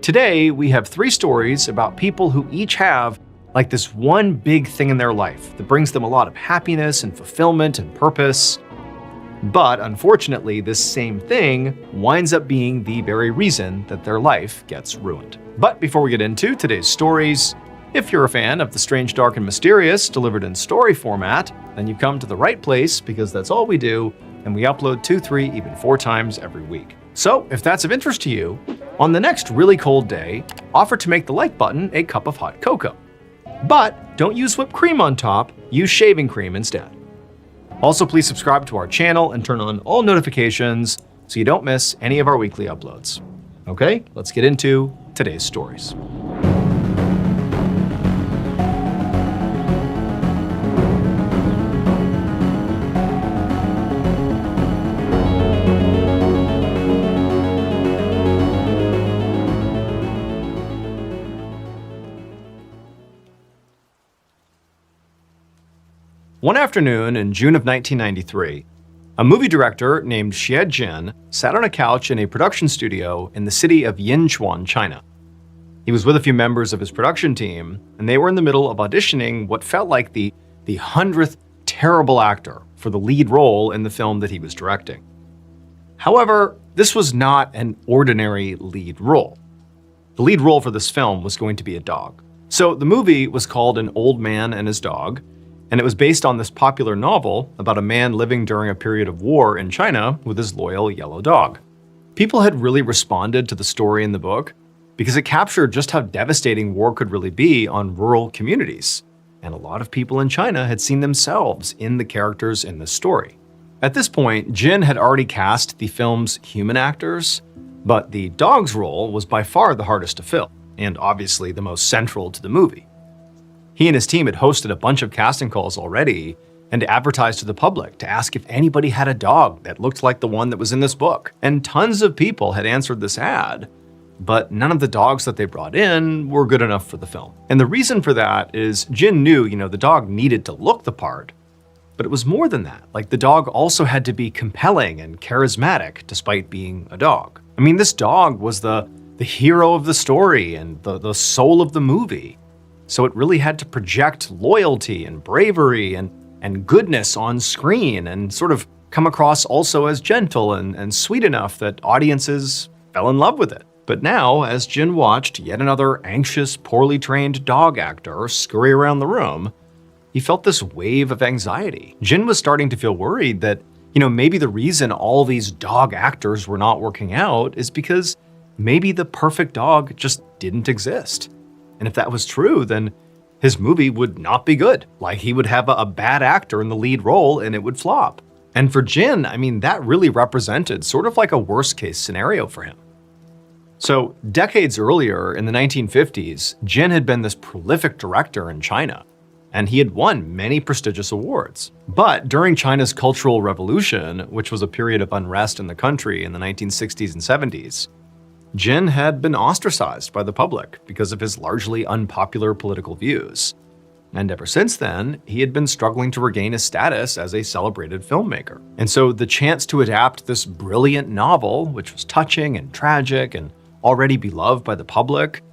Today, we have 3 stories about people who each have like this one big thing in their life that brings them a lot of happiness and fulfillment and purpose. But unfortunately, this same thing winds up being the very reason that their life gets ruined. But before we get into today's stories, if you're a fan of the strange, dark, and mysterious delivered in story format, then you've come to the right place because that's all we do, and we upload 2, 3, even 4 times every week. So if that's of interest to you, on the next really cold day, offer to make the like button a cup of hot cocoa. But don't use whipped cream on top, use shaving cream instead. Also, please subscribe to our channel and turn on all notifications so you don't miss any of our weekly uploads. Okay, let's get into today's stories. One afternoon in June of 1993, a movie director named Xie Jin sat on a couch in a production studio in the city of Yinchuan, China. He was with a few members of his production team, and they were in the middle of auditioning what felt like the 100th terrible actor for the lead role in the film that he was directing. However, this was not an ordinary lead role. The lead role for this film was going to be a dog. So the movie was called An Old Man and His Dog, and it was based on this popular novel about a man living during a period of war in China with his loyal yellow dog. People had really responded to the story in the book because it captured just how devastating war could really be on rural communities, and a lot of people in China had seen themselves in the characters in this story. At this point, Jin had already cast the film's human actors, but the dog's role was by far the hardest to fill, and obviously the most central to the movie. He and his team had hosted a bunch of casting calls already and advertised to the public to ask if anybody had a dog that looked like the one that was in this book. And tons of people had answered this ad, but none of the dogs that they brought in were good enough for the film. And the reason for that is Jin knew, the dog needed to look the part, but it was more than that. Like, the dog also had to be compelling and charismatic despite being a dog. I mean, this dog was the hero of the story and the soul of the movie. So it really had to project loyalty and bravery and goodness on screen and sort of come across also as gentle and sweet enough that audiences fell in love with it. But now, as Jin watched yet another anxious, poorly trained dog actor scurry around the room, he felt this wave of anxiety. Jin was starting to feel worried that, maybe the reason all these dog actors were not working out is because maybe the perfect dog just didn't exist. And if that was true, then his movie would not be good. Like, he would have a bad actor in the lead role and it would flop. And for Jin, that really represented sort of like a worst case scenario for him. So decades earlier, in the 1950s, Jin had been this prolific director in China, and he had won many prestigious awards. But during China's Cultural Revolution, which was a period of unrest in the country in the 1960s and 70s, Jin had been ostracized by the public because of his largely unpopular political views. And ever since then, he had been struggling to regain his status as a celebrated filmmaker. And so the chance to adapt this brilliant novel, which was touching and tragic and already beloved by the public,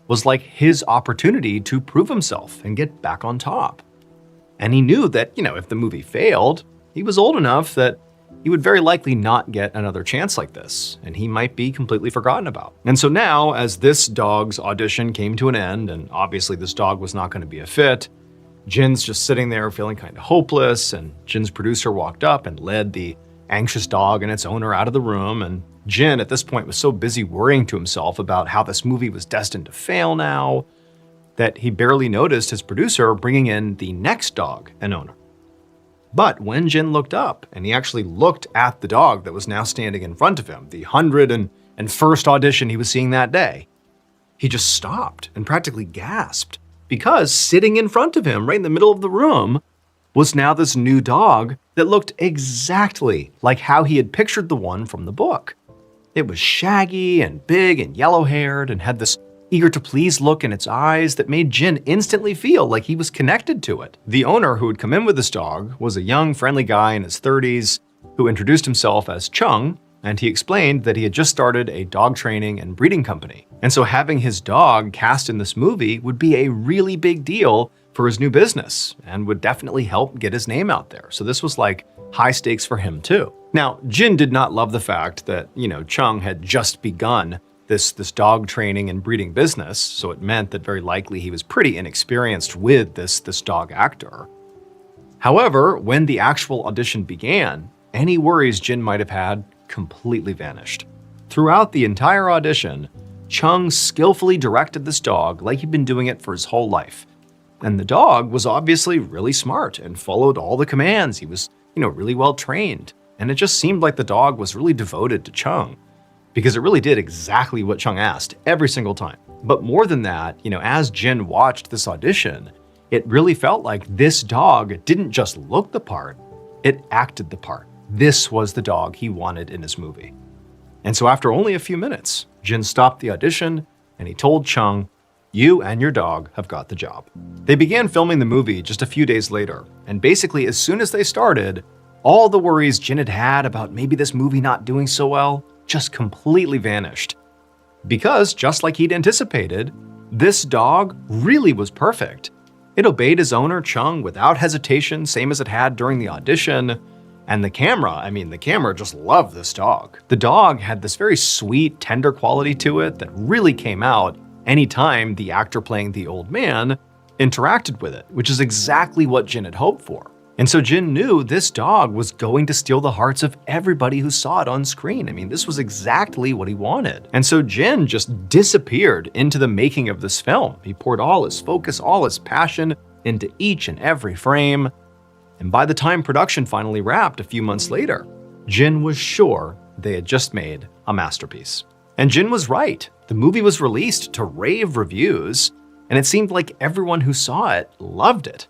was like his opportunity to prove himself and get back on top. And he knew that, if the movie failed, he was old enough that he would very likely not get another chance like this, and he might be completely forgotten about. And so now, as this dog's audition came to an end, and obviously this dog was not going to be a fit, Jin's just sitting there feeling kind of hopeless, and Jin's producer walked up and led the anxious dog and its owner out of the room, and Jin at this point was so busy worrying to himself about how this movie was destined to fail now, that he barely noticed his producer bringing in the next dog and owner. But when Jin looked up, and he actually looked at the dog that was now standing in front of him, the 101st audition he was seeing that day, he just stopped and practically gasped, because sitting in front of him, right in the middle of the room, was now this new dog that looked exactly like how he had pictured the one from the book. It was shaggy and big and yellow-haired and had this eager-to-please look in its eyes that made Jin instantly feel like he was connected to it. The owner who had come in with this dog was a young, friendly guy in his 30s who introduced himself as Chung and he explained that he had just started a dog training and breeding company. And so having his dog cast in this movie would be a really big deal for his new business and would definitely help get his name out there. So this was like high stakes for him too. Now, Jin did not love the fact that, Chung had just begun this dog training and breeding business, so it meant that very likely he was pretty inexperienced with this dog actor. However, when the actual audition began, any worries Jin might have had completely vanished. Throughout the entire audition, Chung skillfully directed this dog like he'd been doing it for his whole life. And the dog was obviously really smart and followed all the commands. He was, really well trained. And it just seemed like the dog was really devoted to Chung, because it really did exactly what Chung asked every single time. But more than that, as Jin watched this audition, it really felt like this dog didn't just look the part, it acted the part. This was the dog he wanted in his movie. And so after only a few minutes, Jin stopped the audition and he told Chung, "You and your dog have got the job." They began filming the movie just a few days later, and basically as soon as they started, all the worries Jin had had about maybe this movie not doing so well just completely vanished. Because, just like he'd anticipated, this dog really was perfect. It obeyed his owner, Chung, without hesitation, same as it had during the audition. And the camera just loved this dog. The dog had this very sweet, tender quality to it that really came out anytime the actor playing the old man interacted with it, which is exactly what Jin had hoped for. And so Jin knew this dog was going to steal the hearts of everybody who saw it on screen. This was exactly what he wanted. And so Jin just disappeared into the making of this film. He poured all his focus, all his passion into each and every frame. And by the time production finally wrapped a few months later, Jin was sure they had just made a masterpiece. And Jin was right. The movie was released to rave reviews, and it seemed like everyone who saw it loved it.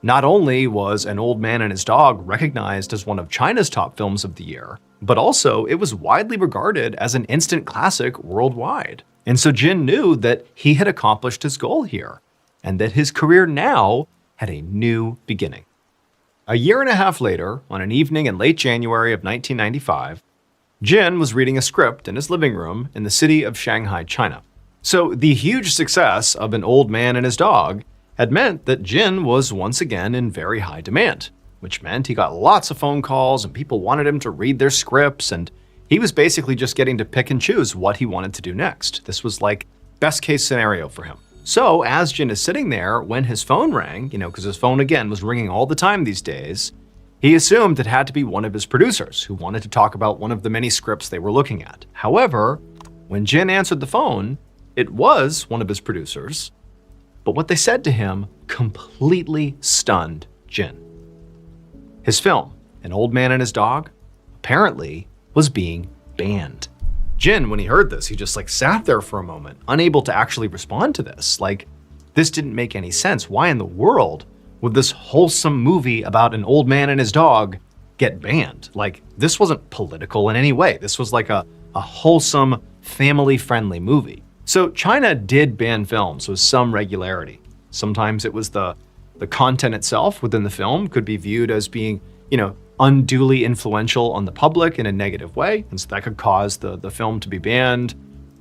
Not only was An Old Man and His Dog recognized as one of China's top films of the year, but also it was widely regarded as an instant classic worldwide. And so Jin knew that he had accomplished his goal here, and that his career now had a new beginning. A year and a half later, on an evening in late January of 1995, Jin was reading a script in his living room in the city of Shanghai, China. So the huge success of An Old Man and His Dog had meant that Jin was once again in very high demand, which meant he got lots of phone calls and people wanted him to read their scripts, and he was basically just getting to pick and choose what he wanted to do next. This was like best case scenario for him. So as Jin is sitting there, when his phone rang, because his phone again was ringing all the time these days, he assumed it had to be one of his producers who wanted to talk about one of the many scripts they were looking at. However, when Jin answered the phone, it was one of his producers, but what they said to him completely stunned Jin. His film, An Old Man and His Dog, apparently was being banned. Jin, when he heard this, he just sat there for a moment, unable to actually respond to this. This didn't make any sense. Why in the world would this wholesome movie about an old man and his dog get banned? This wasn't political in any way. This was a wholesome, family-friendly movie. So China did ban films with some regularity. Sometimes it was the content itself within the film could be viewed as being, unduly influential on the public in a negative way, and so that could cause the film to be banned.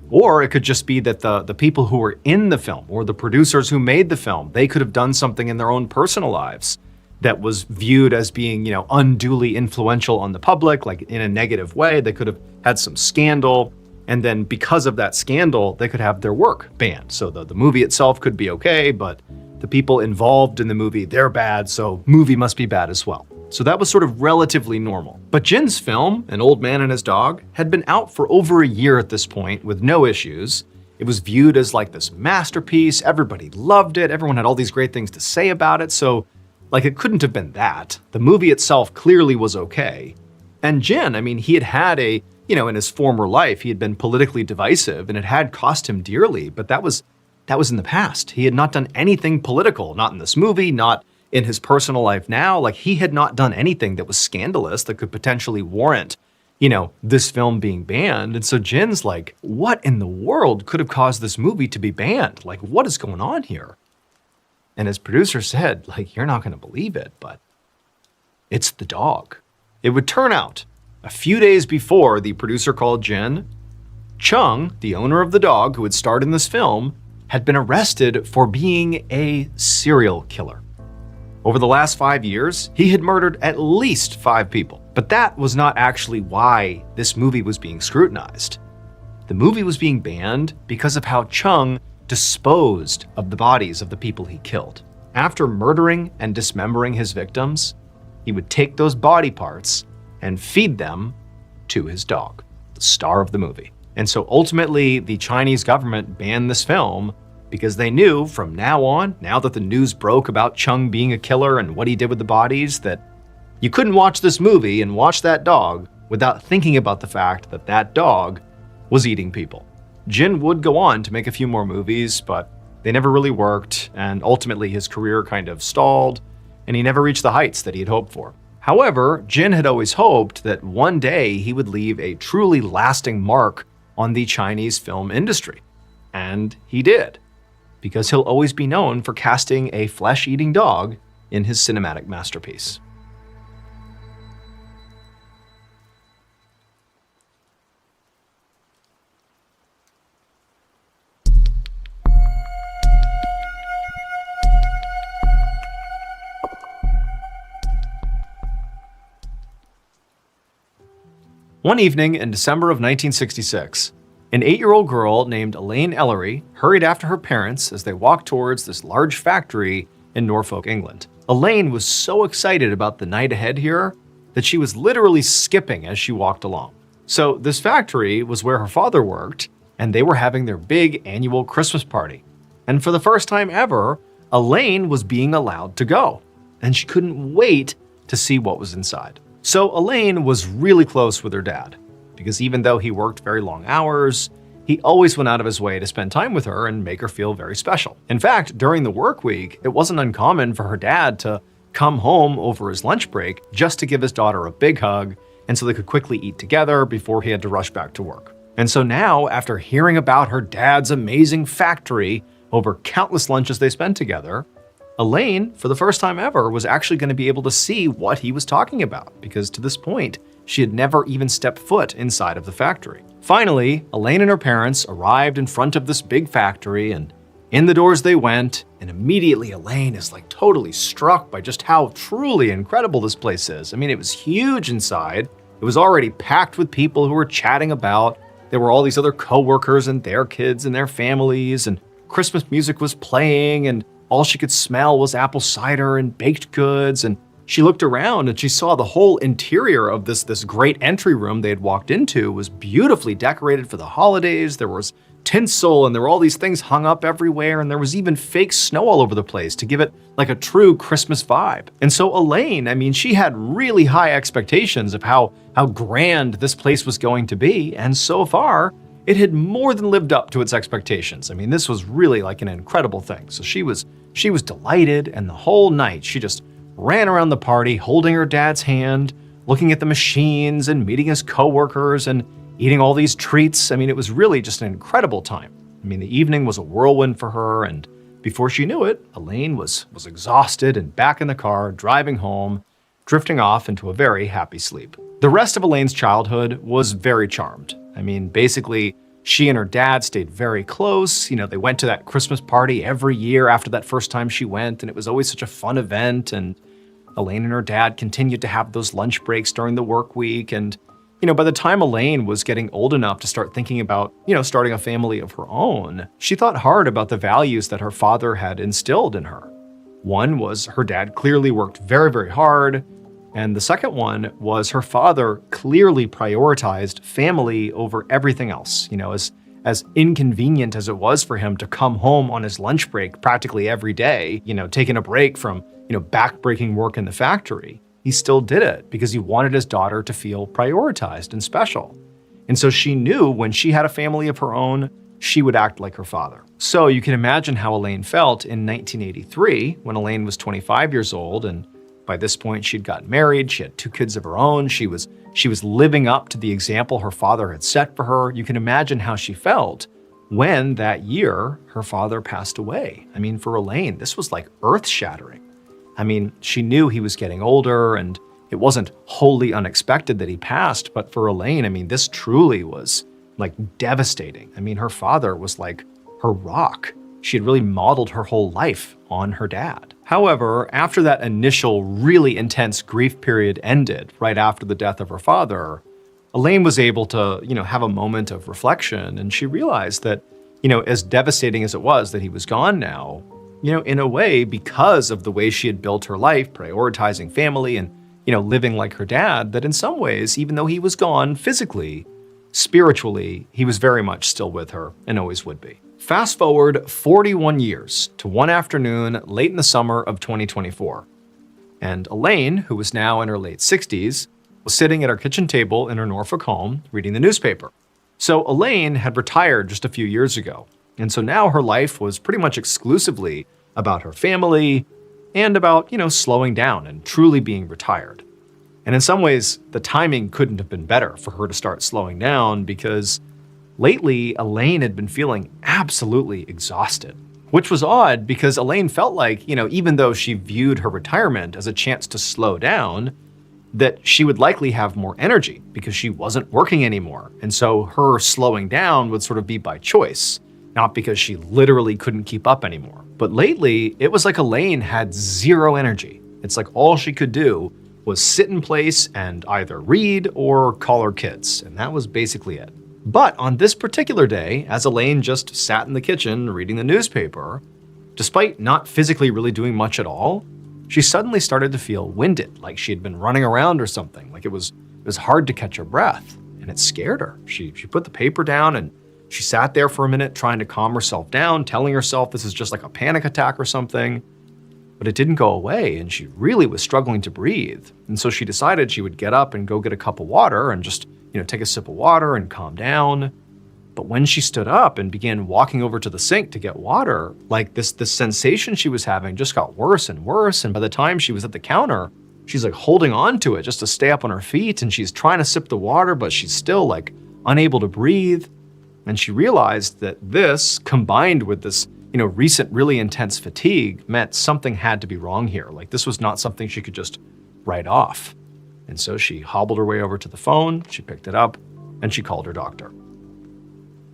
Or it could just be that the people who were in the film or the producers who made the film, they could have done something in their own personal lives that was viewed as being, unduly influential on the public, in a negative way. They could have had some scandal, and then because of that scandal, they could have their work banned. So the movie itself could be okay, but the people involved in the movie, they're bad, so movie must be bad as well. So that was sort of relatively normal. But Jin's film, An Old Man and His Dog, had been out for over a year at this point with no issues. It was viewed as this masterpiece. Everybody loved it. Everyone had all these great things to say about it. So it couldn't have been that. The movie itself clearly was okay. And Jin, he had had in his former life, he had been politically divisive and it had cost him dearly, but that was in the past. He had not done anything political, not in this movie, not in his personal life now. He had not done anything that was scandalous that could potentially warrant, this film being banned. And so Jin's what in the world could have caused this movie to be banned? What is going on here? And his producer said, you're not going to believe it, but it's the dog. It would turn out A few days before the producer called Jin, Chung, the owner of the dog who had starred in this film, had been arrested for being a serial killer. Over the last 5 years, he had murdered at least 5 people. But that was not actually why this movie was being scrutinized. The movie was being banned because of how Chung disposed of the bodies of the people he killed. After murdering and dismembering his victims, he would take those body parts and feed them to his dog, the star of the movie. And so ultimately, the Chinese government banned this film because they knew from now on, now that the news broke about Chung being a killer and what he did with the bodies, that you couldn't watch this movie and watch that dog without thinking about the fact that that dog was eating people. Jin would go on to make a few more movies, but they never really worked, and ultimately his career kind of stalled, and he never reached the heights that he had hoped for. However, Jin had always hoped that one day he would leave a truly lasting mark on the Chinese film industry. And he did, because he'll always be known for casting a flesh-eating dog in his cinematic masterpiece. One evening in December of 1966, an 8-year-old girl named Elaine Ellery hurried after her parents as they walked towards this large factory in Norfolk, England. Elaine was so excited about the night ahead here that she was literally skipping as she walked along. So this factory was where her father worked, and they were having their big annual Christmas party. And for the first time ever, Elaine was being allowed to go, and she couldn't wait to see what was inside. So Elaine was really close with her dad, because even though he worked very long hours, he always went out of his way to spend time with her and make her feel very special. In fact, during the work week, it wasn't uncommon for her dad to come home over his lunch break just to give his daughter a big hug, and so they could quickly eat together before he had to rush back to work. And so now, after hearing about her dad's amazing factory over countless lunches they spent together, Elaine, for the first time ever, was actually going to be able to see what he was talking about, because to this point, she had never even stepped foot inside of the factory. Finally, Elaine and her parents arrived in front of this big factory, and in the doors they went, and immediately Elaine is like totally struck by just how truly incredible this place is. I mean, it was huge inside. It was already packed with people who were chatting about. There were all these other coworkers and their kids and their families, and Christmas music was playing, and all she could smell was apple cider and baked goods. And she looked around and she saw the whole interior of this great entry room they had walked into was beautifully decorated for the holidays. There was tinsel and there were all these things hung up everywhere, and there was even fake snow all over the place to give it like a true Christmas vibe. And so Elaine, I mean, she had really high expectations of how grand this place was going to be, and so far, it had more than lived up to its expectations. I mean, this was really like an incredible thing. So she was delighted, and the whole night she just ran around the party holding her dad's hand, looking at the machines and meeting his coworkers and eating all these treats. I mean, it was really just an incredible time. I mean, the evening was a whirlwind for her, and before she knew it, Elaine was exhausted and back in the car, driving home, drifting off into a very happy sleep. The rest of Elaine's childhood was very charmed. I mean, basically, she and her dad stayed very close. You know, they went to that Christmas party every year after that first time she went, and it was always such a fun event. And Elaine and her dad continued to have those lunch breaks during the work week. And, you know, by the time Elaine was getting old enough to start thinking about, you know, starting a family of her own, she thought hard about the values that her father had instilled in her. One was her dad clearly worked very, very hard. And the second one was her father clearly prioritized family over everything else. You know, as inconvenient as it was for him to come home on his lunch break practically every day, you know, taking a break from, you know, backbreaking work in the factory, he still did it because he wanted his daughter to feel prioritized and special. And so she knew when she had a family of her own, she would act like her father. So you can imagine how Elaine felt in 1983 when Elaine was 25 years old, and by this point, she'd gotten married, she had 2 kids of her own, she was living up to the example her father had set for her. You can imagine how she felt when that year her father passed away. I mean, for Elaine, this was like earth-shattering. I mean, she knew he was getting older, and It wasn't wholly unexpected that he passed, but for Elaine, I mean, this truly was like devastating. I mean, her father was like her rock. She had really modeled her whole life on her dad. However, after that initial really intense grief period ended right after the death of her father, Elaine was able to, have a moment of reflection, and she realized that, as devastating as it was that he was gone now, in a way, because of the way she had built her life, prioritizing family and, living like her dad, that in some ways, even though he was gone physically, spiritually, he was very much still with her and always would be. Fast forward 41 years to one afternoon late in the summer of 2024. And Elaine, who was now in her late 60s, was sitting at her kitchen table in her Norfolk home reading the newspaper. So Elaine had retired just a few years ago. And so now her life was pretty much exclusively about her family and about, slowing down and truly being retired. And in some ways, the timing couldn't have been better for her to start slowing down because lately, Elaine had been feeling absolutely exhausted, which was odd because Elaine felt like, even though she viewed her retirement as a chance to slow down, that she would likely have more energy because she wasn't working anymore. And so her slowing down would sort of be by choice, not because she literally couldn't keep up anymore. But lately, it was like Elaine had zero energy. It's like all she could do was sit in place and either read or call her kids, and that was basically it. But on this particular day, as Elaine just sat in the kitchen reading the newspaper, despite not physically really doing much at all, she suddenly started to feel winded, like she had been running around or something, like it was hard to catch her breath, and it scared her. She put the paper down and she sat there for a minute trying to calm herself down, telling herself this is just like a panic attack or something. But it didn't go away, and she really was struggling to breathe. And so she decided she would get up and go get a cup of water and just, take a sip of water and calm down. But when she stood up and began walking over to the sink to get water, like this sensation she was having just got worse and worse. And by the time she was at the counter, she's like holding on to it just to stay up on her feet, and she's trying to sip the water, but she's still like unable to breathe. And she realized that this, combined with this, recent really intense fatigue, meant something had to be wrong here. Like this was not something she could just write off. And so she hobbled her way over to the phone, she picked it up, and she called her doctor.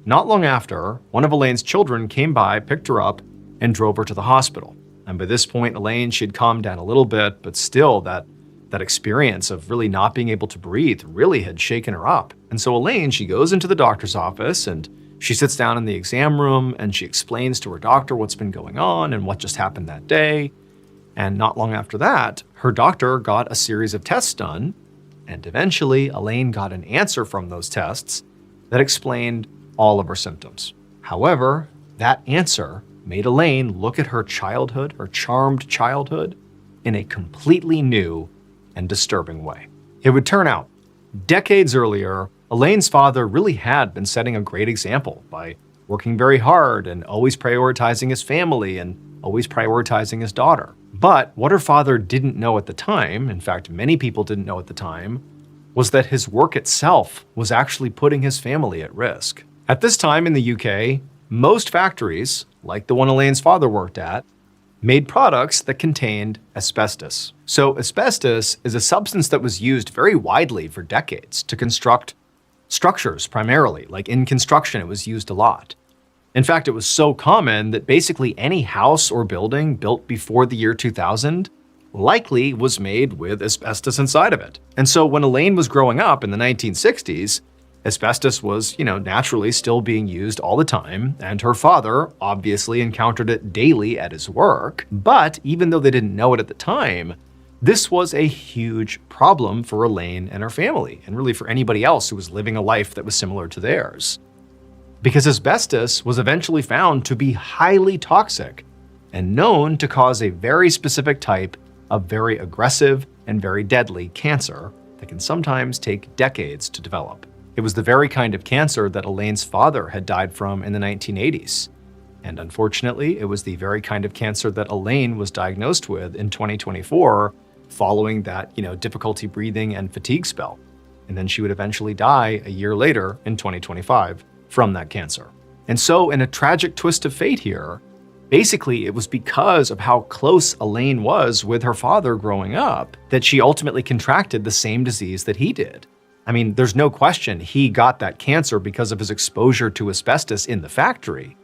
Not long after, one of Elaine's children came by, picked her up, and drove her to the hospital. And by this point, Elaine, she had calmed down a little bit, but still that experience of really not being able to breathe really had shaken her up. And so Elaine, she goes into the doctor's office and she sits down in the exam room and she explains to her doctor what's been going on and what just happened that day. And not long after that, her doctor got a series of tests done, and eventually Elaine got an answer from those tests that explained all of her symptoms. However, that answer made Elaine look at her childhood, her charmed childhood, in a completely new and disturbing way. It would turn out, decades earlier, Elaine's father really had been setting a great example by working very hard and always prioritizing his family and always prioritizing his daughter. But what her father didn't know at the time, in fact, many people didn't know at the time, was that his work itself was actually putting his family at risk. At this time in the UK, most factories, like the one Elaine's father worked at, made products that contained asbestos. So asbestos is a substance that was used very widely for decades to construct structures primarily. Like in construction, it was used a lot. In fact, it was so common that basically any house or building built before the year 2000 likely was made with asbestos inside of it. And so when Elaine was growing up in the 1960s, asbestos was, naturally still being used all the time, and her father obviously encountered it daily at his work. But even though they didn't know it at the time, this was a huge problem for Elaine and her family, and really for anybody else who was living a life that was similar to theirs. Because asbestos was eventually found to be highly toxic and known to cause a very specific type of very aggressive and very deadly cancer that can sometimes take decades to develop. It was the very kind of cancer that Elaine's father had died from in the 1980s. And unfortunately, it was the very kind of cancer that Elaine was diagnosed with in 2024 following that, difficulty breathing and fatigue spell. And then she would eventually die a year later in 2025 from that cancer. And so in a tragic twist of fate here, Basically, it was because of how close Elaine was with her father growing up that she ultimately contracted the same disease that he did. I mean, there's no question he got that cancer because of his exposure to asbestos in the factory.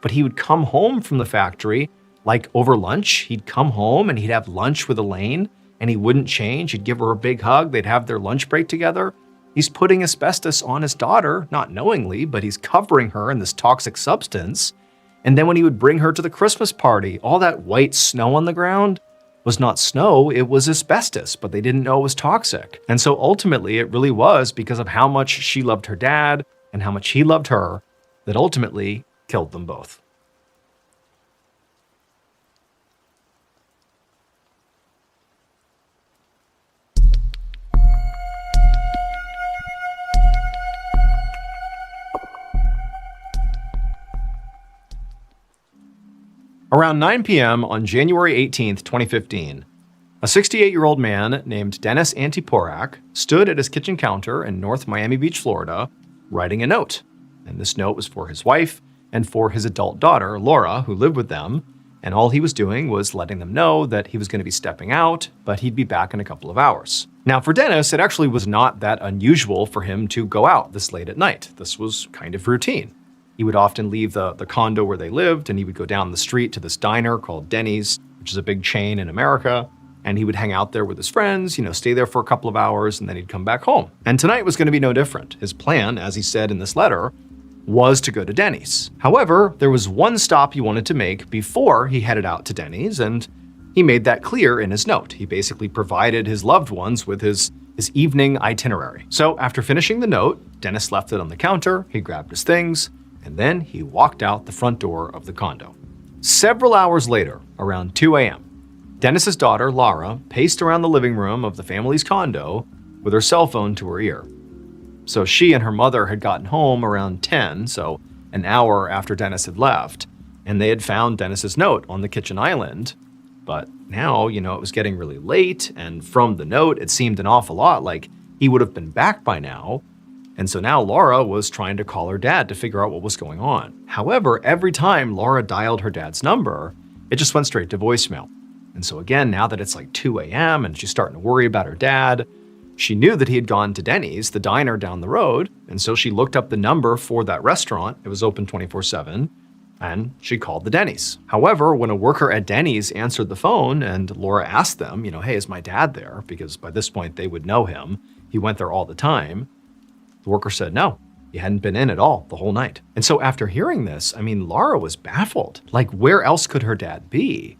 But he would come home from the factory, like over lunch, he'd come home and he'd have lunch with Elaine, and he wouldn't change. He'd give her a big hug. They'd have their lunch break together. He's putting asbestos on his daughter, not knowingly, but he's covering her in this toxic substance. And then when he would bring her to the Christmas party, all that white snow on the ground was not snow, it was asbestos, but they didn't know it was toxic. And so ultimately, it really was because of how much she loved her dad and how much he loved her that ultimately killed them both. Around 9 p.m. on January 18, 2015, a 68-year-old man named Dennis Antiporak stood at his kitchen counter in North Miami Beach, Florida, writing a note. And this note was for his wife and for his adult daughter, Laura, who lived with them. And all he was doing was letting them know that he was going to be stepping out, but he'd be back in a couple of hours. Now, for Dennis, it actually was not that unusual for him to go out this late at night. This was kind of routine. He would often leave the condo where they lived, and he would go down the street to this diner called Denny's, which is a big chain in America. And he would hang out there with his friends, stay there for a couple of hours, and then he'd come back home. And tonight was going to be no different. His plan, as he said in this letter, was to go to Denny's. However, there was one stop he wanted to make before he headed out to Denny's, and he made that clear in his note. He basically provided his loved ones with his evening itinerary. So after finishing the note, Dennis left it on the counter, he grabbed his things, and then he walked out the front door of the condo. Several hours later, around 2 a.m., Dennis's daughter, Laura, paced around the living room of the family's condo with her cell phone to her ear. So she and her mother had gotten home around 10, so an hour after Dennis had left, and they had found Dennis's note on the kitchen island. But now, it was getting really late, and from the note, it seemed an awful lot like he would have been back by now. And so now Laura was trying to call her dad to figure out what was going on. However, every time Laura dialed her dad's number, it just went straight to voicemail. And so again, now that it's like 2 a.m. and she's starting to worry about her dad, she knew that he had gone to Denny's, the diner down the road, and so she looked up the number for that restaurant. It was open 24/7, and she called the Denny's. However, when a worker at Denny's answered the phone and Laura asked them, hey, is my dad there? Because by this point they would know him. He went there all the time. The worker said no, he hadn't been in at all the whole night. And so after hearing this, Laura was baffled. Like, where else could her dad be?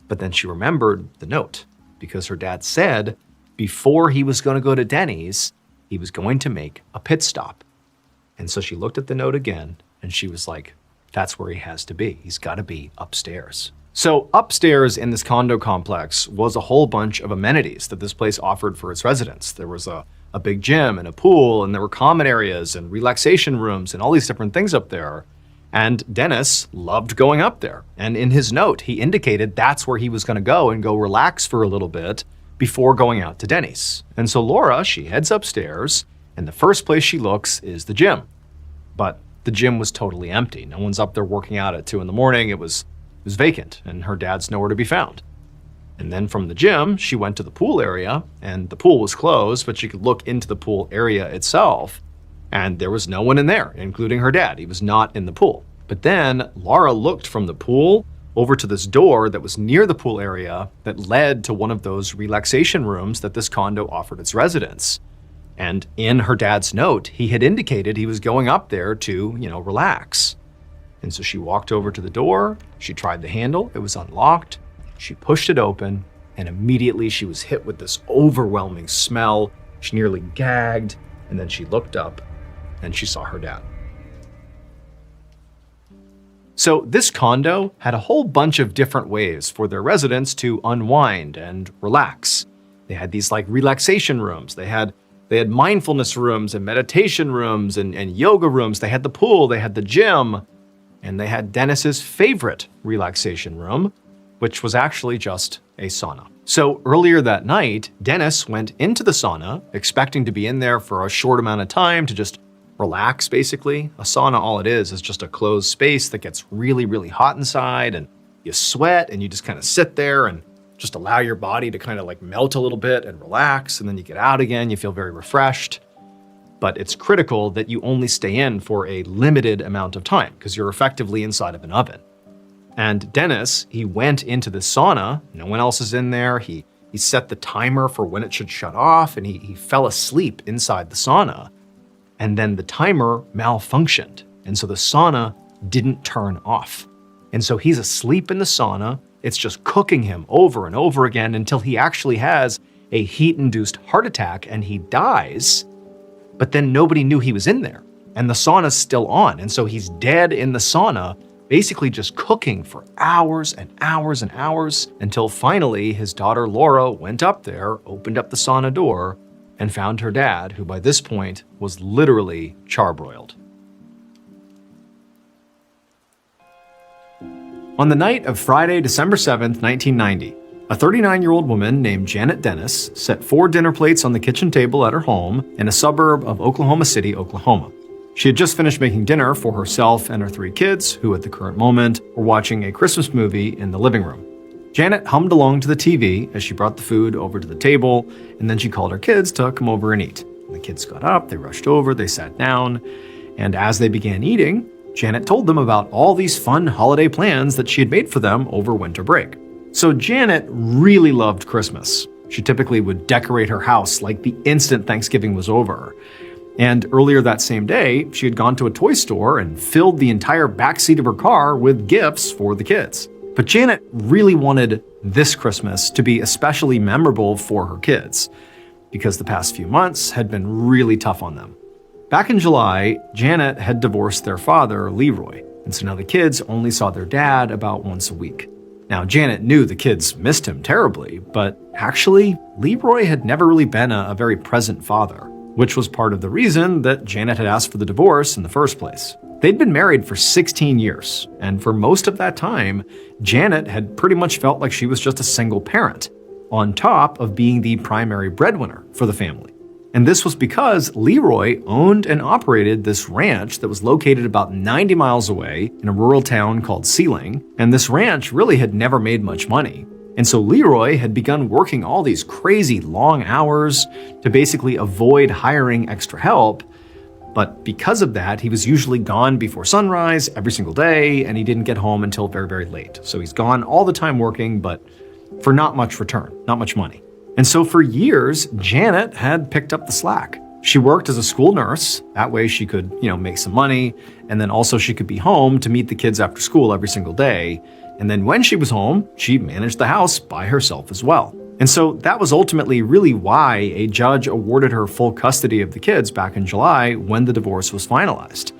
But then she remembered the note, because her dad said before he was going to go to Denny's, he was going to make a pit stop. And so she looked at the note again, and she was like, that's where he has to be. He's got to be upstairs. So upstairs in this condo complex was a whole bunch of amenities that this place offered for its residents. There was a big gym and a pool, and there were common areas and relaxation rooms and all these different things up there. And Dennis loved going up there. And in his note, he indicated that's where he was going to go and go relax for a little bit before going out to Denny's. And so Laura, she heads upstairs, and the first place she looks is the gym. But the gym was totally empty. No one's up there working out at 2 a.m. It was vacant, and her dad's nowhere to be found. And then from the gym, she went to the pool area, and the pool was closed, but she could look into the pool area itself, and there was no one in there, including her dad. He was not in the pool. But then Laura looked from the pool over to this door that was near the pool area that led to one of those relaxation rooms that this condo offered its residents. And in her dad's note, he had indicated he was going up there to, relax. And so she walked over to the door, she tried the handle, it was unlocked. She pushed it open, and immediately she was hit with this overwhelming smell. She nearly gagged, and then she looked up, and she saw her dad. So this condo had a whole bunch of different ways for their residents to unwind and relax. They had these relaxation rooms. They had mindfulness rooms and meditation rooms and yoga rooms. They had the pool, they had the gym, and they had Dennis's favorite relaxation room, which was actually just a sauna. So earlier that night, Dennis went into the sauna, expecting to be in there for a short amount of time to just relax, basically. A sauna, all it is just a closed space that gets really, really hot inside, and you sweat, and you just kind of sit there and just allow your body to kind of like melt a little bit and relax, and then you get out again, you feel very refreshed. But it's critical that you only stay in for a limited amount of time because you're effectively inside of an oven. And Dennis, he went into the sauna, no one else is in there, he set the timer for when it should shut off, and he fell asleep inside the sauna. And then the timer malfunctioned, and so the sauna didn't turn off. And so he's asleep in the sauna, it's just cooking him over and over again until he actually has a heat-induced heart attack and he dies. But then nobody knew he was in there, and the sauna's still on, and so he's dead in the sauna, basically just cooking for hours and hours and hours, until finally his daughter Laura went up there, opened up the sauna door, and found her dad, who by this point was literally charbroiled. On the night of Friday, December 7th, 1990, a 39-year-old woman named Janet Dennis set 4 dinner plates on the kitchen table at her home in a suburb of Oklahoma City, Oklahoma. She had just finished making dinner for herself and her 3 kids, who at the current moment were watching a Christmas movie in the living room. Janet hummed along to the TV as she brought the food over to the table, and then she called her kids to come over and eat. The kids got up, they rushed over, they sat down, and as they began eating, Janet told them about all these fun holiday plans that she had made for them over winter break. So Janet really loved Christmas. She typically would decorate her house like the instant Thanksgiving was over. And earlier that same day, she had gone to a toy store and filled the entire backseat of her car with gifts for the kids. But Janet really wanted this Christmas to be especially memorable for her kids, because the past few months had been really tough on them. Back in July, Janet had divorced their father, Leroy, and so now the kids only saw their dad about once a week. Now, Janet knew the kids missed him terribly, but actually, Leroy had never really been a very present father, which was part of the reason that Janet had asked for the divorce in the first place. They'd been married for 16 years, and for most of that time, Janet had pretty much felt like she was just a single parent, on top of being the primary breadwinner for the family. And this was because Leroy owned and operated this ranch that was located about 90 miles away in a rural town called Sealing, and this ranch really had never made much money. And so Leroy had begun working all these crazy long hours to basically avoid hiring extra help, but because of that, he was usually gone before sunrise every single day, and he didn't get home until very, very late. So he's gone all the time working, but for not much return, not much money. And so for years, Janet had picked up the slack. She worked as a school nurse. That way she could, make some money. And then also she could be home to meet the kids after school every single day. And then when she was home, she managed the house by herself as well. And so that was ultimately really why a judge awarded her full custody of the kids back in July when the divorce was finalized.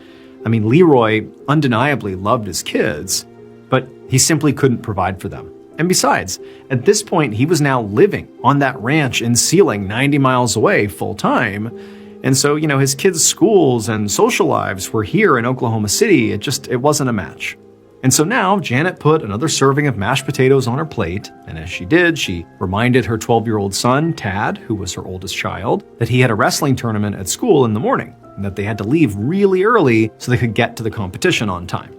I mean, Leroy undeniably loved his kids, but he simply couldn't provide for them. And besides, at this point, he was now living on that ranch in Sealing, 90 miles away, full-time. And so, his kids' schools and social lives were here in Oklahoma City. It wasn't a match. And so now, Janet put another serving of mashed potatoes on her plate, and as she did, she reminded her 12-year-old son, Tad, who was her oldest child, that he had a wrestling tournament at school in the morning, and that they had to leave really early so they could get to the competition on time.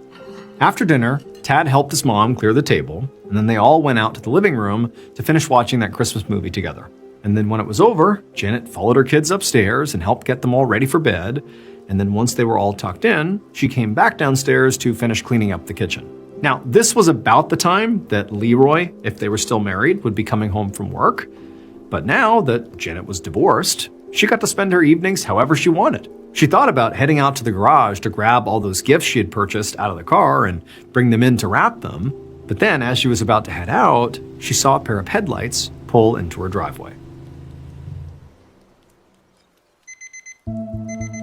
After dinner, Tad helped his mom clear the table, and then they all went out to the living room to finish watching that Christmas movie together. And then when it was over, Janet followed her kids upstairs and helped get them all ready for bed. And then once they were all tucked in, she came back downstairs to finish cleaning up the kitchen. Now, this was about the time that Leroy, if they were still married, would be coming home from work. But now that Janet was divorced, she got to spend her evenings however she wanted. She thought about heading out to the garage to grab all those gifts she had purchased out of the car and bring them in to wrap them. But then, as she was about to head out, she saw a pair of headlights pull into her driveway.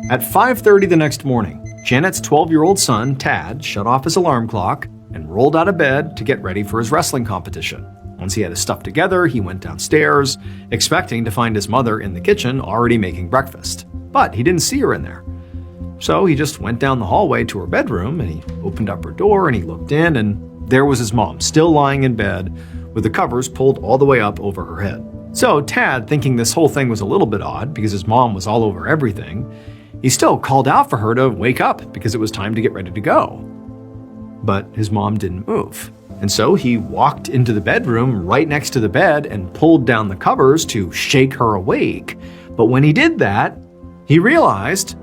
At 5:30 the next morning, Janet's 12-year-old son, Tad, shut off his alarm clock and rolled out of bed to get ready for his wrestling competition. Once he had his stuff together, he went downstairs, expecting to find his mother in the kitchen already making breakfast. But he didn't see her in there. So he just went down the hallway to her bedroom, and he opened up her door and he looked in, and there was his mom, still lying in bed with the covers pulled all the way up over her head. So Tad, thinking this whole thing was a little bit odd because his mom was all over everything, he still called out for her to wake up because it was time to get ready to go. But his mom didn't move. And so he walked into the bedroom right next to the bed and pulled down the covers to shake her awake. But when he did that, he realized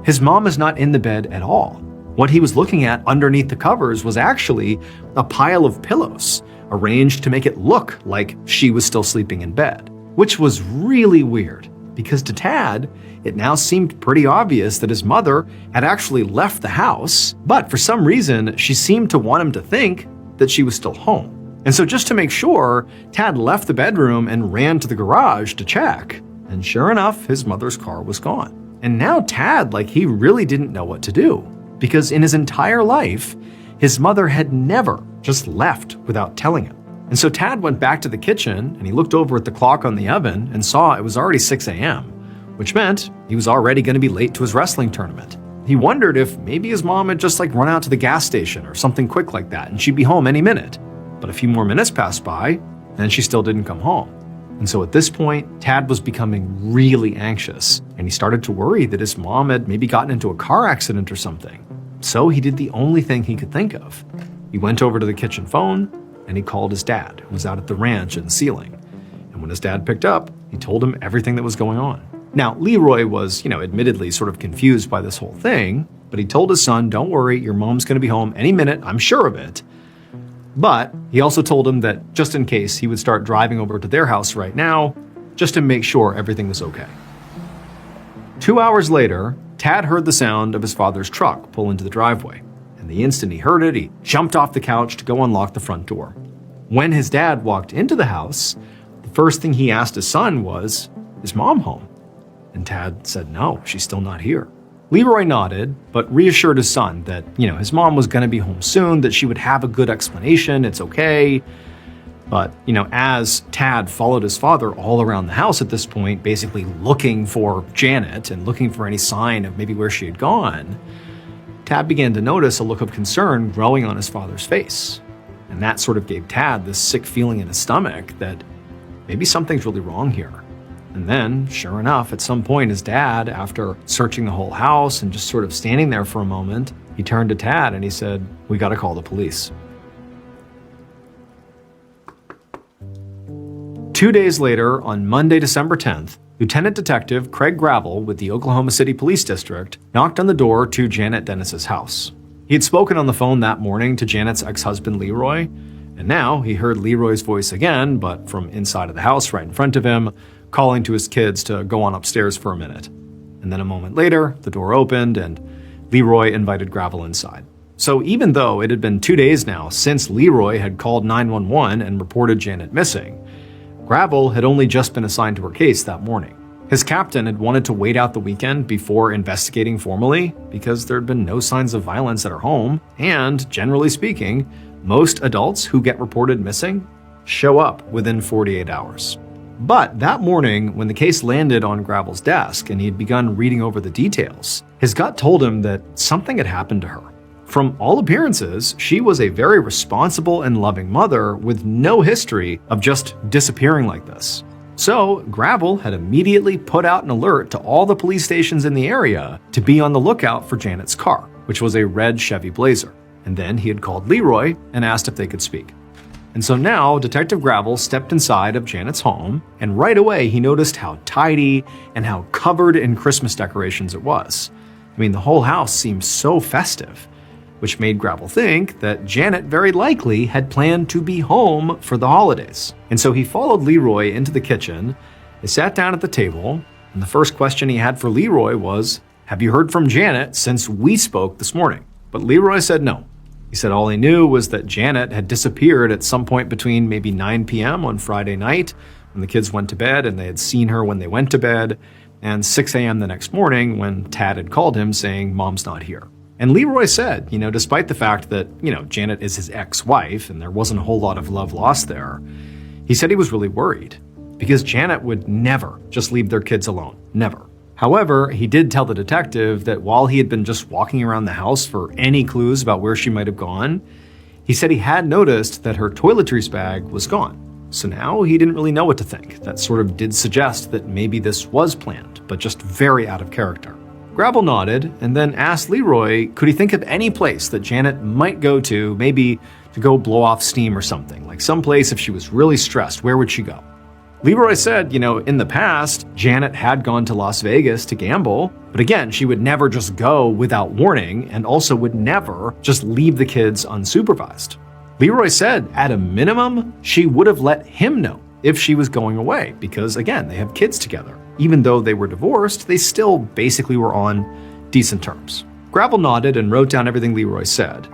his mom is not in the bed at all. What he was looking at underneath the covers was actually a pile of pillows, arranged to make it look like she was still sleeping in bed, which was really weird because to Tad, it now seemed pretty obvious that his mother had actually left the house, but for some reason, she seemed to want him to think that she was still home. And so just to make sure, Tad left the bedroom and ran to the garage to check. And sure enough, his mother's car was gone. And now Tad, he really didn't know what to do, because in his entire life, his mother had never just left without telling him. And so Tad went back to the kitchen and he looked over at the clock on the oven and saw it was already 6 a.m., which meant he was already going to be late to his wrestling tournament. He wondered if maybe his mom had just run out to the gas station or something quick like that and she'd be home any minute. But a few more minutes passed by and she still didn't come home. And so at this point, Tad was becoming really anxious and he started to worry that his mom had maybe gotten into a car accident or something. So he did the only thing he could think of. He went over to the kitchen phone and he called his dad, who was out at the ranch in Sealing. And when his dad picked up, he told him everything that was going on. Now, Leroy was, admittedly sort of confused by this whole thing, but he told his son, don't worry, your mom's going to be home any minute, I'm sure of it. But he also told him that just in case, he would start driving over to their house right now, just to make sure everything was okay. 2 hours later, Tad heard the sound of his father's truck pull into the driveway. And the instant he heard it, he jumped off the couch to go unlock the front door. When his dad walked into the house, the first thing he asked his son was, is Mom home? And Tad said, no, she's still not here. Leroy nodded, but reassured his son that, his mom was going to be home soon, that she would have a good explanation, it's okay. But, as Tad followed his father all around the house at this point, basically looking for Janet and looking for any sign of maybe where she had gone, Tad began to notice a look of concern growing on his father's face. And that sort of gave Tad this sick feeling in his stomach that maybe something's really wrong here. And then, sure enough, at some point, his dad, after searching the whole house and just sort of standing there for a moment, he turned to Tad and he said, we got to call the police. 2 days later, on Monday, December 10th, Lieutenant Detective Craig Gravel with the Oklahoma City Police District knocked on the door to Janet Dennis's house. He had spoken on the phone that morning to Janet's ex-husband Leroy, and now he heard Leroy's voice again, but from inside of the house right in front of him, calling to his kids to go on upstairs for a minute. And then a moment later, the door opened and Leroy invited Gravel inside. So even though it had been 2 days now since Leroy had called 911 and reported Janet missing, Gravel had only just been assigned to her case that morning. His captain had wanted to wait out the weekend before investigating formally because there had been no signs of violence at her home, and generally speaking, most adults who get reported missing show up within 48 hours. But that morning, when the case landed on Gravel's desk and he had begun reading over the details, his gut told him that something had happened to her. From all appearances, she was a very responsible and loving mother with no history of just disappearing like this. So, Gravel had immediately put out an alert to all the police stations in the area to be on the lookout for Janet's car, which was a red Chevy Blazer. And then he had called Leroy and asked if they could speak. And so now, Detective Gravel stepped inside of Janet's home, and right away he noticed how tidy and how covered in Christmas decorations it was. I mean, the whole house seemed so festive, which made Gravel think that Janet very likely had planned to be home for the holidays. And so he followed Leroy into the kitchen, they sat down at the table, and the first question he had for Leroy was, have you heard from Janet since we spoke this morning? But Leroy said no. He said all he knew was that Janet had disappeared at some point between maybe 9 p.m. on Friday night when the kids went to bed and they had seen her when they went to bed, and 6 a.m. the next morning when Tad had called him saying, Mom's not here. And Leroy said, despite the fact that, Janet is his ex-wife and there wasn't a whole lot of love lost there, he said he was really worried because Janet would never just leave their kids alone. Never. However, he did tell the detective that while he had been just walking around the house for any clues about where she might have gone, he said he had noticed that her toiletries bag was gone. So now he didn't really know what to think. That sort of did suggest that maybe this was planned, but just very out of character. Gravel nodded and then asked Leroy could he think of any place that Janet might go to, maybe to go blow off steam or something, like some place if she was really stressed, where would she go? Leroy said, in the past, Janet had gone to Las Vegas to gamble, but again, she would never just go without warning and also would never just leave the kids unsupervised. Leroy said, at a minimum, she would have let him know if she was going away because, again, they have kids together. Even though they were divorced, they still basically were on decent terms. Gravel nodded and wrote down everything Leroy said.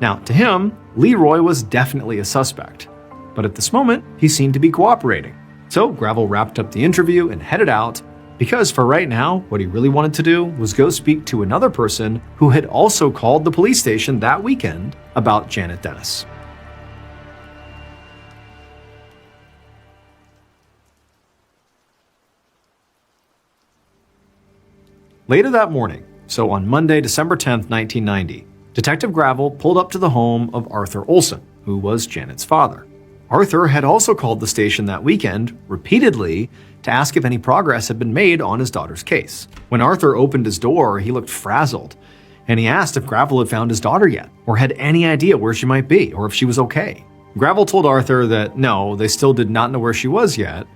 Now, to him, Leroy was definitely a suspect, but at this moment, he seemed to be cooperating. So Gravel wrapped up the interview and headed out because for right now, what he really wanted to do was go speak to another person who had also called the police station that weekend about Janet Dennis. Later that morning, so on Monday, December 10th, 1990, Detective Gravel pulled up to the home of Arthur Olson, who was Janet's father. Arthur had also called the station that weekend repeatedly to ask if any progress had been made on his daughter's case. When Arthur opened his door, he looked frazzled, and he asked if Gravel had found his daughter yet, or had any idea where she might be, or if she was okay. Gravel told Arthur that no, they still did not know where she was yet.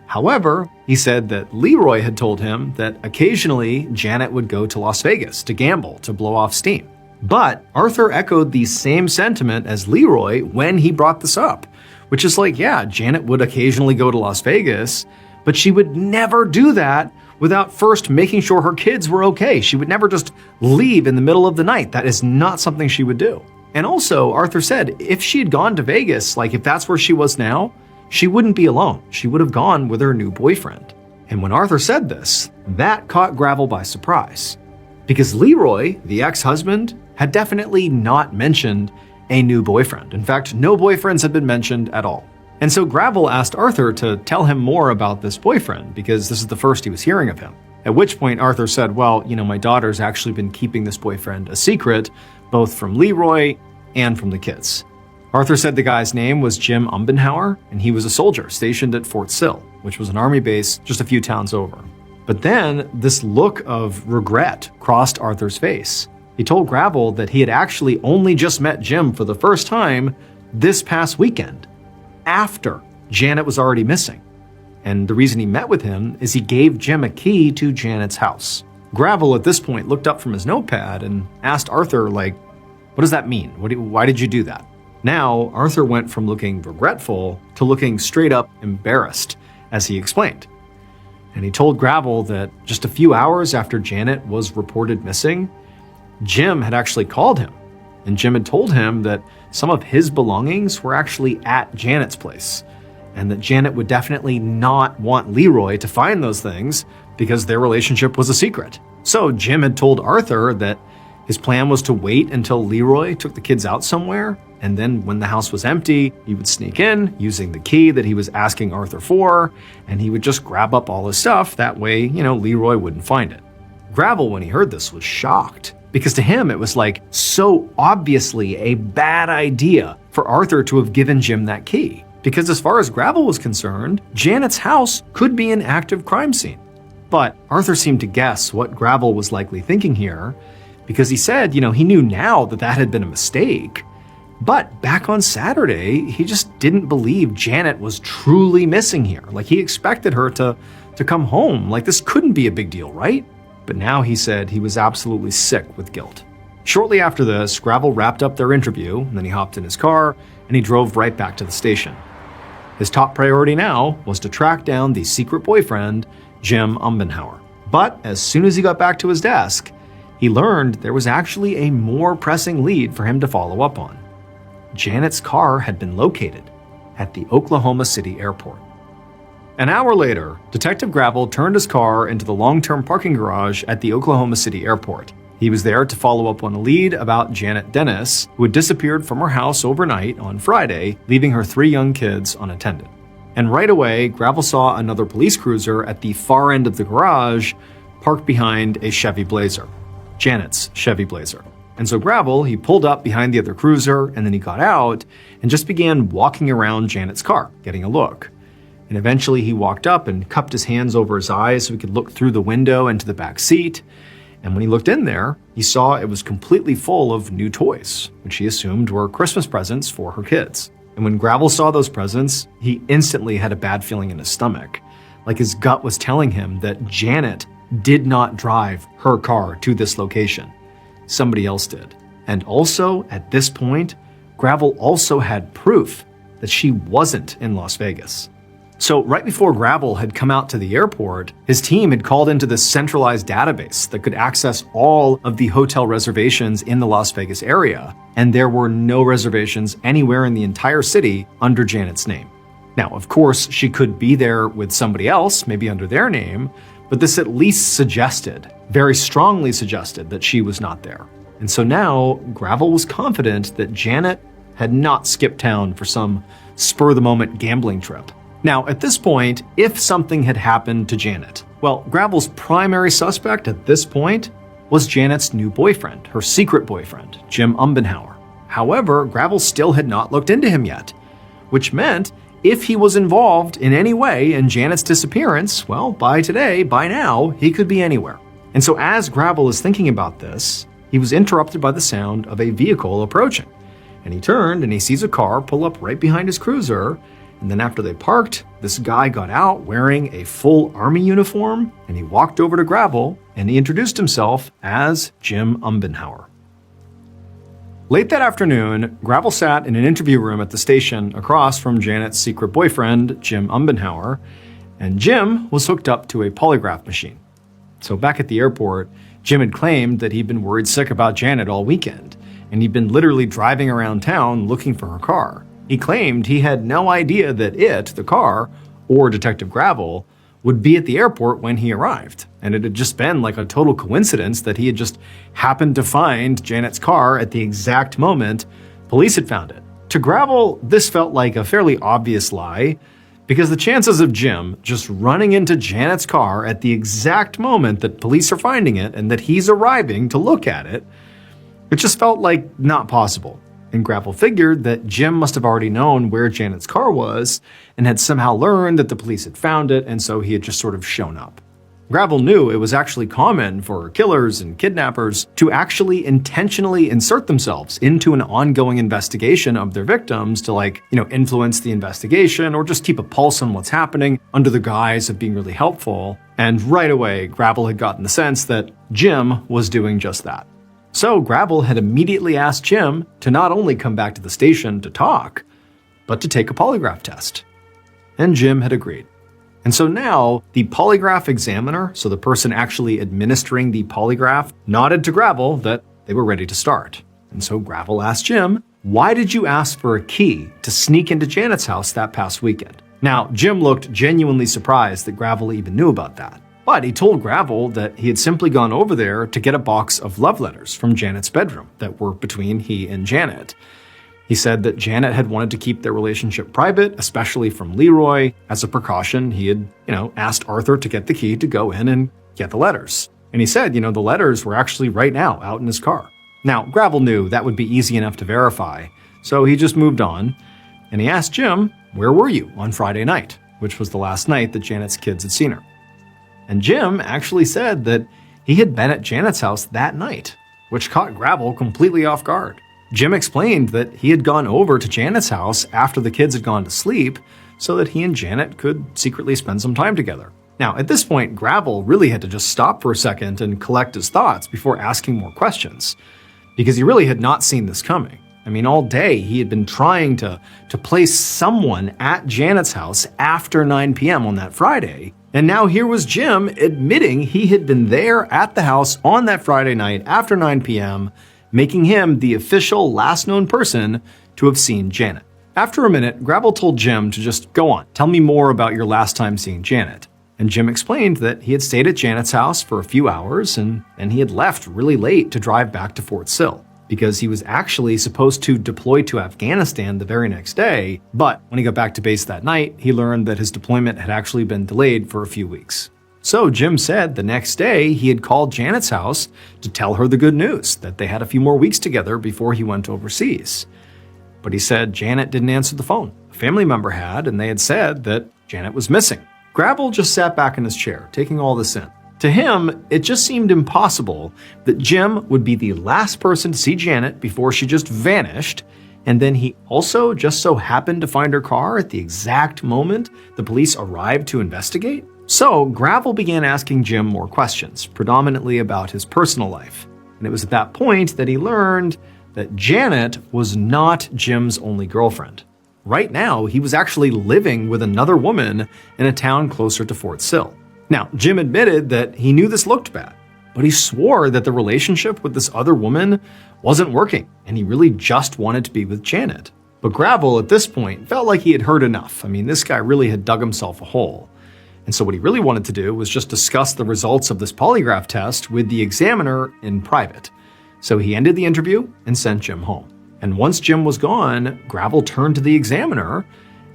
However, he said that Leroy had told him that occasionally Janet would go to Las Vegas to gamble, to blow off steam. But Arthur echoed the same sentiment as Leroy when he brought this up, which is like, yeah, Janet would occasionally go to Las Vegas, but she would never do that without first making sure her kids were okay. She would never just leave in the middle of the night. That is not something she would do. And also, Arthur said, if she had gone to Vegas, like if that's where she was now, she wouldn't be alone. She would have gone with her new boyfriend. And when Arthur said this, that caught Gravel by surprise. Because Leroy, the ex-husband, had definitely not mentioned a new boyfriend. In fact, no boyfriends had been mentioned at all. And so Gravel asked Arthur to tell him more about this boyfriend because this is the first he was hearing of him. At which point Arthur said, well, my daughter's actually been keeping this boyfriend a secret, both from Leroy and from the kids. Arthur said the guy's name was Jim Umbenhauer, and he was a soldier stationed at Fort Sill, which was an army base just a few towns over. But then this look of regret crossed Arthur's face. He told Gravel that he had actually only just met Jim for the first time this past weekend, after Janet was already missing. And the reason he met with him is he gave Jim a key to Janet's house. Gravel at this point looked up from his notepad and asked Arthur, what does that mean? Why did you do that? Now, Arthur went from looking regretful to looking straight up embarrassed, as he explained. And he told Gravel that just a few hours after Janet was reported missing, Jim had actually called him, and Jim had told him that some of his belongings were actually at Janet's place, and that Janet would definitely not want Leroy to find those things because their relationship was a secret. So Jim had told Arthur that his plan was to wait until Leroy took the kids out somewhere, and then when the house was empty, he would sneak in using the key that he was asking Arthur for, and he would just grab up all his stuff. That way, Leroy wouldn't find it. Gravel, when he heard this, was shocked, because to him it was so obviously a bad idea for Arthur to have given Jim that key. Because as far as Gravel was concerned, Janet's house could be an active crime scene. But Arthur seemed to guess what Gravel was likely thinking here, because he said, he knew now that had been a mistake. But back on Saturday, he just didn't believe Janet was truly missing here. He expected her to come home. This couldn't be a big deal, right? But now he said he was absolutely sick with guilt. Shortly after this, Gravel wrapped up their interview, and then he hopped in his car, and he drove right back to the station. His top priority now was to track down the secret boyfriend, Jim Umbenhauer. But as soon as he got back to his desk, he learned there was actually a more pressing lead for him to follow up on. Janet's car had been located at the Oklahoma City airport. An hour later, Detective Gravel turned his car into the long-term parking garage at the Oklahoma City airport. He was there to follow up on a lead about Janet Dennis, who had disappeared from her house overnight on Friday, leaving her 3 young kids unattended. And right away, Gravel saw another police cruiser at the far end of the garage, parked behind a Chevy Blazer, Janet's Chevy Blazer. And so Gravel, he pulled up behind the other cruiser, and then he got out and just began walking around Janet's car, getting a look. And eventually he walked up and cupped his hands over his eyes so he could look through the window into the back seat. And when he looked in there, he saw it was completely full of new toys, which he assumed were Christmas presents for her kids. And when Gravel saw those presents, he instantly had a bad feeling in his stomach, like his gut was telling him that Janet did not drive her car to this location. Somebody else did. And also, at this point, Gravel also had proof that she wasn't in Las Vegas. So right before Gravel had come out to the airport, his team had called into this centralized database that could access all of the hotel reservations in the Las Vegas area, and there were no reservations anywhere in the entire city under Janet's name. Now, of course, she could be there with somebody else, maybe under their name, but this at least suggested, very strongly suggested, that she was not there. And so now, Gravel was confident that Janet had not skipped town for some spur-of-the-moment gambling trip. Now, at this point, if something had happened to Janet, well, Gravel's primary suspect at this point was Janet's new boyfriend, her secret boyfriend, Jim Umbenhauer. However, Gravel still had not looked into him yet, which meant if he was involved in any way in Janet's disappearance, well, by now, he could be anywhere. And so as Gravel is thinking about this, he was interrupted by the sound of a vehicle approaching. And he turned and he sees a car pull up right behind his cruiser. And then after they parked, this guy got out wearing a full army uniform, and he walked over to Gravel and he introduced himself as Jim Umbenhauer. Late that afternoon, Gravel sat in an interview room at the station across from Janet's secret boyfriend, Jim Umbenhauer, and Jim was hooked up to a polygraph machine. So back at the airport, Jim had claimed that he'd been worried sick about Janet all weekend, and he'd been literally driving around town looking for her car. He claimed he had no idea that the car, or Detective Gravel, would be at the airport when he arrived. And it had just been like a total coincidence that he had just happened to find Janet's car at the exact moment police had found it. To Gravel, this felt like a fairly obvious lie, because the chances of Jim just running into Janet's car at the exact moment that police are finding it and that he's arriving to look at it, it just felt like not possible. And Gravel figured that Jim must have already known where Janet's car was and had somehow learned that the police had found it, and so he had just sort of shown up. Gravel knew it was actually common for killers and kidnappers to actually intentionally insert themselves into an ongoing investigation of their victims to influence the investigation or just keep a pulse on what's happening under the guise of being really helpful. And right away, Gravel had gotten the sense that Jim was doing just that. So Gravel had immediately asked Jim to not only come back to the station to talk, but to take a polygraph test. And Jim had agreed. And so now the polygraph examiner, so the person actually administering the polygraph, nodded to Gravel that they were ready to start. And so Gravel asked Jim, "Why did you ask for a key to sneak into Janet's house that past weekend?" Now, Jim looked genuinely surprised that Gravel even knew about that. But he told Gravel that he had simply gone over there to get a box of love letters from Janet's bedroom that were between he and Janet. He said that Janet had wanted to keep their relationship private, especially from Leroy. As a precaution, he had, asked Arthur to get the key to go in and get the letters. And he said, the letters were actually right now out in his car. Now, Gravel knew that would be easy enough to verify, so he just moved on. And he asked Jim, "Where were you on Friday night?" which was the last night that Janet's kids had seen her. And Jim actually said that he had been at Janet's house that night, which caught Gravel completely off guard. Jim explained that he had gone over to Janet's house after the kids had gone to sleep so that he and Janet could secretly spend some time together. Now, at this point, Gravel really had to just stop for a second and collect his thoughts before asking more questions, because he really had not seen this coming. I mean, all day he had been trying to place someone at Janet's house after 9 p.m. on that Friday, and now here was Jim admitting he had been there at the house on that Friday night after 9 p.m., making him the official last known person to have seen Janet. After a minute, Gravel told Jim to just go on, tell me more about your last time seeing Janet. And Jim explained that he had stayed at Janet's house for a few hours and he had left really late to drive back to Fort Sill, because he was actually supposed to deploy to Afghanistan the very next day, but when he got back to base that night, he learned that his deployment had actually been delayed for a few weeks. So Jim said the next day he had called Janet's house to tell her the good news, that they had a few more weeks together before he went overseas. But he said Janet didn't answer the phone. A family member had, and they had said that Janet was missing. Gravel just sat back in his chair, taking all this in. To him, it just seemed impossible that Jim would be the last person to see Janet before she just vanished, and then he also just so happened to find her car at the exact moment the police arrived to investigate. So Gravel began asking Jim more questions, predominantly about his personal life. And it was at that point that he learned that Janet was not Jim's only girlfriend. Right now, he was actually living with another woman in a town closer to Fort Sill. Now, Jim admitted that he knew this looked bad, but he swore that the relationship with this other woman wasn't working, and he really just wanted to be with Janet. But Gravel, at this point, felt like he had heard enough. I mean, this guy really had dug himself a hole. And so what he really wanted to do was just discuss the results of this polygraph test with the examiner in private. So he ended the interview and sent Jim home. And once Jim was gone, Gravel turned to the examiner,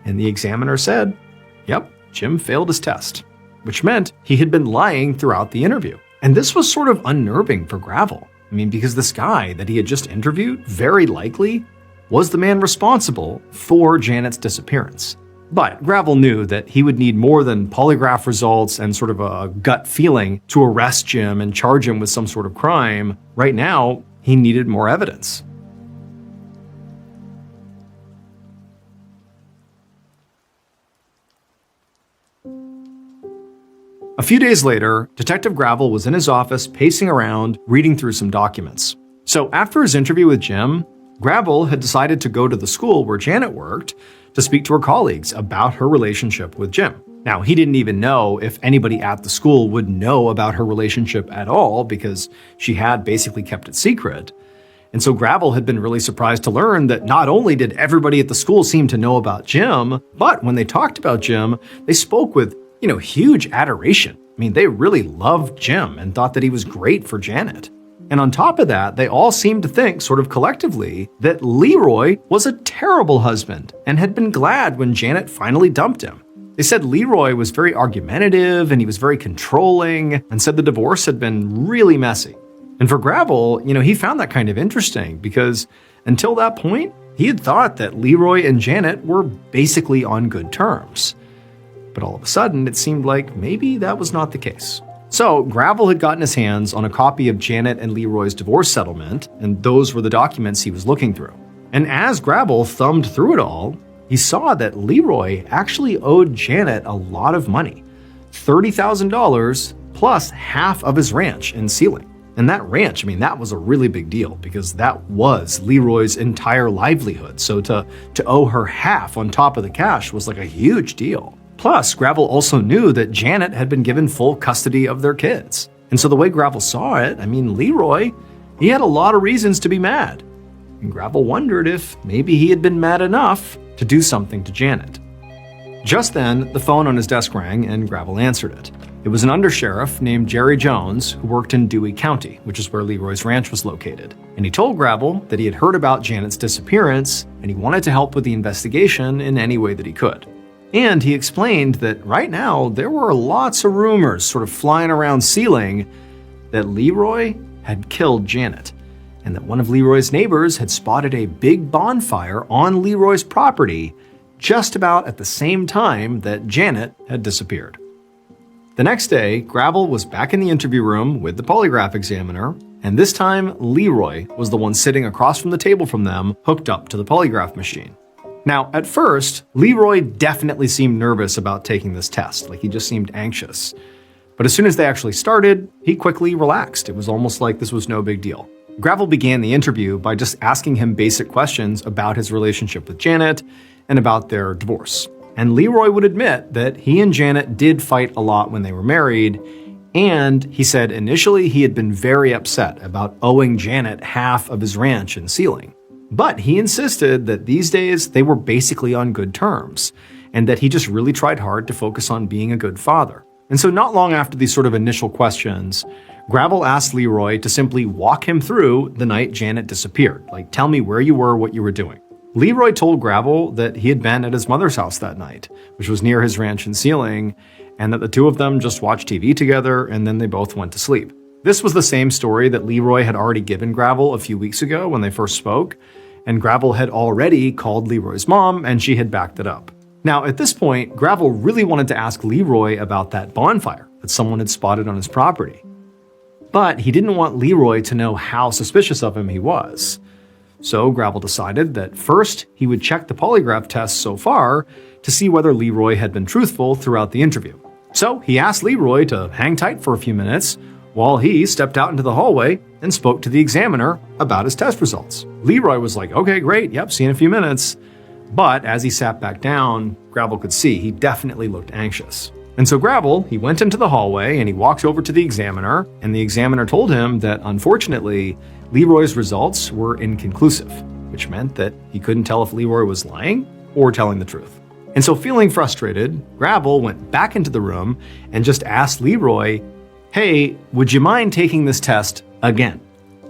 and the examiner said, "Yep, Jim failed his test," which meant he had been lying throughout the interview. And this was sort of unnerving for Gravel. I mean, because this guy that he had just interviewed very likely was the man responsible for Janet's disappearance. But Gravel knew that he would need more than polygraph results and sort of a gut feeling to arrest Jim and charge him with some sort of crime. Right now, he needed more evidence. A few days later, Detective Gravel was in his office pacing around, reading through some documents. So after his interview with Jim, Gravel had decided to go to the school where Janet worked to speak to her colleagues about her relationship with Jim. Now, he didn't even know if anybody at the school would know about her relationship at all because she had basically kept it secret. And so Gravel had been really surprised to learn that not only did everybody at the school seem to know about Jim, but when they talked about Jim, they spoke with huge adoration. I mean, they really loved Jim and thought that he was great for Janet. And on top of that, they all seemed to think, sort of collectively, that Leroy was a terrible husband and had been glad when Janet finally dumped him. They said Leroy was very argumentative and he was very controlling, and said the divorce had been really messy. And for Gravel, he found that kind of interesting because until that point, he had thought that Leroy and Janet were basically on good terms. But all of a sudden, it seemed like maybe that was not the case. So Gravel had gotten his hands on a copy of Janet and Leroy's divorce settlement, and those were the documents he was looking through. And as Gravel thumbed through it all, he saw that Leroy actually owed Janet a lot of money, $30,000 plus half of his ranch in Sealing. And that ranch, that was a really big deal because that was Leroy's entire livelihood. So to owe her half on top of the cash was like a huge deal. Plus, Gravel also knew that Janet had been given full custody of their kids. And so the way Gravel saw it, Leroy, he had a lot of reasons to be mad. And Gravel wondered if maybe he had been mad enough to do something to Janet. Just then, the phone on his desk rang and Gravel answered it. It was an undersheriff named Jerry Jones who worked in Dewey County, which is where Leroy's ranch was located. And he told Gravel that he had heard about Janet's disappearance and he wanted to help with the investigation in any way that he could. And he explained that right now there were lots of rumors sort of flying around Sealing that Leroy had killed Janet, and that one of Leroy's neighbors had spotted a big bonfire on Leroy's property just about at the same time that Janet had disappeared. The next day, Gravel was back in the interview room with the polygraph examiner, and this time Leroy was the one sitting across from the table from them, hooked up to the polygraph machine. Now, at first, Leroy definitely seemed nervous about taking this test, like he just seemed anxious. But as soon as they actually started, he quickly relaxed. It was almost like this was no big deal. Gravel began the interview by just asking him basic questions about his relationship with Janet and about their divorce. And Leroy would admit that he and Janet did fight a lot when they were married, and he said initially he had been very upset about owing Janet half of his ranch in Sealing. But he insisted that these days they were basically on good terms, and that he just really tried hard to focus on being a good father. And so not long after these sort of initial questions, Gravel asked Leroy to simply walk him through the night Janet disappeared. Like, tell me where you were, what you were doing. Leroy told Gravel that he had been at his mother's house that night, which was near his ranch in Sealing, and that the two of them just watched TV together and then they both went to sleep. This was the same story that Leroy had already given Gravel a few weeks ago when they first spoke, and Gravel had already called Leroy's mom and she had backed it up. Now, at this point, Gravel really wanted to ask Leroy about that bonfire, that someone had spotted on his property. But he didn't want Leroy to know how suspicious of him he was. So Gravel decided that first he would check the polygraph tests so far to see whether Leroy had been truthful throughout the interview. So he asked Leroy to hang tight for a few minutes while he stepped out into the hallway and spoke to the examiner about his test results. Leroy was like, "Okay, great, yep, see you in a few minutes." But as he sat back down, Gravel could see he definitely looked anxious. And so Gravel, he went into the hallway and he walked over to the examiner, and the examiner told him that unfortunately, Leroy's results were inconclusive, which meant that he couldn't tell if Leroy was lying or telling the truth. And so feeling frustrated, Gravel went back into the room and just asked Leroy, "Hey, would you mind taking this test again?"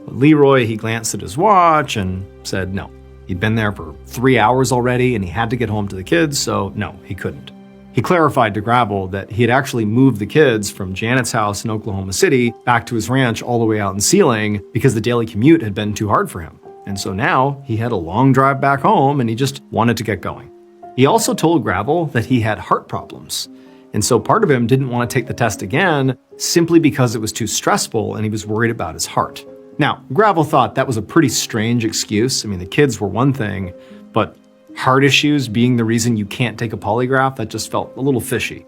But Leroy, he glanced at his watch and said no. He'd been there for 3 hours already and he had to get home to the kids, so no, he couldn't. He clarified to Gravel that he had actually moved the kids from Janet's house in Oklahoma City back to his ranch all the way out in Sealing because the daily commute had been too hard for him. And so now he had a long drive back home and he just wanted to get going. He also told Gravel that he had heart problems. And so part of him didn't want to take the test again simply because it was too stressful and he was worried about his heart. Now, Gravel thought that was a pretty strange excuse. I mean, the kids were one thing, but heart issues being the reason you can't take a polygraph, that just felt a little fishy.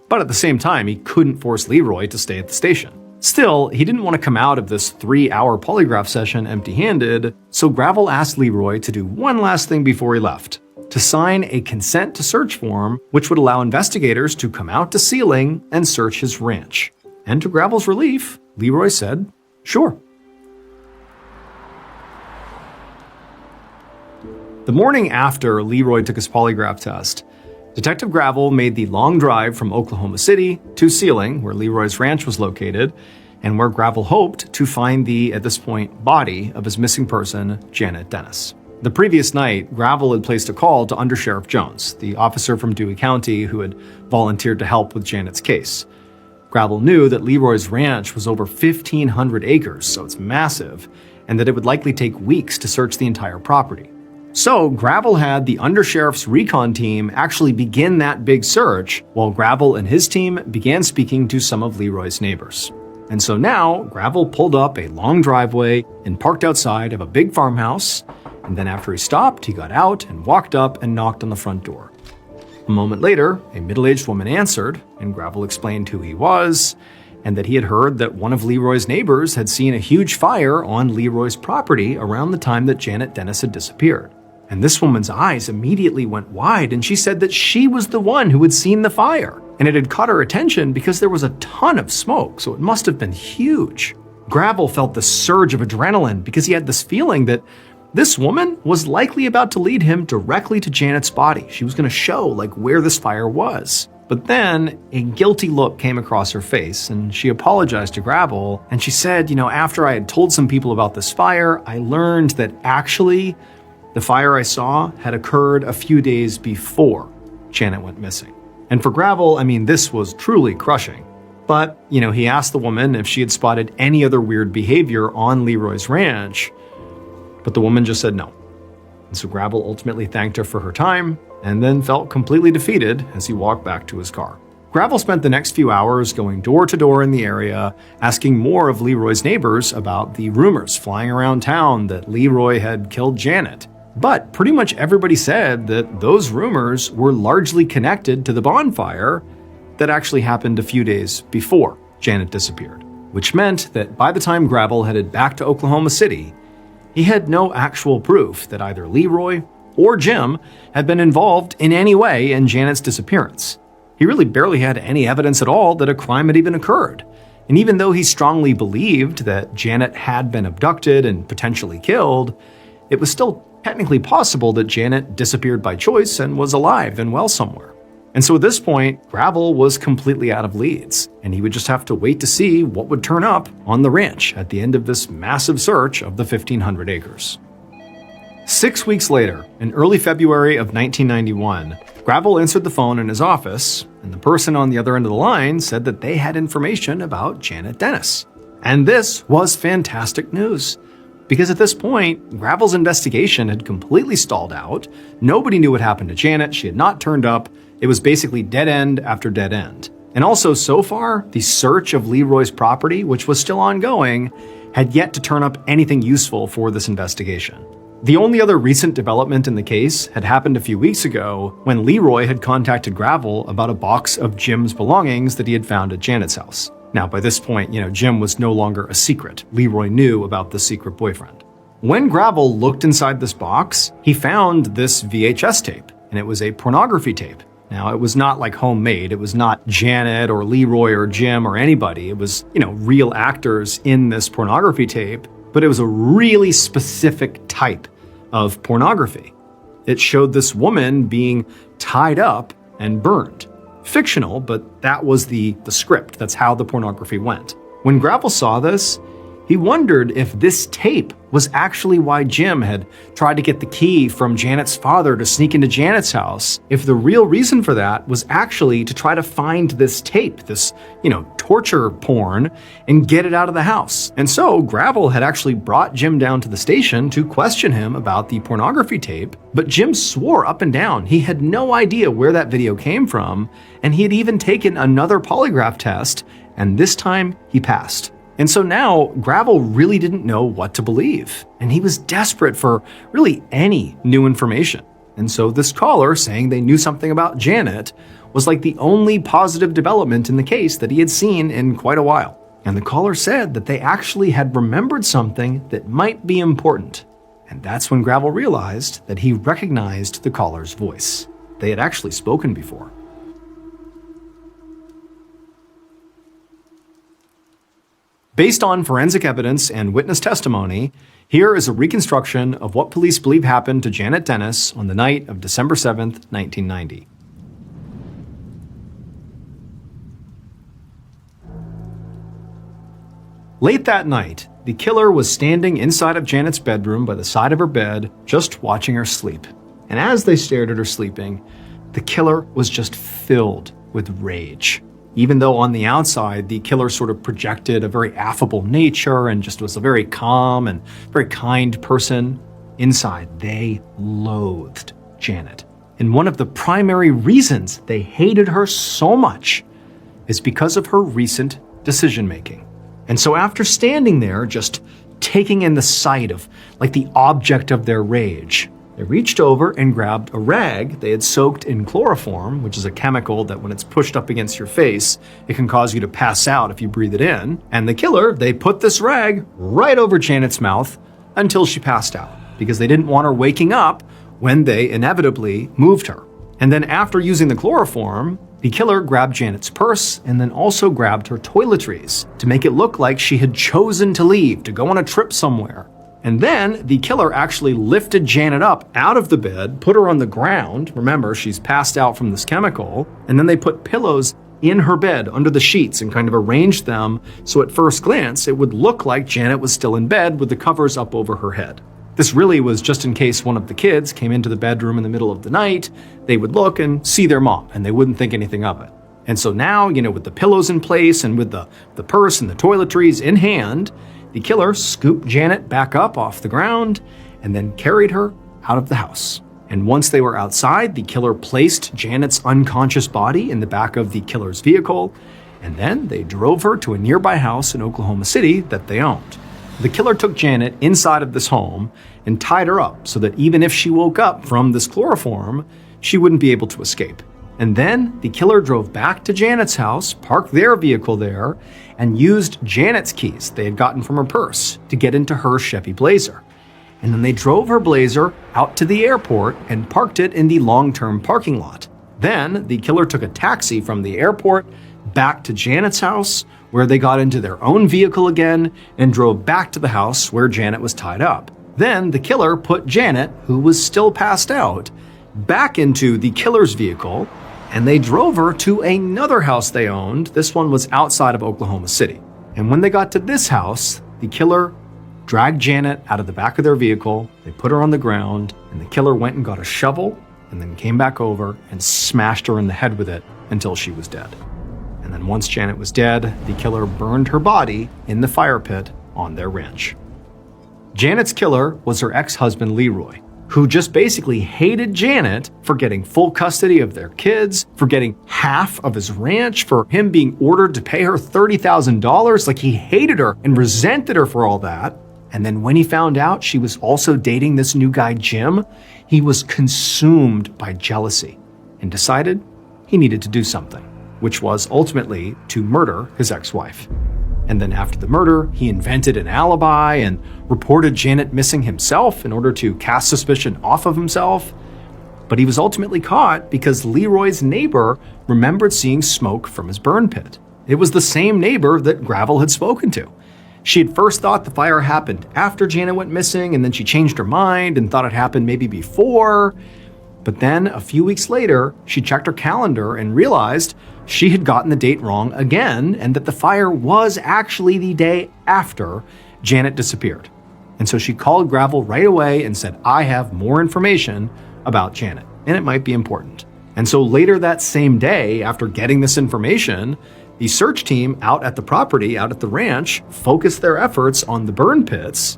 But at the same time, he couldn't force Leroy to stay at the station. Still, he didn't want to come out of this 3-hour polygraph session empty-handed, so Gravel asked Leroy to do one last thing before he left: to sign a consent to search form, which would allow investigators to come out to Sealing and search his ranch. And to Gravel's relief, Leroy said, "Sure." The morning after Leroy took his polygraph test, Detective Gravel made the long drive from Oklahoma City to Sealing, where Leroy's ranch was located, and where Gravel hoped to find the, at this point, body of his missing person, Janet Dennis. The previous night, Gravel had placed a call to Undersheriff Jones, the officer from Dewey County who had volunteered to help with Janet's case. Gravel knew that Leroy's ranch was over 1,500 acres, so it's massive, and that it would likely take weeks to search the entire property. So Gravel had the Undersheriff's recon team actually begin that big search, while Gravel and his team began speaking to some of Leroy's neighbors. And so now, Gravel pulled up a long driveway and parked outside of a big farmhouse, and then after he stopped, he got out and walked up and knocked on the front door. A moment later, a middle-aged woman answered, and Gravel explained who he was, and that he had heard that one of Leroy's neighbors had seen a huge fire on Leroy's property around the time that Janet Dennis had disappeared. And this woman's eyes immediately went wide, and she said that she was the one who had seen the fire. And it had caught her attention because there was a ton of smoke, so it must have been huge. Gravel felt the surge of adrenaline because he had this feeling that this woman was likely about to lead him directly to Janet's body. She was going to show where this fire was. But then a guilty look came across her face, and she apologized to Gravel, and she said, after I had told some people about this fire, I learned that actually the fire I saw had occurred a few days before Janet went missing. And for Gravel, this was truly crushing. But, he asked the woman if she had spotted any other weird behavior on Leroy's ranch, but the woman just said no. And so Gravel ultimately thanked her for her time and then felt completely defeated as he walked back to his car. Gravel spent the next few hours going door to door in the area, asking more of Leroy's neighbors about the rumors flying around town that Leroy had killed Janet. But pretty much everybody said that those rumors were largely connected to the bonfire that actually happened a few days before Janet disappeared, which meant that by the time Gravel headed back to Oklahoma City, he had no actual proof that either Leroy or Jim had been involved in any way in Janet's disappearance. He really barely had any evidence at all that a crime had even occurred. And even though he strongly believed that Janet had been abducted and potentially killed, it was still technically possible that Janet disappeared by choice and was alive and well somewhere. And so at this point, Gravel was completely out of leads, and he would just have to wait to see what would turn up on the ranch at the end of this massive search of the 1,500 acres. 6 weeks later, in early February of 1991, Gravel answered the phone in his office, and the person on the other end of the line said that they had information about Janet Dennis. And this was fantastic news. Because at this point, Gravel's investigation had completely stalled out. Nobody knew what happened to Janet. She had not turned up. It was basically dead end after dead end. And also, so far, the search of Leroy's property, which was still ongoing, had yet to turn up anything useful for this investigation. The only other recent development in the case had happened a few weeks ago when Leroy had contacted Gravel about a box of Jim's belongings that he had found at Janet's house. Now, by this point, Jim was no longer a secret. Leroy knew about the secret boyfriend. When Gravel looked inside this box, he found this VHS tape, and it was a pornography tape. Now, it was not like homemade. It was not Janet or Leroy or Jim or anybody. It was, real actors in this pornography tape, but it was a really specific type of pornography. It showed this woman being tied up and burned. Fictional, but that was the script. That's how the pornography went. When Gravel saw this, he wondered if this tape was actually why Jim had tried to get the key from Janet's father to sneak into Janet's house, if the real reason for that was actually to try to find this tape, this, torture porn, and get it out of the house. And so Gravel had actually brought Jim down to the station to question him about the pornography tape, but Jim swore up and down he had no idea where that video came from, and he had even taken another polygraph test, and this time he passed. And so now, Gravel really didn't know what to believe, and he was desperate for really any new information. And so this caller saying they knew something about Janet was like the only positive development in the case that he had seen in quite a while. And the caller said that they actually had remembered something that might be important. And that's when Gravel realized that he recognized the caller's voice. They had actually spoken before. Based on forensic evidence and witness testimony, here is a reconstruction of what police believe happened to Janet Dennis on the night of December 7th, 1990. Late that night, the killer was standing inside of Janet's bedroom by the side of her bed, just watching her sleep. And as they stared at her sleeping, the killer was just filled with rage. Even though on the outside, the killer sort of projected a very affable nature and just was a very calm and very kind person, inside they loathed Janet. And one of the primary reasons they hated her so much is because of her recent decision-making. And so after standing there, just taking in the sight of like the object of their rage, they reached over and grabbed a rag they had soaked in chloroform, which is a chemical that when it's pushed up against your face, it can cause you to pass out if you breathe it in. And the killer, they put this rag right over Janet's mouth until she passed out, because they didn't want her waking up when they inevitably moved her. And then after using the chloroform, the killer grabbed Janet's purse and then also grabbed her toiletries to make it look like she had chosen to leave, to go on a trip somewhere. And then the killer actually lifted Janet up out of the bed, put her on the ground. Remember, she's passed out from this chemical. And then they put pillows in her bed under the sheets and kind of arranged them so at first glance it would look like Janet was still in bed with the covers up over her head. This really was just in case one of the kids came into the bedroom in the middle of the night, they would look and see their mom and they wouldn't think anything of it. And so now, with the pillows in place and with the purse and the toiletries in hand, the killer scooped Janet back up off the ground and then carried her out of the house. And once they were outside, the killer placed Janet's unconscious body in the back of the killer's vehicle, and then they drove her to a nearby house in Oklahoma City that they owned. The killer took Janet inside of this home and tied her up so that even if she woke up from this chloroform, she wouldn't be able to escape. And then the killer drove back to Janet's house, parked their vehicle there, and used Janet's keys they had gotten from her purse to get into her Chevy Blazer. And then they drove her Blazer out to the airport and parked it in the long-term parking lot. Then the killer took a taxi from the airport back to Janet's house, where they got into their own vehicle again and drove back to the house where Janet was tied up. Then the killer put Janet, who was still passed out, back into the killer's vehicle, and they drove her to another house they owned. This one was outside of Oklahoma City. And when they got to this house, the killer dragged Janet out of the back of their vehicle, they put her on the ground, and the killer went and got a shovel and then came back over and smashed her in the head with it until she was dead. And then once Janet was dead, the killer burned her body in the fire pit on their ranch. Janet's killer was her ex-husband Leroy, who just basically hated Janet for getting full custody of their kids, for getting half of his ranch, for him being ordered to pay her $30,000. Like, he hated her and resented her for all that. And then when he found out she was also dating this new guy, Jim, he was consumed by jealousy and decided he needed to do something, which was ultimately to murder his ex-wife. And then after the murder, he invented an alibi and reported Janet missing himself in order to cast suspicion off of himself. But he was ultimately caught because Leroy's neighbor remembered seeing smoke from his burn pit. It was the same neighbor that Gravel had spoken to. She had first thought the fire happened after Janet went missing, and then she changed her mind and thought it happened maybe before. But then a few weeks later, she checked her calendar and realized she had gotten the date wrong again, and that the fire was actually the day after Janet disappeared. And so she called Gravel right away and said, "I have more information about Janet, and it might be important." And so later that same day, after getting this information, the search team out at the property, out at the ranch, focused their efforts on the burn pits,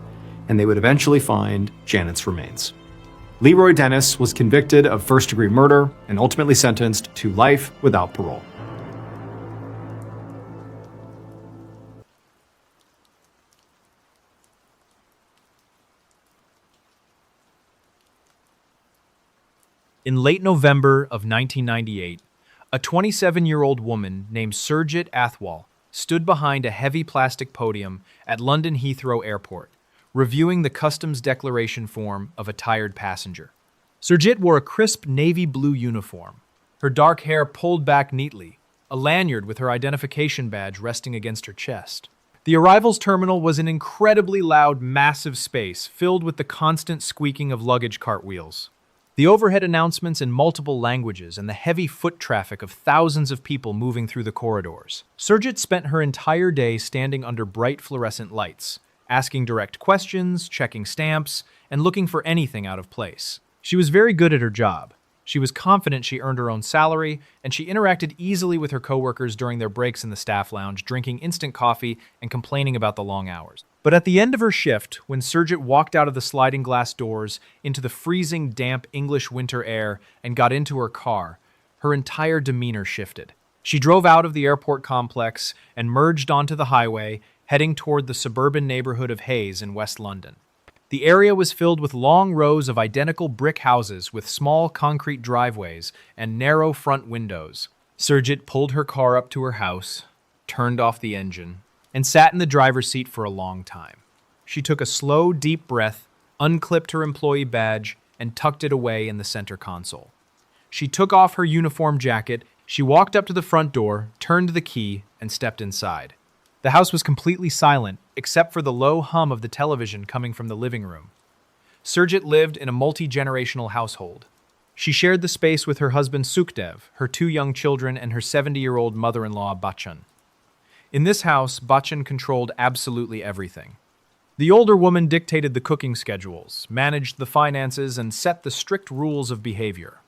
and they would eventually find Janet's remains. Leroy Dennis was convicted of first-degree murder and ultimately sentenced to life without parole. In late November of 1998, a 27-year-old woman named Surjit Athwal stood behind a heavy plastic podium at London Heathrow Airport, reviewing the customs declaration form of a tired passenger. Surjit wore a crisp navy blue uniform, her dark hair pulled back neatly, a lanyard with her identification badge resting against her chest. The arrivals terminal was an incredibly loud, massive space filled with the constant squeaking of luggage cart wheels. The overhead announcements in multiple languages and the heavy foot traffic of thousands of people moving through the corridors. Surjit spent her entire day standing under bright fluorescent lights, asking direct questions, checking stamps, and looking for anything out of place. She was very good at her job. She was confident she earned her own salary, and she interacted easily with her coworkers during their breaks in the staff lounge, drinking instant coffee and complaining about the long hours. But at the end of her shift, when Surjit walked out of the sliding glass doors into the freezing, damp English winter air and got into her car, her entire demeanor shifted. She drove out of the airport complex and merged onto the highway, heading toward the suburban neighborhood of Hayes in West London. The area was filled with long rows of identical brick houses with small concrete driveways and narrow front windows. Surjit pulled her car up to her house, turned off the engine, and sat in the driver's seat for a long time. She took a slow, deep breath, unclipped her employee badge, and tucked it away in the center console. She took off her uniform jacket, she walked up to the front door, turned the key, and stepped inside. The house was completely silent, except for the low hum of the television coming from the living room. Surjit lived in a multi-generational household. She shared the space with her husband Sukhdev, her 2 young children, and her 70-year-old mother-in-law Bachchan. In this house, Bachchan controlled absolutely everything. The older woman dictated the cooking schedules, managed the finances, and set the strict rules of behavior.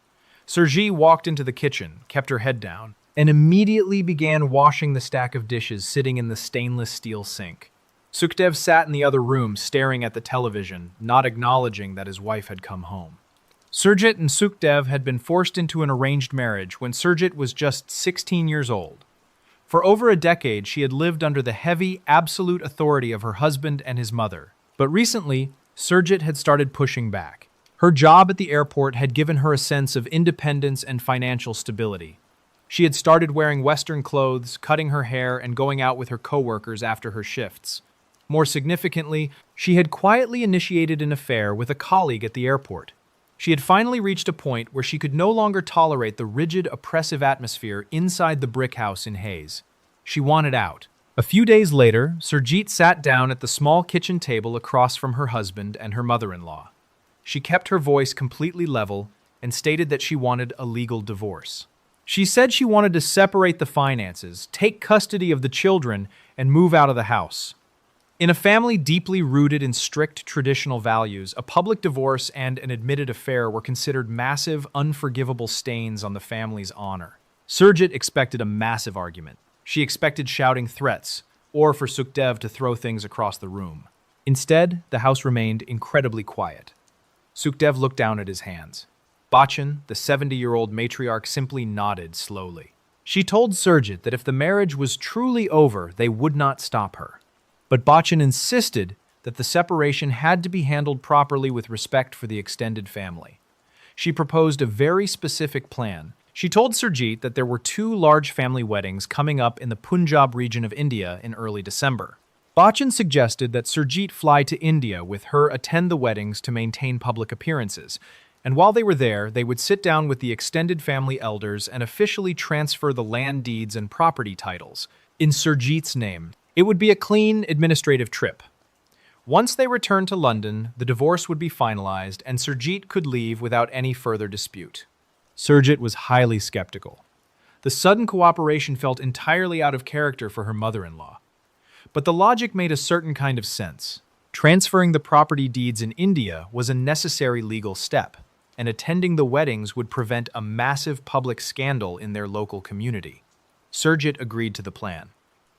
Surjit walked into the kitchen, kept her head down, and immediately began washing the stack of dishes sitting in the stainless steel sink. Sukhdev sat in the other room, staring at the television, not acknowledging that his wife had come home. Surjit and Sukhdev had been forced into an arranged marriage when Surjit was just 16 years old. For over a decade, she had lived under the heavy, absolute authority of her husband and his mother. But recently, Surjit had started pushing back. Her job at the airport had given her a sense of independence and financial stability. She had started wearing Western clothes, cutting her hair, and going out with her coworkers after her shifts. More significantly, she had quietly initiated an affair with a colleague at the airport. She had finally reached a point where she could no longer tolerate the rigid, oppressive atmosphere inside the brick house in Hayes. She wanted out. A few days later, Surjit sat down at the small kitchen table across from her husband and her mother-in-law. She kept her voice completely level and stated that she wanted a legal divorce. She said she wanted to separate the finances, take custody of the children, and move out of the house. In a family deeply rooted in strict traditional values, a public divorce and an admitted affair were considered massive, unforgivable stains on the family's honor. Surjit expected a massive argument. She expected shouting threats, or for Sukhdev to throw things across the room. Instead, the house remained incredibly quiet. Sukhdev looked down at his hands. Bachchan, the 70-year-old matriarch, simply nodded slowly. She told Surjit that if the marriage was truly over, they would not stop her. But Bachchan insisted that the separation had to be handled properly with respect for the extended family. She proposed a very specific plan. She told Surjit that there were 2 large family weddings coming up in the Punjab region of India in early December. Bachchan suggested that Surjit fly to India with her attend the weddings to maintain public appearances, and while they were there, they would sit down with the extended family elders and officially transfer the land deeds and property titles in Surjit's name. It would be a clean administrative trip. Once they returned to London, the divorce would be finalized and Surjit could leave without any further dispute. Surjit was highly skeptical. The sudden cooperation felt entirely out of character for her mother-in-law. But the logic made a certain kind of sense. Transferring the property deeds in India was a necessary legal step, and attending the weddings would prevent a massive public scandal in their local community. Surjit agreed to the plan.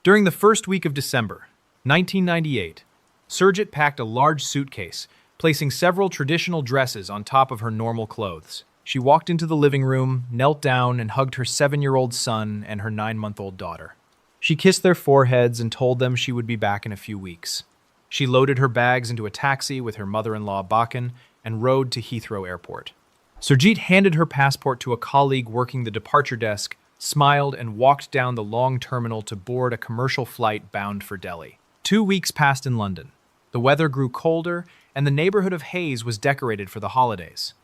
During the first week of December, 1998, Surjit packed a large suitcase, placing several traditional dresses on top of her normal clothes. She walked into the living room, knelt down, and hugged her 7-year-old son and her 9-month-old daughter. She kissed their foreheads and told them she would be back in a few weeks. She loaded her bags into a taxi with her mother-in-law Bachchan and rode to Heathrow Airport. Surjit handed her passport to a colleague working the departure desk, smiled, and walked down the long terminal to board a commercial flight bound for Delhi. 2 weeks passed in London. The weather grew colder, and the neighborhood of Hayes was decorated for the holidays.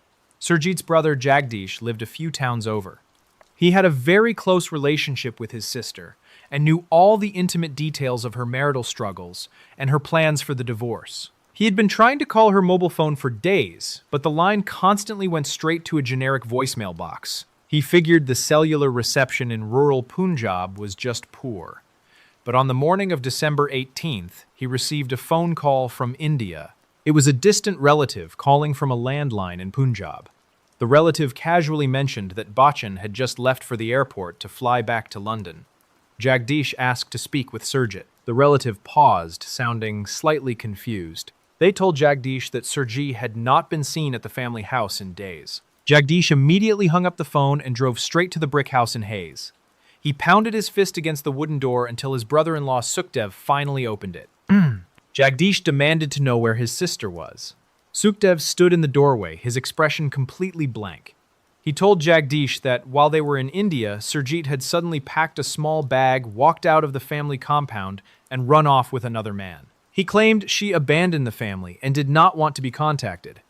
Surjit's brother Jagdish lived a few towns over. He had a very close relationship with his sister and knew all the intimate details of her marital struggles and her plans for the divorce. He had been trying to call her mobile phone for days, but the line constantly went straight to a generic voicemail box. He figured the cellular reception in rural Punjab was just poor. But on the morning of December 18th, he received a phone call from India. It was a distant relative calling from a landline in Punjab. The relative casually mentioned that Bachchan had just left for the airport to fly back to London. Jagdish asked to speak with Surjit. The relative paused, sounding slightly confused. They told Jagdish that Surjit had not been seen at the family house in days. Jagdish immediately hung up the phone and drove straight to the brick house in Hayes. He pounded his fist against the wooden door until his brother-in-law Sukhdev finally opened it. Jagdish demanded to know where his sister was. Sukhdev stood in the doorway, his expression completely blank. He told Jagdish that while they were in India, Surjit had suddenly packed a small bag, walked out of the family compound, and run off with another man. He claimed she abandoned the family and did not want to be contacted.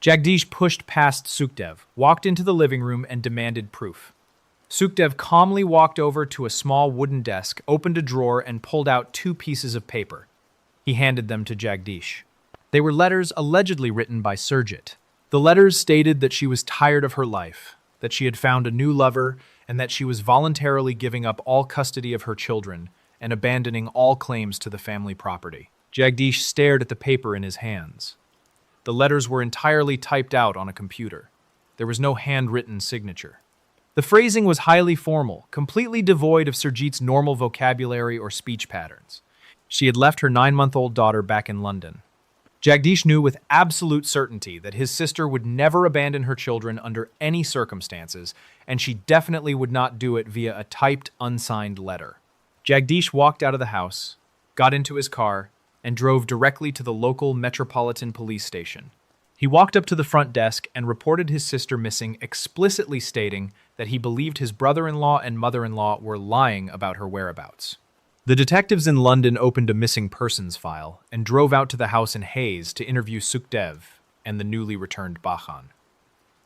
Jagdish pushed past Sukhdev, walked into the living room, and demanded proof. Sukhdev calmly walked over to a small wooden desk, opened a drawer, and pulled out 2 pieces of paper. He handed them to Jagdish. They were letters allegedly written by Surjit. The letters stated that she was tired of her life, that she had found a new lover, and that she was voluntarily giving up all custody of her children and abandoning all claims to the family property. Jagdish stared at the paper in his hands. The letters were entirely typed out on a computer. There was no handwritten signature. The phrasing was highly formal, completely devoid of Surjit's normal vocabulary or speech patterns. She had left her 9-month-old daughter back in London. Jagdish knew with absolute certainty that his sister would never abandon her children under any circumstances, and she definitely would not do it via a typed, unsigned letter. Jagdish walked out of the house, got into his car, and drove directly to the local Metropolitan Police station. He walked up to the front desk and reported his sister missing, explicitly stating that he believed his brother-in-law and mother-in-law were lying about her whereabouts. The detectives in London opened a missing persons file and drove out to the house in Hayes to interview Sukhdev and the newly returned Bachchan.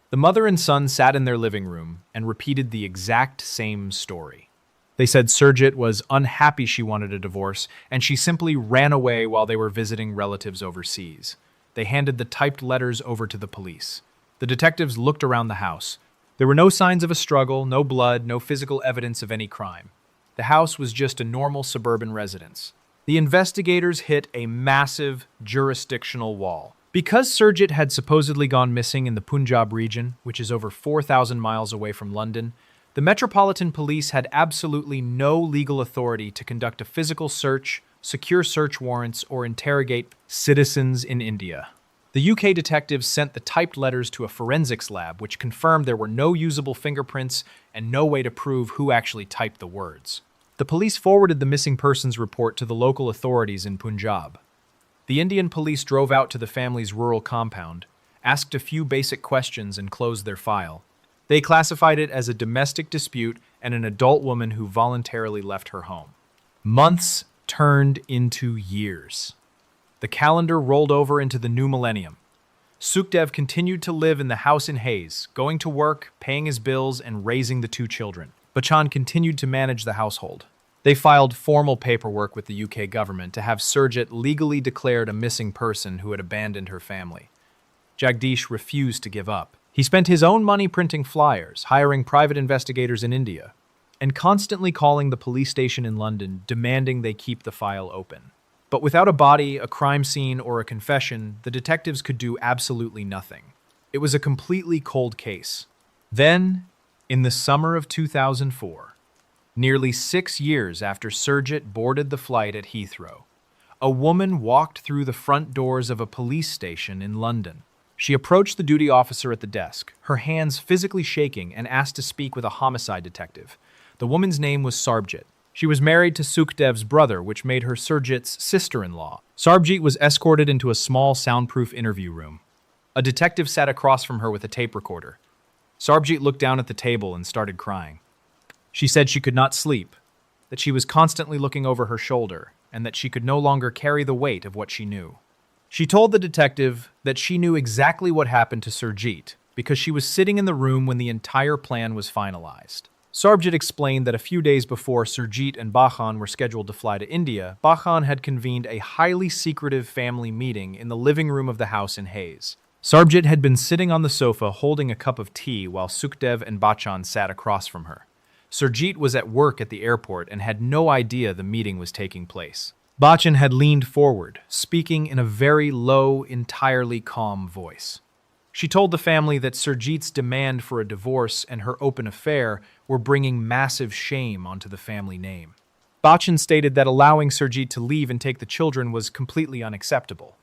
The mother and son sat in their living room and repeated the exact same story. They said Surjit was unhappy she wanted a divorce, and she simply ran away while they were visiting relatives overseas. They handed the typed letters over to the police. The detectives looked around the house. There were no signs of a struggle, no blood, no physical evidence of any crime. The house was just a normal suburban residence. The investigators hit a massive jurisdictional wall. Because Surjit had supposedly gone missing in the Punjab region, which is over 4,000 miles away from London, the Metropolitan Police had absolutely no legal authority to conduct a physical search, secure search warrants, or interrogate citizens in India. The UK detectives sent the typed letters to a forensics lab, which confirmed there were no usable fingerprints and no way to prove who actually typed the words. The police forwarded the missing persons report to the local authorities in Punjab. The Indian police drove out to the family's rural compound, asked a few basic questions, and closed their file. They classified it as a domestic dispute and an adult woman who voluntarily left her home. Months turned into years. The calendar rolled over into the new millennium. Sukhdev continued to live in the house in Hayes, going to work, paying his bills, and raising the two children. Bachchan continued to manage the household. They filed formal paperwork with the UK government to have Surjit legally declared a missing person who had abandoned her family. Jagdish refused to give up. He spent his own money printing flyers, hiring private investigators in India, and constantly calling the police station in London, demanding they keep the file open. But without a body, a crime scene, or a confession, the detectives could do absolutely nothing. It was a completely cold case. Then, in the summer of 2004, nearly 6 years after Surjit boarded the flight at Heathrow, a woman walked through the front doors of a police station in London. She approached the duty officer at the desk, her hands physically shaking, and asked to speak with a homicide detective. The woman's name was Sarbjit. She was married to Sukhdev's brother, which made her Surjit's sister-in-law. Sarbjit was escorted into a small soundproof interview room. A detective sat across from her with a tape recorder. Sarbjit looked down at the table and started crying. She said she could not sleep, that she was constantly looking over her shoulder, and that she could no longer carry the weight of what she knew. She told the detective that she knew exactly what happened to Surjit because she was sitting in the room when the entire plan was finalized. Sarbjit explained that a few days before Surjit and Bachchan were scheduled to fly to India, Bachchan had convened a highly secretive family meeting in the living room of the house in Hayes. Sarbjit had been sitting on the sofa holding a cup of tea while Sukhdev and Bachchan sat across from her. Surjit was at work at the airport and had no idea the meeting was taking place. Bachchan had leaned forward, speaking in a very low, entirely calm voice. She told the family that Surjit's demand for a divorce and her open affair were bringing massive shame onto the family name. Bachchan stated that allowing Surjit to leave and take the children was completely unacceptable.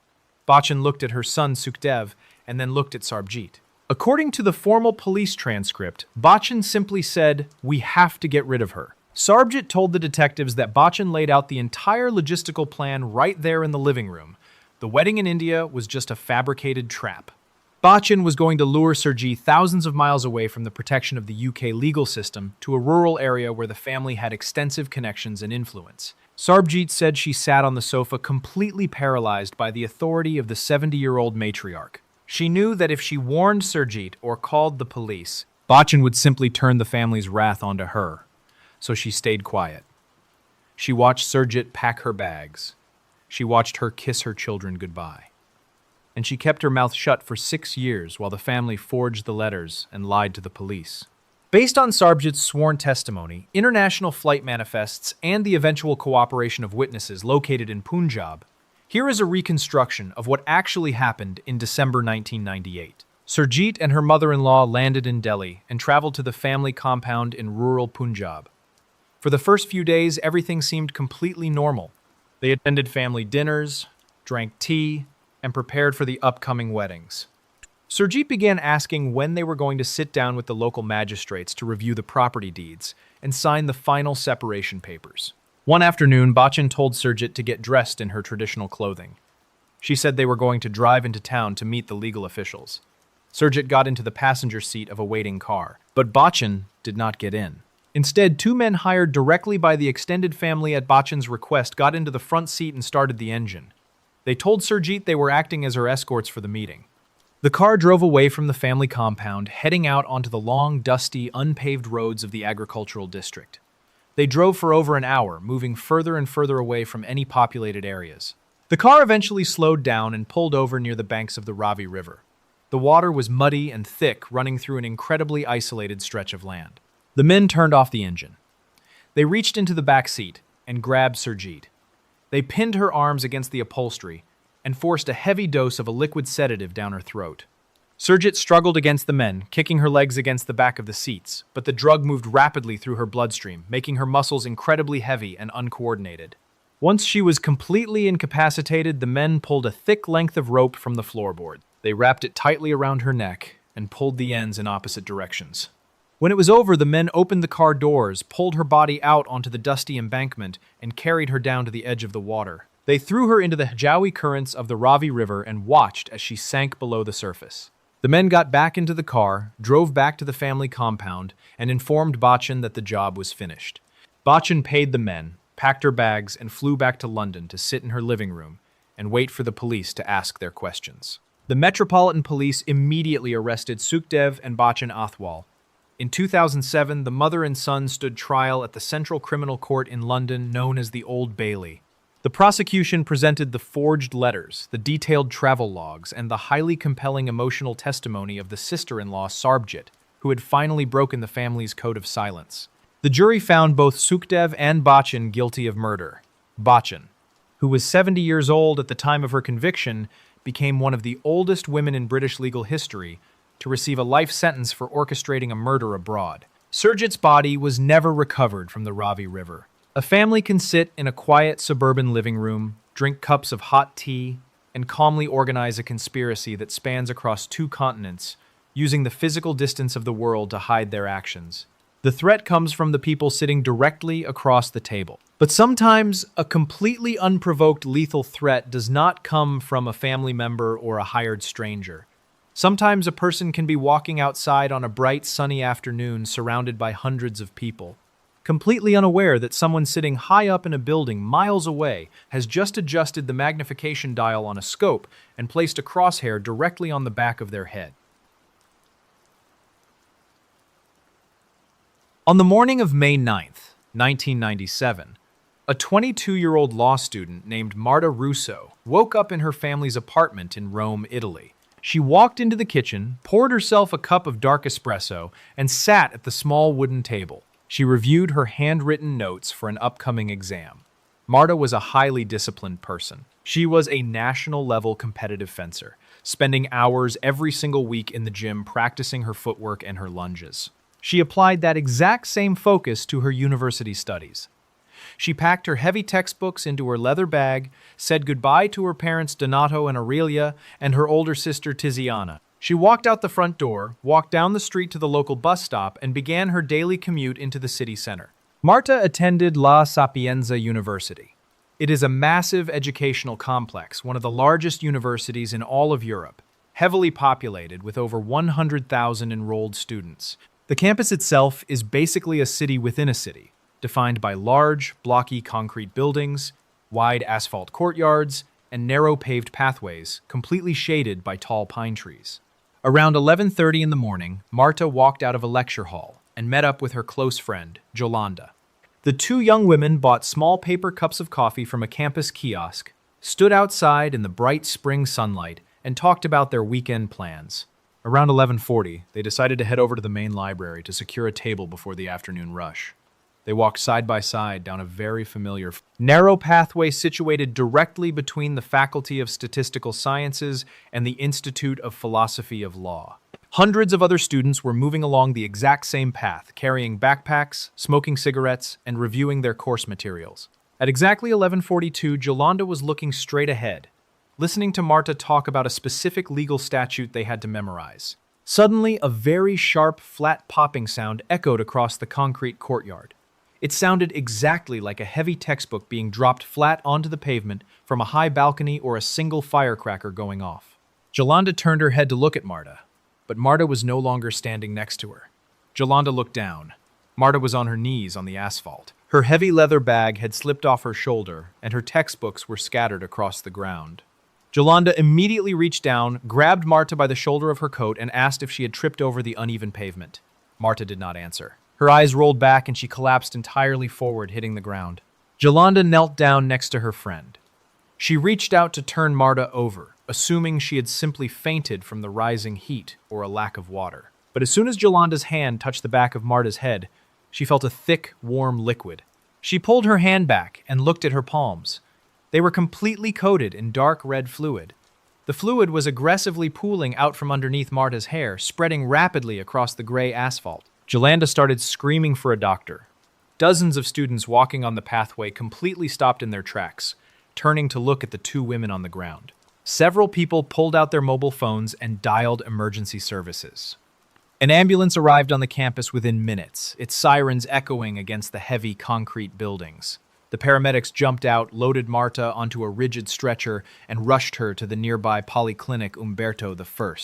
Bachchan looked at her son Sukhdev and then looked at Sarbjit. According to the formal police transcript, Bachchan simply said, "We have to get rid of her." Sarbjit told the detectives that Bachchan laid out the entire logistical plan right there in the living room. The wedding in India was just a fabricated trap. Bachchan was going to lure Surjit thousands of miles away from the protection of the UK legal system to a rural area where the family had extensive connections and influence. Sarbjit said she sat on the sofa completely paralyzed by the authority of the 70-year-old matriarch. She knew that if she warned Surjit or called the police, Bachchan would simply turn the family's wrath onto her, so she stayed quiet. She watched Surjit pack her bags. She watched her kiss her children goodbye. And she kept her mouth shut for 6 years while the family forged the letters and lied to the police. Based on Sarbjit's sworn testimony, international flight manifests, and the eventual cooperation of witnesses located in Punjab, here is a reconstruction of what actually happened in December 1998. Surjit and her mother-in-law landed in Delhi and traveled to the family compound in rural Punjab. For the first few days, everything seemed completely normal. They attended family dinners, drank tea, and prepared for the upcoming weddings. Surjit began asking when they were going to sit down with the local magistrates to review the property deeds and sign the final separation papers. One afternoon, Bachchan told Surjit to get dressed in her traditional clothing. She said they were going to drive into town to meet the legal officials. Surjit got into the passenger seat of a waiting car, but Bachchan did not get in. Instead, 2 men hired directly by the extended family at Bachchan's request got into the front seat and started the engine. They told Surjit they were acting as her escorts for the meeting. The car drove away from the family compound, heading out onto the long, dusty, unpaved roads of the agricultural district. They drove for over an hour, moving further and further away from any populated areas. The car eventually slowed down and pulled over near the banks of the Ravi River. The water was muddy and thick, running through an incredibly isolated stretch of land. The men turned off the engine. They reached into the back seat and grabbed Surjit. They pinned her arms against the upholstery and forced a heavy dose of a liquid sedative down her throat. Surjit struggled against the men, kicking her legs against the back of the seats, but the drug moved rapidly through her bloodstream, making her muscles incredibly heavy and uncoordinated. Once she was completely incapacitated, the men pulled a thick length of rope from the floorboard. They wrapped it tightly around her neck and pulled the ends in opposite directions. When it was over, the men opened the car doors, pulled her body out onto the dusty embankment, and carried her down to the edge of the water. They threw her into the Jawi currents of the Ravi River and watched as she sank below the surface. The men got back into the car, drove back to the family compound, and informed Bachchan that the job was finished. Bachchan paid the men, packed her bags, and flew back to London to sit in her living room and wait for the police to ask their questions. The Metropolitan Police immediately arrested Sukhdev and Bachchan Athwal. In 2007, the mother and son stood trial at the Central Criminal Court in London, known as the Old Bailey. The prosecution presented the forged letters, the detailed travel logs, and the highly compelling emotional testimony of the sister-in-law Sarbjit, who had finally broken the family's code of silence. The jury found both Sukhdev and Bachchan guilty of murder. Bachchan, who was 70 years old at the time of her conviction, became one of the oldest women in British legal history to receive a life sentence for orchestrating a murder abroad. Surjit's body was never recovered from the Ravi River. A family can sit in a quiet suburban living room, drink cups of hot tea, and calmly organize a conspiracy that spans across 2 continents, using the physical distance of the world to hide their actions. The threat comes from the people sitting directly across the table. But sometimes a completely unprovoked lethal threat does not come from a family member or a hired stranger. Sometimes a person can be walking outside on a bright, sunny afternoon surrounded by hundreds of people, completely unaware that someone sitting high up in a building miles away has just adjusted the magnification dial on a scope and placed a crosshair directly on the back of their head. On the morning of May 9th, 1997, a 22-year-old law student named Marta Russo woke up in her family's apartment in Rome, Italy. She walked into the kitchen, poured herself a cup of dark espresso, and sat at the small wooden table. She reviewed her handwritten notes for an upcoming exam. Marta was a highly disciplined person. She was a national-level competitive fencer, spending hours every single week in the gym practicing her footwork and her lunges. She applied that exact same focus to her university studies. She packed her heavy textbooks into her leather bag, said goodbye to her parents Donato and Aurelia, and her older sister Tiziana. She walked out the front door, walked down the street to the local bus stop, and began her daily commute into the city center. Marta attended La Sapienza University. It is a massive educational complex, one of the largest universities in all of Europe, heavily populated with over 100,000 enrolled students. The campus itself is basically a city within a city, defined by large, blocky concrete buildings, wide asphalt courtyards, and narrow paved pathways, completely shaded by tall pine trees. Around 11:30 in the morning, Marta walked out of a lecture hall and met up with her close friend, Jolanda. The 2 young women bought small paper cups of coffee from a campus kiosk, stood outside in the bright spring sunlight, and talked about their weekend plans. Around 11:40, they decided to head over to the main library to secure a table before the afternoon rush. They walked side by side down a very familiar, narrow pathway situated directly between the Faculty of Statistical Sciences and the Institute of Philosophy of Law. Hundreds of other students were moving along the exact same path, carrying backpacks, smoking cigarettes, and reviewing their course materials. At exactly 11:42, Jolanda was looking straight ahead, listening to Marta talk about a specific legal statute they had to memorize. Suddenly, a very sharp, flat popping sound echoed across the concrete courtyard. It sounded exactly like a heavy textbook being dropped flat onto the pavement from a high balcony or a single firecracker going off. Jolanda turned her head to look at Marta, but Marta was no longer standing next to her. Jolanda looked down. Marta was on her knees on the asphalt. Her heavy leather bag had slipped off her shoulder, and her textbooks were scattered across the ground. Jolanda immediately reached down, grabbed Marta by the shoulder of her coat, and asked if she had tripped over the uneven pavement. Marta did not answer. Her eyes rolled back and she collapsed entirely forward, hitting the ground. Jolanda knelt down next to her friend. She reached out to turn Marta over, assuming she had simply fainted from the rising heat or a lack of water. But as soon as Jolanda's hand touched the back of Marta's head, she felt a thick, warm liquid. She pulled her hand back and looked at her palms. They were completely coated in dark red fluid. The fluid was aggressively pooling out from underneath Marta's hair, spreading rapidly across the gray asphalt. Jolanda started screaming for a doctor. Dozens of students walking on the pathway completely stopped in their tracks, turning to look at the two women on the ground. Several people pulled out their mobile phones and dialed emergency services. An ambulance arrived on the campus within minutes, its sirens echoing against the heavy concrete buildings. The paramedics jumped out, loaded Marta onto a rigid stretcher, and rushed her to the nearby polyclinic Umberto I.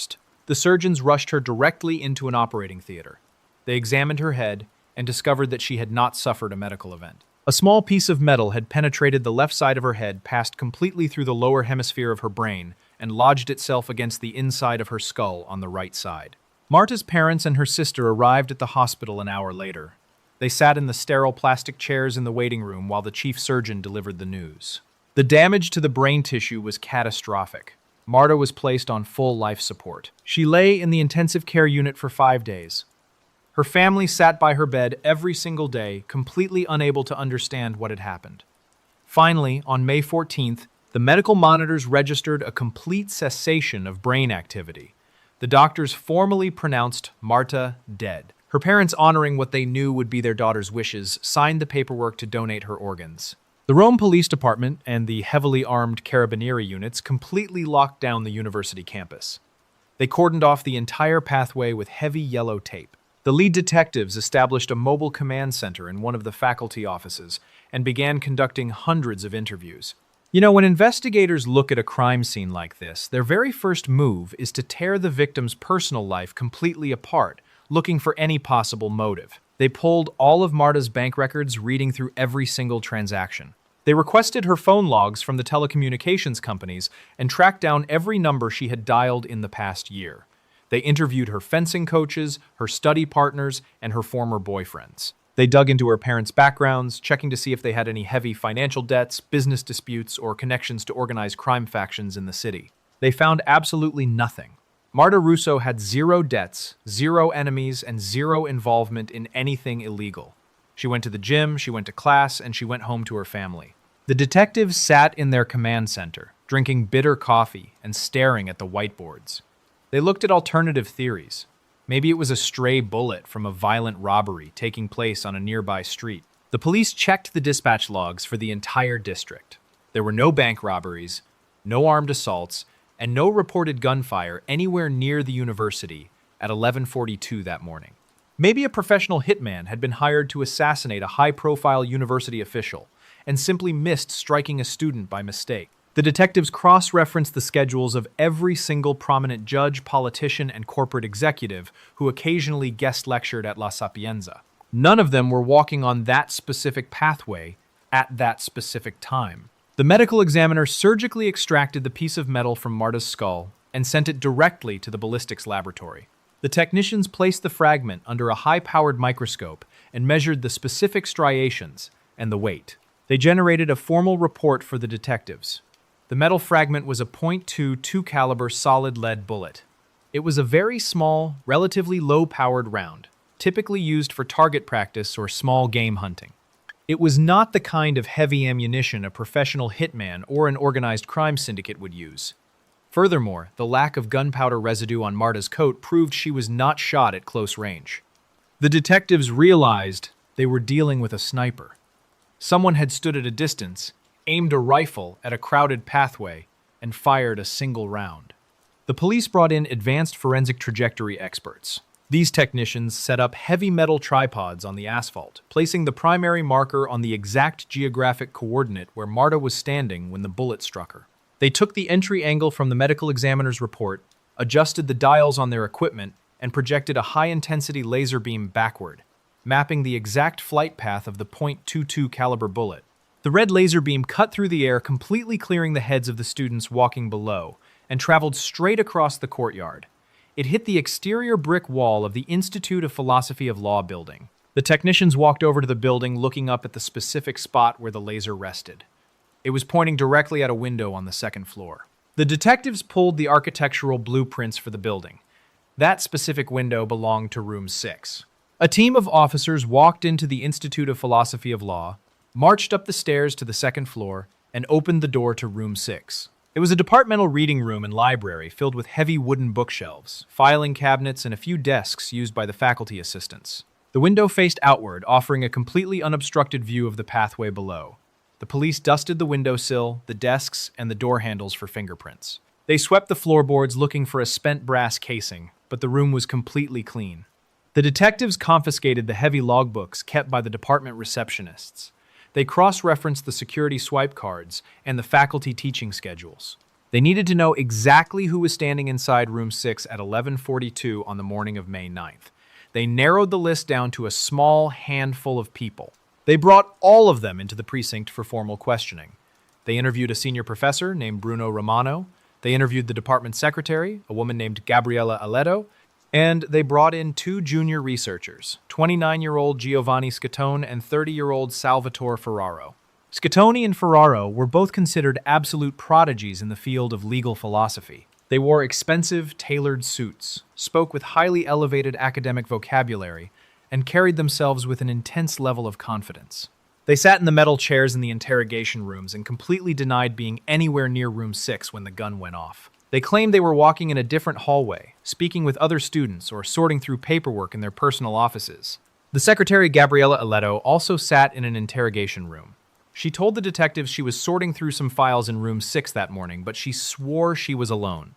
The surgeons rushed her directly into an operating theater. They examined her head and discovered that she had not suffered a medical event. A small piece of metal had penetrated the left side of her head, passed completely through the lower hemisphere of her brain, and lodged itself against the inside of her skull on the right side. Marta's parents and her sister arrived at the hospital an hour later. They sat in the sterile plastic chairs in the waiting room while the chief surgeon delivered the news. The damage to the brain tissue was catastrophic. Marta was placed on full life support. She lay in the intensive care unit for 5 days. Her family sat by her bed every single day, completely unable to understand what had happened. Finally, on May 14th, the medical monitors registered a complete cessation of brain activity. The doctors formally pronounced Marta dead. Her parents, honoring what they knew would be their daughter's wishes, signed the paperwork to donate her organs. The Rome Police Department and the heavily armed Carabinieri units completely locked down the university campus. They cordoned off the entire pathway with heavy yellow tape. The lead detectives established a mobile command center in one of the faculty offices and began conducting hundreds of interviews. When investigators look at a crime scene like this, their very first move is to tear the victim's personal life completely apart, looking for any possible motive. They pulled all of Marta's bank records, reading through every single transaction. They requested her phone logs from the telecommunications companies and tracked down every number she had dialed in the past year. They interviewed her fencing coaches, her study partners, and her former boyfriends. They dug into her parents' backgrounds, checking to see if they had any heavy financial debts, business disputes, or connections to organized crime factions in the city. They found absolutely nothing. Marta Russo had 0 debts, 0 enemies, and 0 involvement in anything illegal. She went to the gym, she went to class, and she went home to her family. The detectives sat in their command center, drinking bitter coffee and staring at the whiteboards. They looked at alternative theories. Maybe it was a stray bullet from a violent robbery taking place on a nearby street. The police checked the dispatch logs for the entire district. There were no bank robberies, no armed assaults, and no reported gunfire anywhere near the university at 11:42 that morning. Maybe a professional hitman had been hired to assassinate a high-profile university official and simply missed striking a student by mistake. The detectives cross-referenced the schedules of every single prominent judge, politician, and corporate executive who occasionally guest lectured at La Sapienza. None of them were walking on that specific pathway at that specific time. The medical examiner surgically extracted the piece of metal from Marta's skull and sent it directly to the ballistics laboratory. The technicians placed the fragment under a high-powered microscope and measured the specific striations and the weight. They generated a formal report for the detectives. The metal fragment was a .22 caliber solid lead bullet. It was a very small, relatively low-powered round, typically used for target practice or small game hunting. It was not the kind of heavy ammunition a professional hitman or an organized crime syndicate would use. Furthermore, the lack of gunpowder residue on Marta's coat proved she was not shot at close range. The detectives realized they were dealing with a sniper. Someone had stood at a distance, aimed a rifle at a crowded pathway, and fired a single round. The police brought in advanced forensic trajectory experts. These technicians set up heavy metal tripods on the asphalt, placing the primary marker on the exact geographic coordinate where Marta was standing when the bullet struck her. They took the entry angle from the medical examiner's report, adjusted the dials on their equipment, and projected a high-intensity laser beam backward, mapping the exact flight path of the .22 caliber bullet. The red laser beam cut through the air, completely clearing the heads of the students walking below, and traveled straight across the courtyard. It hit the exterior brick wall of the Institute of Philosophy of Law building. The technicians walked over to the building, looking up at the specific spot where the laser rested. It was pointing directly at a window on the second floor. The detectives pulled the architectural blueprints for the building. That specific window belonged to room 6. A team of officers walked into the Institute of Philosophy of Law, marched up the stairs to the second floor, and opened the door to room 6. It was a departmental reading room and library filled with heavy wooden bookshelves, filing cabinets, and a few desks used by the faculty assistants. The window faced outward, offering a completely unobstructed view of the pathway below. The police dusted the windowsill, the desks, and the door handles for fingerprints. They swept the floorboards looking for a spent brass casing, but the room was completely clean. The detectives confiscated the heavy logbooks kept by the department receptionists. They cross-referenced the security swipe cards and the faculty teaching schedules. They needed to know exactly who was standing inside room 6 at 11:42 on the morning of May 9th. They narrowed the list down to a small handful of people. They brought all of them into the precinct for formal questioning. They interviewed a senior professor named Bruno Romano. They interviewed the department secretary, a woman named Gabriella Aledo, and they brought in 2 junior researchers, 29-year-old Giovanni Scattone and 30-year-old Salvatore Ferraro. Scattone and Ferraro were both considered absolute prodigies in the field of legal philosophy. They wore expensive, tailored suits, spoke with highly elevated academic vocabulary, and carried themselves with an intense level of confidence. They sat in the metal chairs in the interrogation rooms and completely denied being anywhere near room 6 when the gun went off. They claimed they were walking in a different hallway, speaking with other students or sorting through paperwork in their personal offices. The secretary Gabriella Aledo also sat in an interrogation room. She told the detectives she was sorting through some files in room 6 that morning, but she swore she was alone.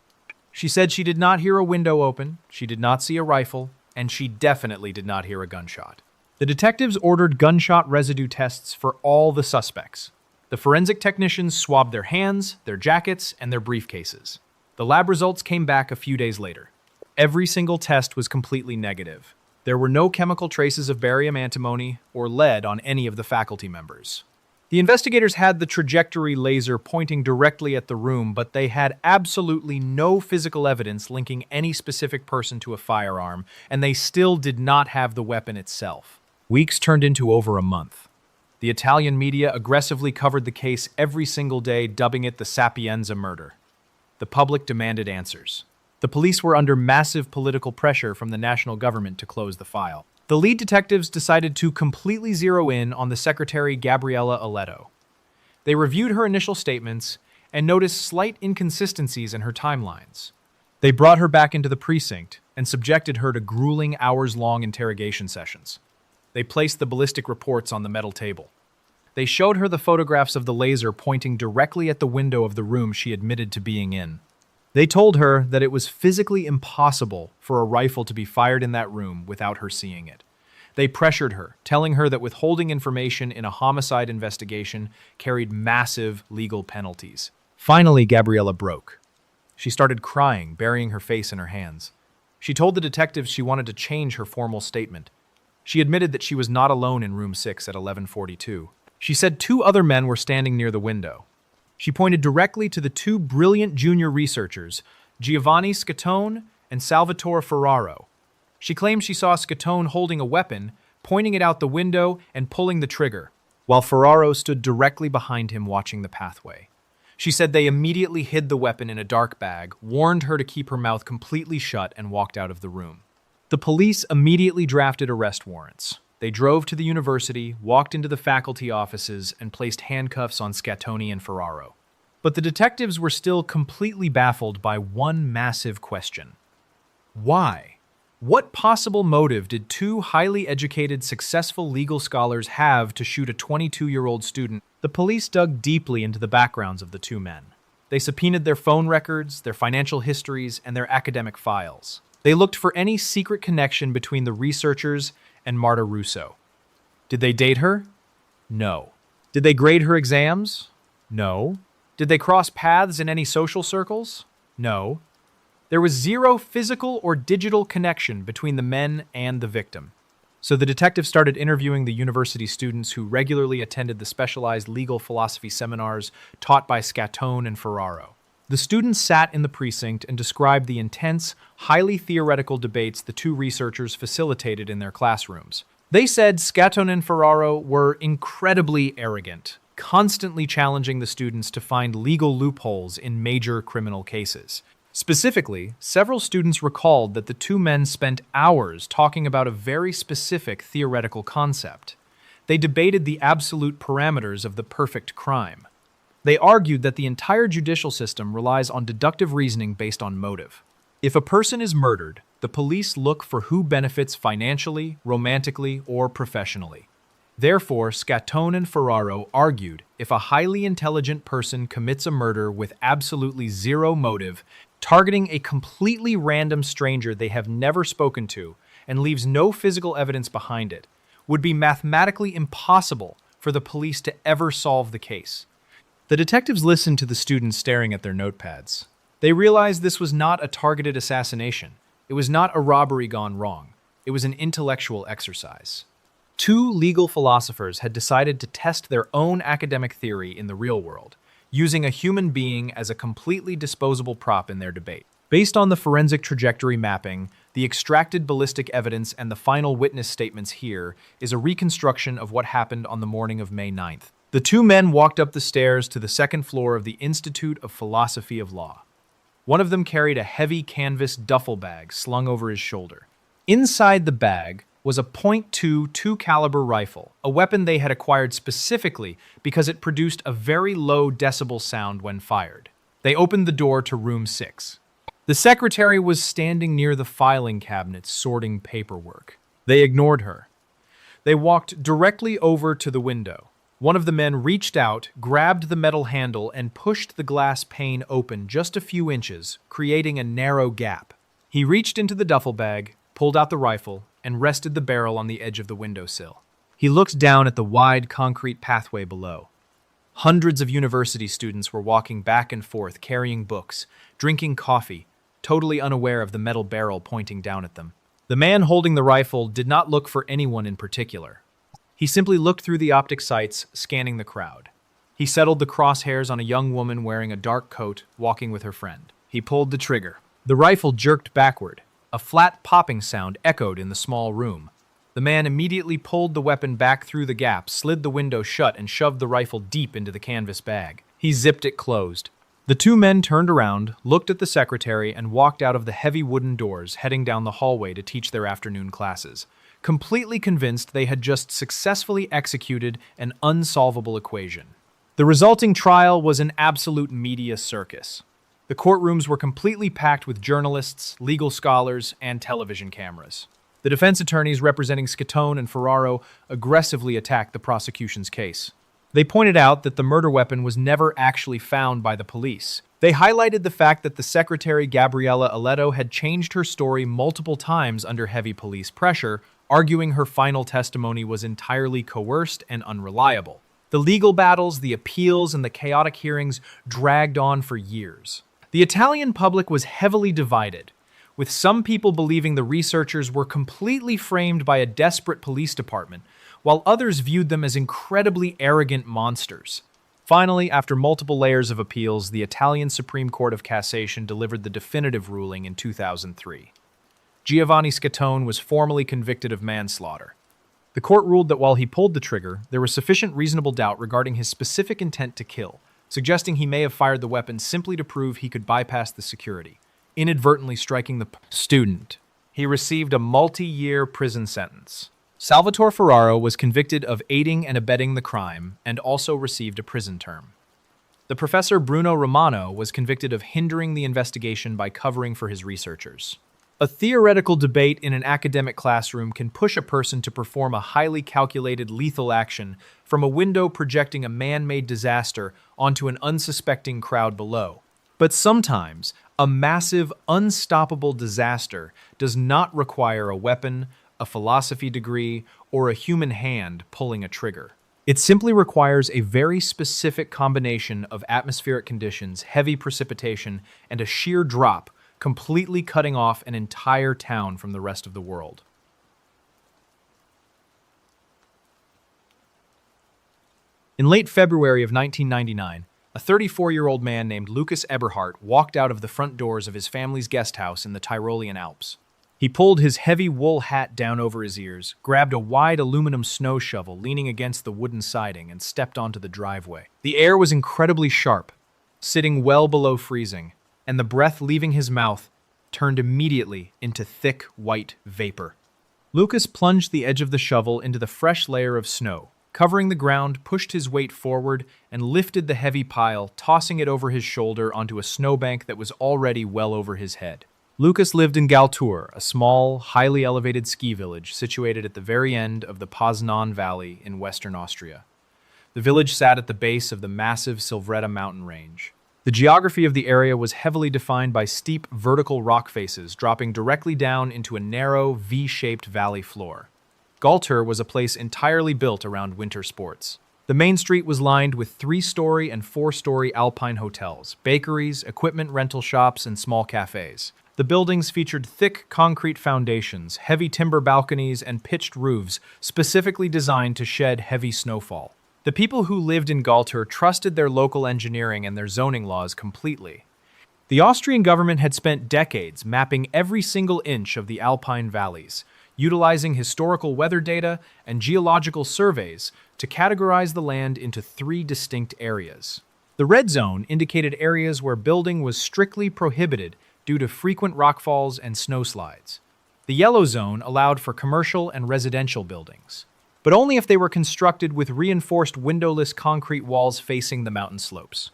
She said she did not hear a window open, she did not see a rifle, and she definitely did not hear a gunshot. The detectives ordered gunshot residue tests for all the suspects. The forensic technicians swabbed their hands, their jackets, and their briefcases. The lab results came back a few days later. Every single test was completely negative. There were no chemical traces of barium antimony or lead on any of the faculty members. The investigators had the trajectory laser pointing directly at the room, but they had absolutely no physical evidence linking any specific person to a firearm, and they still did not have the weapon itself. Weeks turned into over a month. The Italian media aggressively covered the case every single day, dubbing it the Sapienza murder. The public demanded answers. The police were under massive political pressure from the national government to close the file. The lead detectives decided to completely zero in on the secretary Gabriella Aledo. They reviewed her initial statements and noticed slight inconsistencies in her timelines. They brought her back into the precinct and subjected her to grueling hours-long interrogation sessions. They placed the ballistic reports on the metal table. They showed her the photographs of the laser pointing directly at the window of the room she admitted to being in. They told her that it was physically impossible for a rifle to be fired in that room without her seeing it. They pressured her, telling her that withholding information in a homicide investigation carried massive legal penalties. Finally, Gabriella broke. She started crying, burying her face in her hands. She told the detectives she wanted to change her formal statement. She admitted that she was not alone in room 6 at 11:42. She said 2 other men were standing near the window. She pointed directly to the 2 brilliant junior researchers, Giovanni Scattone and Salvatore Ferraro. She claimed she saw Scattone holding a weapon, pointing it out the window and pulling the trigger, while Ferraro stood directly behind him watching the pathway. She said they immediately hid the weapon in a dark bag, warned her to keep her mouth completely shut, and walked out of the room. The police immediately drafted arrest warrants. They drove to the university, walked into the faculty offices, and placed handcuffs on Scattone and Ferraro. But the detectives were still completely baffled by one massive question. Why? What possible motive did 2 highly educated, successful legal scholars have to shoot a 22-year-old student? The police dug deeply into the backgrounds of the 2 men. They subpoenaed their phone records, their financial histories, and their academic files. They looked for any secret connection between the researchers and Marta Russo. Did they date her? No. Did they grade her exams? No. Did they cross paths in any social circles? No. There was zero physical or digital connection between the men and the victim. So the detective started interviewing the university students who regularly attended the specialized legal philosophy seminars taught by Scattone and Ferraro. The students sat in the precinct and described the intense, highly theoretical debates the 2 researchers facilitated in their classrooms. They said Scattone and Ferraro were incredibly arrogant, constantly challenging the students to find legal loopholes in major criminal cases. Specifically, several students recalled that the 2 men spent hours talking about a very specific theoretical concept. They debated the absolute parameters of the perfect crime. They argued that the entire judicial system relies on deductive reasoning based on motive. If a person is murdered, the police look for who benefits financially, romantically, or professionally. Therefore, Scatone and Ferraro argued if a highly intelligent person commits a murder with absolutely zero motive, targeting a completely random stranger they have never spoken to, and leaves no physical evidence behind it, would be mathematically impossible for the police to ever solve the case. The detectives listened to the students staring at their notepads. They realized this was not a targeted assassination. It was not a robbery gone wrong. It was an intellectual exercise. Two legal philosophers had decided to test their own academic theory in the real world, using a human being as a completely disposable prop in their debate. Based on the forensic trajectory mapping, the extracted ballistic evidence, and the final witness statements here is a reconstruction of what happened on the morning of May 9th. The two men walked up the stairs to the second floor of the Institute of Philosophy of Law. One of them carried a heavy canvas duffel bag slung over his shoulder. Inside the bag was a .22 caliber rifle, a weapon they had acquired specifically because it produced a very low decibel sound when fired. They opened the door to room 6. The secretary was standing near the filing cabinet sorting paperwork. They ignored her. They walked directly over to the window. One of the men reached out, grabbed the metal handle, and pushed the glass pane open just a few inches, creating a narrow gap. He reached into the duffel bag, pulled out the rifle, and rested the barrel on the edge of the windowsill. He looked down at the wide concrete pathway below. Hundreds of university students were walking back and forth, carrying books, drinking coffee, totally unaware of the metal barrel pointing down at them. The man holding the rifle did not look for anyone in particular. He simply looked through the optic sights, scanning the crowd. He settled the crosshairs on a young woman wearing a dark coat, walking with her friend. He pulled the trigger. The rifle jerked backward. A flat popping sound echoed in the small room. The man immediately pulled the weapon back through the gap, slid the window shut, and shoved the rifle deep into the canvas bag. He zipped it closed. The two men turned around, looked at the secretary, and walked out of the heavy wooden doors, heading down the hallway to teach their afternoon classes, completely convinced they had just successfully executed an unsolvable equation. The resulting trial was an absolute media circus. The courtrooms were completely packed with journalists, legal scholars, and television cameras. The defense attorneys representing Scatone and Ferraro aggressively attacked the prosecution's case. They pointed out that the murder weapon was never actually found by the police. They highlighted the fact that the secretary, Gabriella Aledo, had changed her story multiple times under heavy police pressure, arguing her final testimony was entirely coerced and unreliable. The legal battles, the appeals, and the chaotic hearings dragged on for years. The Italian public was heavily divided, with some people believing the researchers were completely framed by a desperate police department, while others viewed them as incredibly arrogant monsters. Finally, after multiple layers of appeals, the Italian Supreme Court of Cassation delivered the definitive ruling in 2003. Giovanni Scatone was formally convicted of manslaughter. The court ruled that while he pulled the trigger, there was sufficient reasonable doubt regarding his specific intent to kill, suggesting he may have fired the weapon simply to prove he could bypass the security, inadvertently striking the student. He received a multi-year prison sentence. Salvatore Ferraro was convicted of aiding and abetting the crime and also received a prison term. The professor Bruno Romano was convicted of hindering the investigation by covering for his researchers. A theoretical debate in an academic classroom can push a person to perform a highly calculated lethal action from a window projecting a man-made disaster onto an unsuspecting crowd below. But sometimes, a massive, unstoppable disaster does not require a weapon, a philosophy degree, or a human hand pulling a trigger. It simply requires a very specific combination of atmospheric conditions, heavy precipitation, and a sheer drop, completely cutting off an entire town from the rest of the world. In late February of 1999, a 34-year-old man named Lucas Eberhardt walked out of the front doors of his family's guest house in the Tyrolean Alps. He pulled his heavy wool hat down over his ears, grabbed a wide aluminum snow shovel leaning against the wooden siding, and stepped onto the driveway. The air was incredibly sharp, sitting well below freezing, and the breath leaving his mouth turned immediately into thick white vapor. Lucas plunged the edge of the shovel into the fresh layer of snow, covering the ground, pushed his weight forward, and lifted the heavy pile, tossing it over his shoulder onto a snowbank that was already well over his head. Lucas lived in Galtour, a small, highly elevated ski village situated at the very end of the Poznan Valley in western Austria. The village sat at the base of the massive Silvretta mountain range. The geography of the area was heavily defined by steep vertical rock faces dropping directly down into a narrow V-shaped valley floor. Galtour was a place entirely built around winter sports. The main street was lined with 3-story and 4-story alpine hotels, bakeries, equipment rental shops, and small cafes. The buildings featured thick concrete foundations, heavy timber balconies, and pitched roofs specifically designed to shed heavy snowfall. The people who lived in Galtour trusted their local engineering and their zoning laws completely. The Austrian government had spent decades mapping every single inch of the Alpine valleys, utilizing historical weather data and geological surveys to categorize the land into 3 distinct areas. The red zone indicated areas where building was strictly prohibited due to frequent rockfalls and snowslides. The yellow zone allowed for commercial and residential buildings, but only if they were constructed with reinforced windowless concrete walls facing the mountain slopes.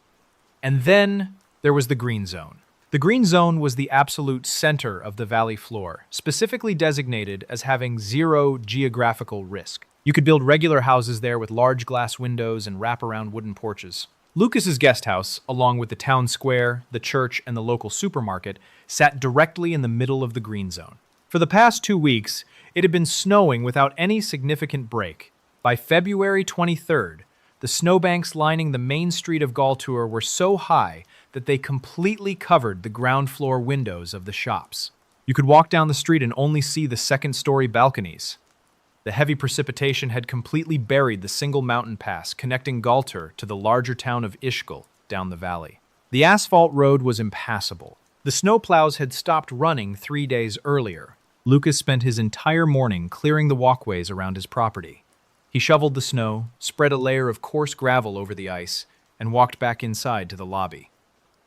And then there was the green zone. The green zone was the absolute center of the valley floor, specifically designated as having 0 geographical risk. You could build regular houses there with large glass windows and wraparound wooden porches. Lucas's guest house, along with the town square, the church, and the local supermarket, sat directly in the middle of the green zone. For the past 2 weeks, it had been snowing without any significant break. By February 23rd, the snowbanks lining the main street of Galtour were so high that they completely covered the ground floor windows of the shops. You could walk down the street and only see the second-story balconies. The heavy precipitation had completely buried the single mountain pass connecting Galtour to the larger town of Ischgl down the valley. The asphalt road was impassable. The snowplows had stopped running 3 days earlier. Lucas spent his entire morning clearing the walkways around his property. He shoveled the snow, spread a layer of coarse gravel over the ice, and walked back inside to the lobby.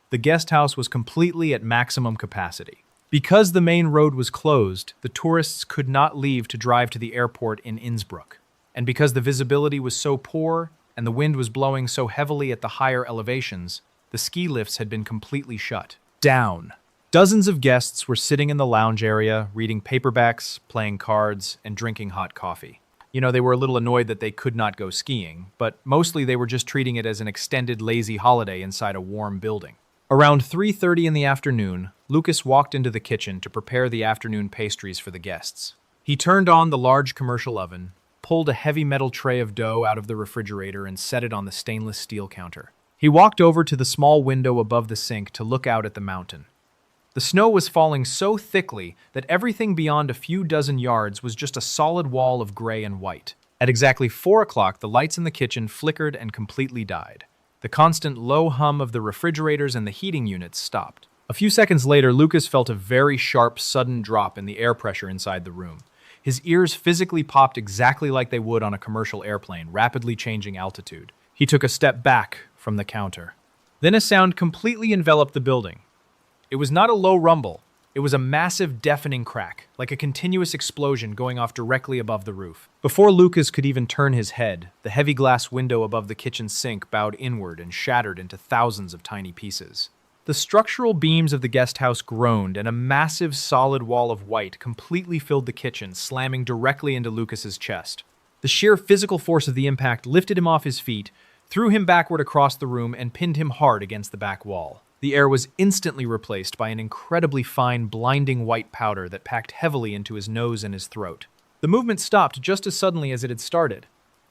The guest house was completely at maximum capacity. Because the main road was closed, the tourists could not leave to drive to the airport in Innsbruck. And because the visibility was so poor and the wind was blowing so heavily at the higher elevations, the ski lifts had been completely shut down. Dozens of guests were sitting in the lounge area, reading paperbacks, playing cards, and drinking hot coffee. They were a little annoyed that they could not go skiing, but mostly they were just treating it as an extended lazy holiday inside a warm building. Around 3:30 in the afternoon, Lucas walked into the kitchen to prepare the afternoon pastries for the guests. He turned on the large commercial oven, pulled a heavy metal tray of dough out of the refrigerator and set it on the stainless steel counter. He walked over to the small window above the sink to look out at the mountain. The snow was falling so thickly that everything beyond a few dozen yards was just a solid wall of gray and white. At exactly 4 o'clock, the lights in the kitchen flickered and completely died. The constant low hum of the refrigerators and the heating units stopped. A few seconds later, Lucas felt a very sharp, sudden drop in the air pressure inside the room. His ears physically popped exactly like they would on a commercial airplane, rapidly changing altitude. He took a step back from the counter. Then a sound completely enveloped the building. It was not a low rumble. It was a massive, deafening crack, like a continuous explosion going off directly above the roof. Before Lucas could even turn his head, the heavy glass window above the kitchen sink bowed inward and shattered into thousands of tiny pieces. The structural beams of the guest house groaned, and a massive, solid wall of white completely filled the kitchen, slamming directly into Lucas's chest. The sheer physical force of the impact lifted him off his feet, threw him backward across the room, and pinned him hard against the back wall. The air was instantly replaced by an incredibly fine, blinding white powder that packed heavily into his nose and his throat. The movement stopped just as suddenly as it had started.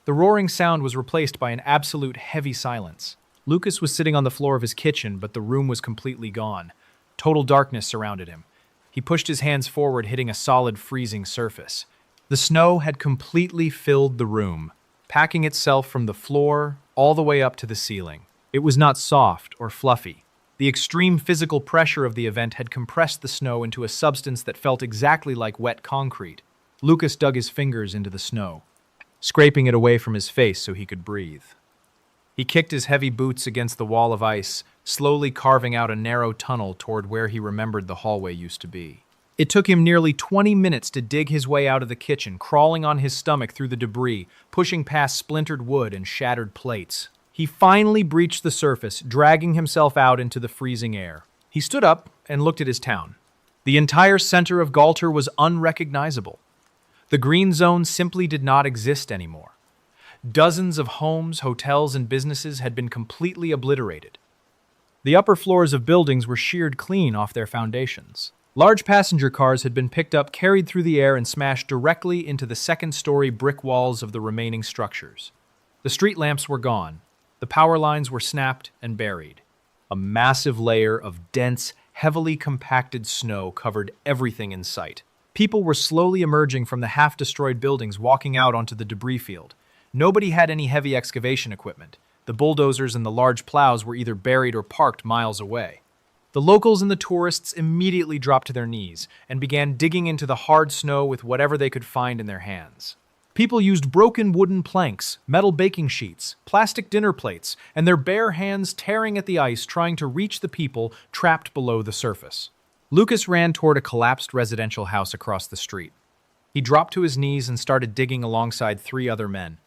The roaring sound was replaced by an absolute heavy silence. Lucas was sitting on the floor of his kitchen, but the room was completely gone. Total darkness surrounded him. He pushed his hands forward, hitting a solid, freezing surface. The snow had completely filled the room, packing itself from the floor all the way up to the ceiling. It was not soft or fluffy. The extreme physical pressure of the event had compressed the snow into a substance that felt exactly like wet concrete. Lucas dug his fingers into the snow, scraping it away from his face so he could breathe. He kicked his heavy boots against the wall of ice, slowly carving out a narrow tunnel toward where he remembered the hallway used to be. It took him nearly 20 minutes to dig his way out of the kitchen, crawling on his stomach through the debris, pushing past splintered wood and shattered plates. He finally breached the surface, dragging himself out into the freezing air. He stood up and looked at his town. The entire center of Galter was unrecognizable. The green zone simply did not exist anymore. Dozens of homes, hotels, and businesses had been completely obliterated. The upper floors of buildings were sheared clean off their foundations. Large passenger cars had been picked up, carried through the air, and smashed directly into the second-story brick walls of the remaining structures. The street lamps were gone. The power lines were snapped and buried. A massive layer of dense, heavily compacted snow covered everything in sight. People were slowly emerging from the half-destroyed buildings, walking out onto the debris field. Nobody had any heavy excavation equipment. The bulldozers and the large plows were either buried or parked miles away. The locals and the tourists immediately dropped to their knees and began digging into the hard snow with whatever they could find in their hands. People used broken wooden planks, metal baking sheets, plastic dinner plates, and their bare hands tearing at the ice trying to reach the people trapped below the surface. Lucas ran toward a collapsed residential house across the street. He dropped to his knees and started digging alongside 3 other men.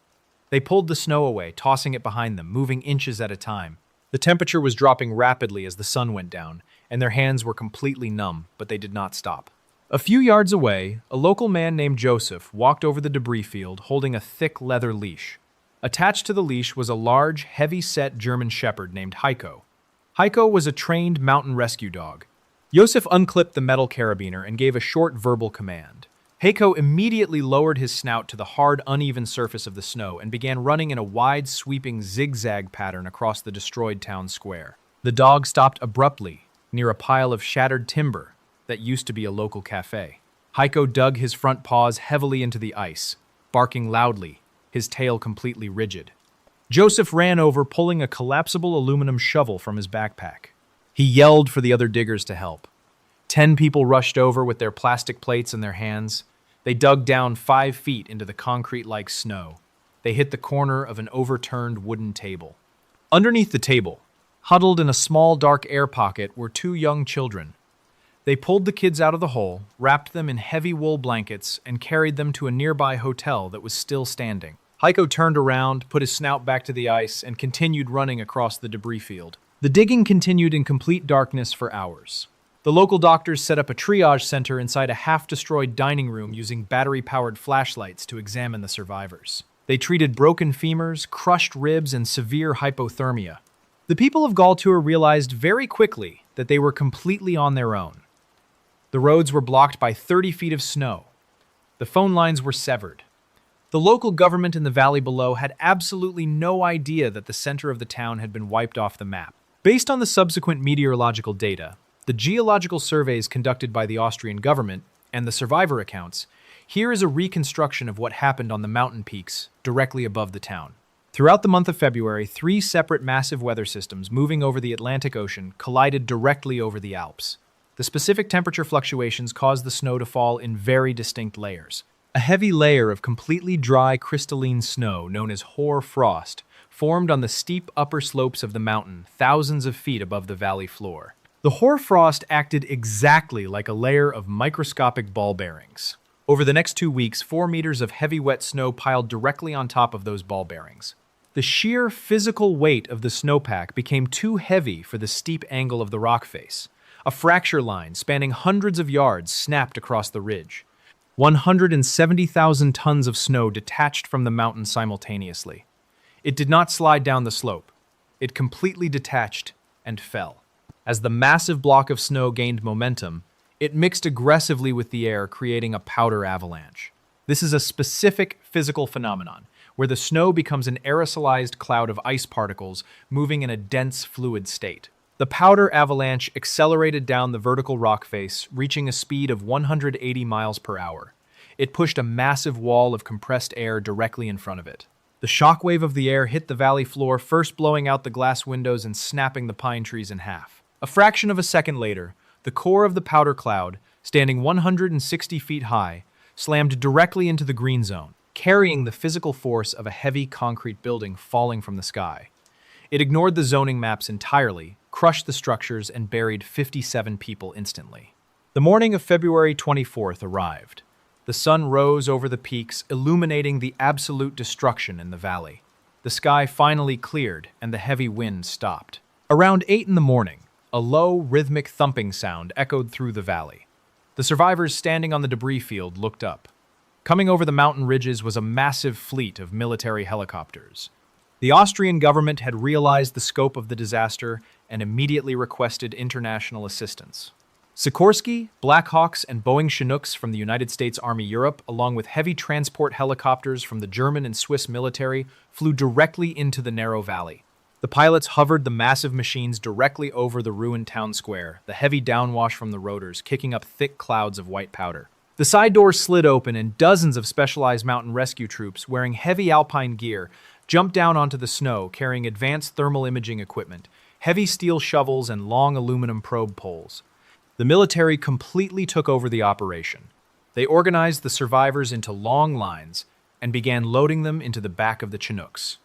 They pulled the snow away, tossing it behind them, moving inches at a time. The temperature was dropping rapidly as the sun went down, and their hands were completely numb, but they did not stop. A few yards away, a local man named Joseph walked over the debris field holding a thick leather leash. Attached to the leash was a large, heavy-set German shepherd named Heiko. Heiko was a trained mountain rescue dog. Joseph unclipped the metal carabiner and gave a short verbal command. Heiko immediately lowered his snout to the hard, uneven surface of the snow and began running in a wide, sweeping zigzag pattern across the destroyed town square. The dog stopped abruptly near a pile of shattered timber that used to be a local cafe. Heiko dug his front paws heavily into the ice, barking loudly, his tail completely rigid. Joseph ran over, pulling a collapsible aluminum shovel from his backpack. He yelled for the other diggers to help. 10 people rushed over with their plastic plates in their hands. They dug down 5 feet into the concrete-like snow. They hit the corner of an overturned wooden table. Underneath the table, huddled in a small dark air pocket, were 2 young children. They pulled the kids out of the hole, wrapped them in heavy wool blankets, and carried them to a nearby hotel that was still standing. Heiko turned around, put his snout back to the ice, and continued running across the debris field. The digging continued in complete darkness for hours. The local doctors set up a triage center inside a half-destroyed dining room using battery-powered flashlights to examine the survivors. They treated broken femurs, crushed ribs, and severe hypothermia. The people of Galtur realized very quickly that they were completely on their own. The roads were blocked by 30 feet of snow. The phone lines were severed. The local government in the valley below had absolutely no idea that the center of the town had been wiped off the map. Based on the subsequent meteorological data, the geological surveys conducted by the Austrian government, and the survivor accounts, here is a reconstruction of what happened on the mountain peaks directly above the town. Throughout the month of February, 3 separate massive weather systems moving over the Atlantic Ocean collided directly over the Alps. The specific temperature fluctuations caused the snow to fall in very distinct layers. A heavy layer of completely dry crystalline snow, known as hoar frost, formed on the steep upper slopes of the mountain, thousands of feet above the valley floor. The hoarfrost acted exactly like a layer of microscopic ball bearings. Over the next 2 weeks, 4 meters of heavy wet snow piled directly on top of those ball bearings. The sheer physical weight of the snowpack became too heavy for the steep angle of the rock face. A fracture line spanning hundreds of yards snapped across the ridge. 170,000 tons of snow detached from the mountain simultaneously. It did not slide down the slope. It completely detached and fell. As the massive block of snow gained momentum, it mixed aggressively with the air, creating a powder avalanche. This is a specific physical phenomenon, where the snow becomes an aerosolized cloud of ice particles moving in a dense fluid state. The powder avalanche accelerated down the vertical rock face, reaching a speed of 180 miles per hour. It pushed a massive wall of compressed air directly in front of it. The shockwave of the air hit the valley floor, first blowing out the glass windows and snapping the pine trees in half. A fraction of a second later, the core of the powder cloud, standing 160 feet high, slammed directly into the green zone, carrying the physical force of a heavy concrete building falling from the sky. It ignored the zoning maps entirely, crushed the structures, and buried 57 people instantly. The morning of February 24th arrived. The sun rose over the peaks, illuminating the absolute destruction in the valley. The sky finally cleared, and the heavy wind stopped. Around 8 in the morning, a low, rhythmic thumping sound echoed through the valley. The survivors standing on the debris field looked up. Coming over the mountain ridges was a massive fleet of military helicopters. The Austrian government had realized the scope of the disaster and immediately requested international assistance. Sikorsky, Black Hawks, and Boeing Chinooks from the United States Army Europe, along with heavy transport helicopters from the German and Swiss military, flew directly into the narrow valley. The pilots hovered the massive machines directly over the ruined town square, the heavy downwash from the rotors kicking up thick clouds of white powder. The side doors slid open and dozens of specialized mountain rescue troops wearing heavy alpine gear jumped down onto the snow carrying advanced thermal imaging equipment, heavy steel shovels, and long aluminum probe poles. The military completely took over the operation. They organized the survivors into long lines and began loading them into the back of the Chinooks.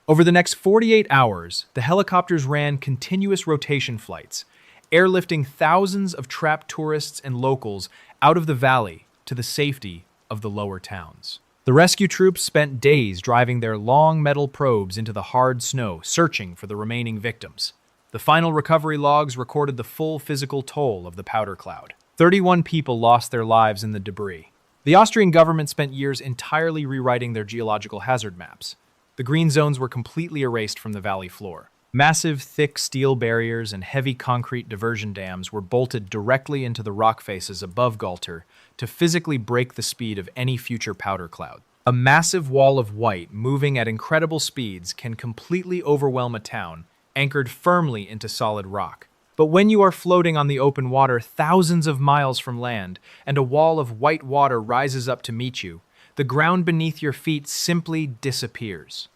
Over the next 48 hours, the helicopters ran continuous rotation flights, airlifting thousands of trapped tourists and locals out of the valley to the safety of the lower towns. The rescue troops spent days driving their long metal probes into the hard snow, searching for the remaining victims. The final recovery logs recorded the full physical toll of the powder cloud. 31 people lost their lives in the debris. The Austrian government spent years entirely rewriting their geological hazard maps. The green zones were completely erased from the valley floor. Massive, thick steel barriers and heavy concrete diversion dams were bolted directly into the rock faces above Galter to physically break the speed of any future powder cloud. A massive wall of white moving at incredible speeds can completely overwhelm a town anchored firmly into solid rock. But when you are floating on the open water thousands of miles from land and a wall of white water rises up to meet you, the ground beneath your feet simply disappears.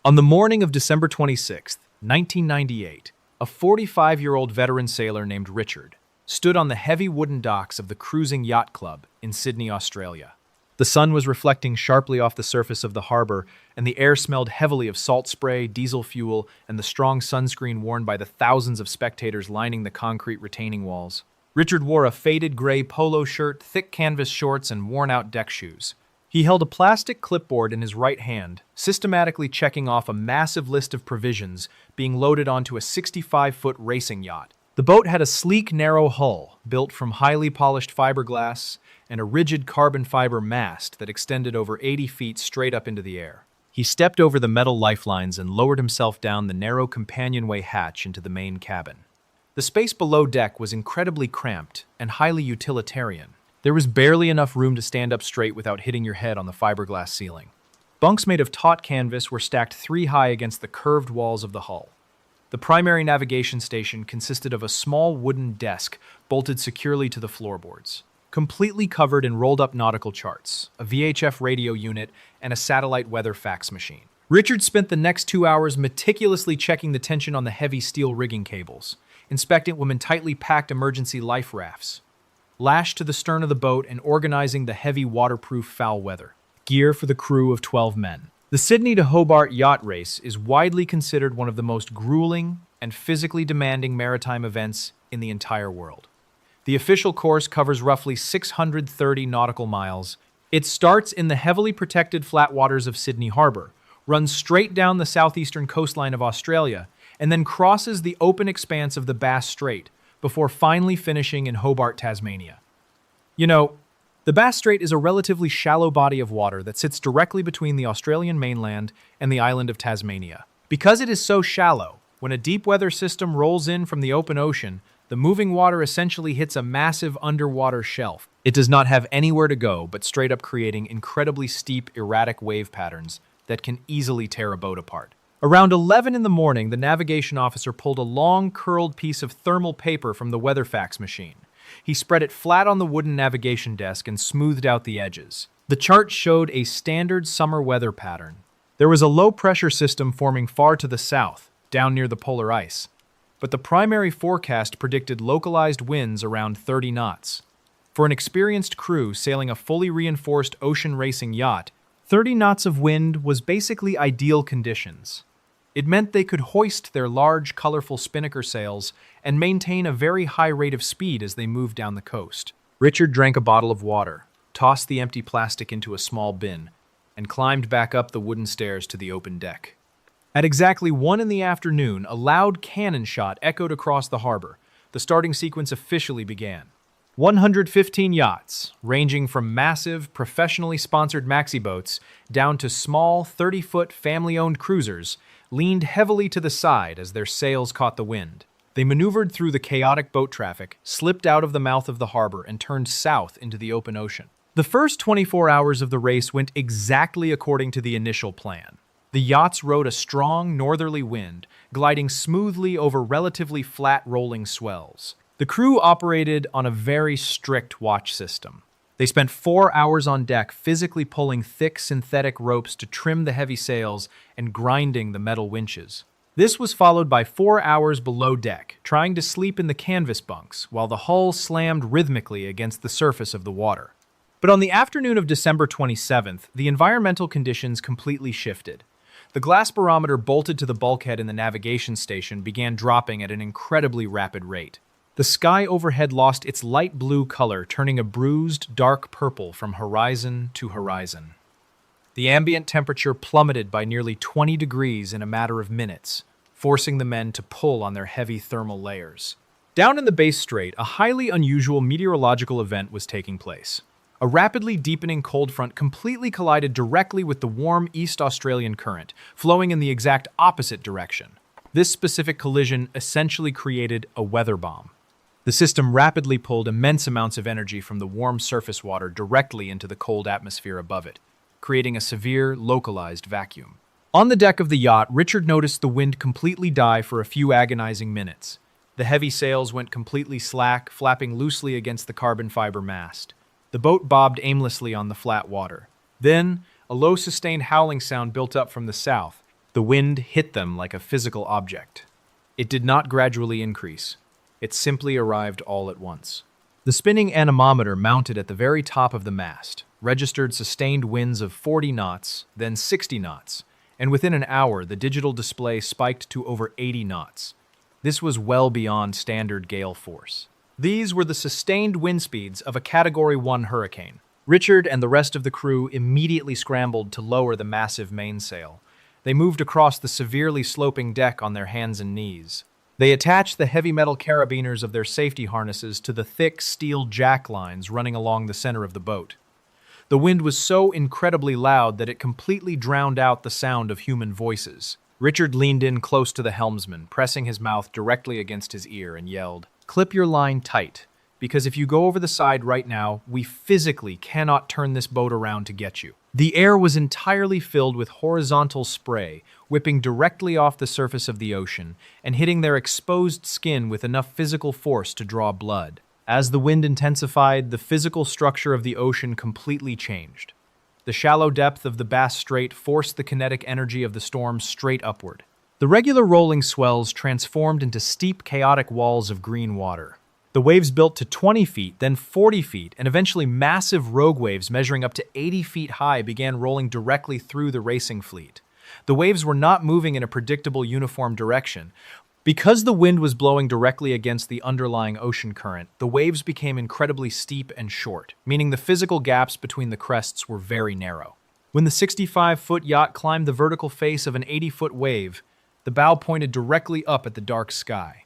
On the morning of December 26, 1998, a 45-year-old veteran sailor named Richard stood on the heavy wooden docks of the Cruising Yacht Club in Sydney, Australia. The sun was reflecting sharply off the surface of the harbor, and the air smelled heavily of salt spray, diesel fuel, and the strong sunscreen worn by the thousands of spectators lining the concrete retaining walls. Richard wore a faded gray polo shirt, thick canvas shorts, and worn-out deck shoes. He held a plastic clipboard in his right hand, systematically checking off a massive list of provisions being loaded onto a 65-foot racing yacht. The boat had a sleek, narrow hull built from highly polished fiberglass and a rigid carbon fiber mast that extended over 80 feet straight up into the air. He stepped over the metal lifelines and lowered himself down the narrow companionway hatch into the main cabin. The space below deck was incredibly cramped and highly utilitarian. There was barely enough room to stand up straight without hitting your head on the fiberglass ceiling. Bunks made of taut canvas were stacked 3 high against the curved walls of the hull. The primary navigation station consisted of a small wooden desk bolted securely to the floorboards, completely covered in rolled-up nautical charts, a VHF radio unit, and a satellite weather fax machine. Richard spent the next 2 hours meticulously checking the tension on the heavy steel rigging cables, inspecting women tightly packed emergency life rafts, lashed to the stern of the boat, and organizing the heavy waterproof foul weather gear for the crew of 12 men. The Sydney to Hobart yacht race is widely considered one of the most grueling and physically demanding maritime events in the entire world. The official course covers roughly 630 nautical miles. It starts in the heavily protected flat waters of Sydney Harbour, runs straight down the southeastern coastline of Australia, and then crosses the open expanse of the Bass Strait before finally finishing in Hobart, Tasmania. You know, the Bass Strait is a relatively shallow body of water that sits directly between the Australian mainland and the island of Tasmania. Because it is so shallow, when a deep weather system rolls in from the open ocean, the moving water essentially hits a massive underwater shelf. It does not have anywhere to go but straight up creating incredibly steep, erratic wave patterns that can easily tear a boat apart. Around 11 in the morning, the navigation officer pulled a long, curled piece of thermal paper from the weather fax machine. He spread it flat on the wooden navigation desk and smoothed out the edges. The chart showed a standard summer weather pattern. There was a low-pressure system forming far to the south, down near the polar ice, but the primary forecast predicted localized winds around 30 knots. For an experienced crew sailing a fully reinforced ocean racing yacht, 30 knots of wind was basically ideal conditions. It meant they could hoist their large, colorful spinnaker sails and maintain a very high rate of speed as they moved down the coast. Richard drank a bottle of water, tossed the empty plastic into a small bin, and climbed back up the wooden stairs to the open deck. At exactly 1 in the afternoon, a loud cannon shot echoed across the harbor, the starting sequence officially began. 115 yachts, ranging from massive, professionally sponsored maxi boats down to small, 30-foot family-owned cruisers, leaned heavily to the side as their sails caught the wind. They maneuvered through the chaotic boat traffic, slipped out of the mouth of the harbor, and turned south into the open ocean. The first 24 hours of the race went exactly according to the initial plan. The yachts rode a strong northerly wind, gliding smoothly over relatively flat rolling swells. The crew operated on a very strict watch system. They spent 4 hours on deck physically pulling thick synthetic ropes to trim the heavy sails and grinding the metal winches. This was followed by 4 hours below deck, trying to sleep in the canvas bunks while the hull slammed rhythmically against the surface of the water. But on the afternoon of December 27th, the environmental conditions completely shifted. The glass barometer bolted to the bulkhead in the navigation station began dropping at an incredibly rapid rate. The sky overhead lost its light blue color, turning a bruised, dark purple from horizon to horizon. The ambient temperature plummeted by nearly 20 degrees in a matter of minutes, forcing the men to pull on their heavy thermal layers. Down in the base strait, a highly unusual meteorological event was taking place. A rapidly deepening cold front completely collided directly with the warm East Australian current, flowing in the exact opposite direction. This specific collision essentially created a weather bomb. The system rapidly pulled immense amounts of energy from the warm surface water directly into the cold atmosphere above it, creating a severe, localized vacuum. On the deck of the yacht, Richard noticed the wind completely die for a few agonizing minutes. The heavy sails went completely slack, flapping loosely against the carbon fiber mast. The boat bobbed aimlessly on the flat water. Then, a low sustained howling sound built up from the south. The wind hit them like a physical object. It did not gradually increase. It simply arrived all at once. The spinning anemometer mounted at the very top of the mast registered sustained winds of 40 knots, then 60 knots, and within an hour the digital display spiked to over 80 knots. This was well beyond standard gale force. These were the sustained wind speeds of a Category 1 hurricane. Richard and the rest of the crew immediately scrambled to lower the massive mainsail. They moved across the severely sloping deck on their hands and knees. They attached the heavy metal carabiners of their safety harnesses to the thick steel jack lines running along the center of the boat. The wind was so incredibly loud that it completely drowned out the sound of human voices. Richard leaned in close to the helmsman, pressing his mouth directly against his ear, and yelled, "Clip your line tight, because if you go over the side right now, we physically cannot turn this boat around to get you." The air was entirely filled with horizontal spray, whipping directly off the surface of the ocean and hitting their exposed skin with enough physical force to draw blood. As the wind intensified, the physical structure of the ocean completely changed. The shallow depth of the Bass Strait forced the kinetic energy of the storm straight upward. The regular rolling swells transformed into steep, chaotic walls of green water. The waves built to 20 feet, then 40 feet, and eventually massive rogue waves measuring up to 80 feet high began rolling directly through the racing fleet. The waves were not moving in a predictable, uniform direction. Because the wind was blowing directly against the underlying ocean current, the waves became incredibly steep and short, meaning the physical gaps between the crests were very narrow. When the 65-foot yacht climbed the vertical face of an 80-foot wave, the bow pointed directly up at the dark sky.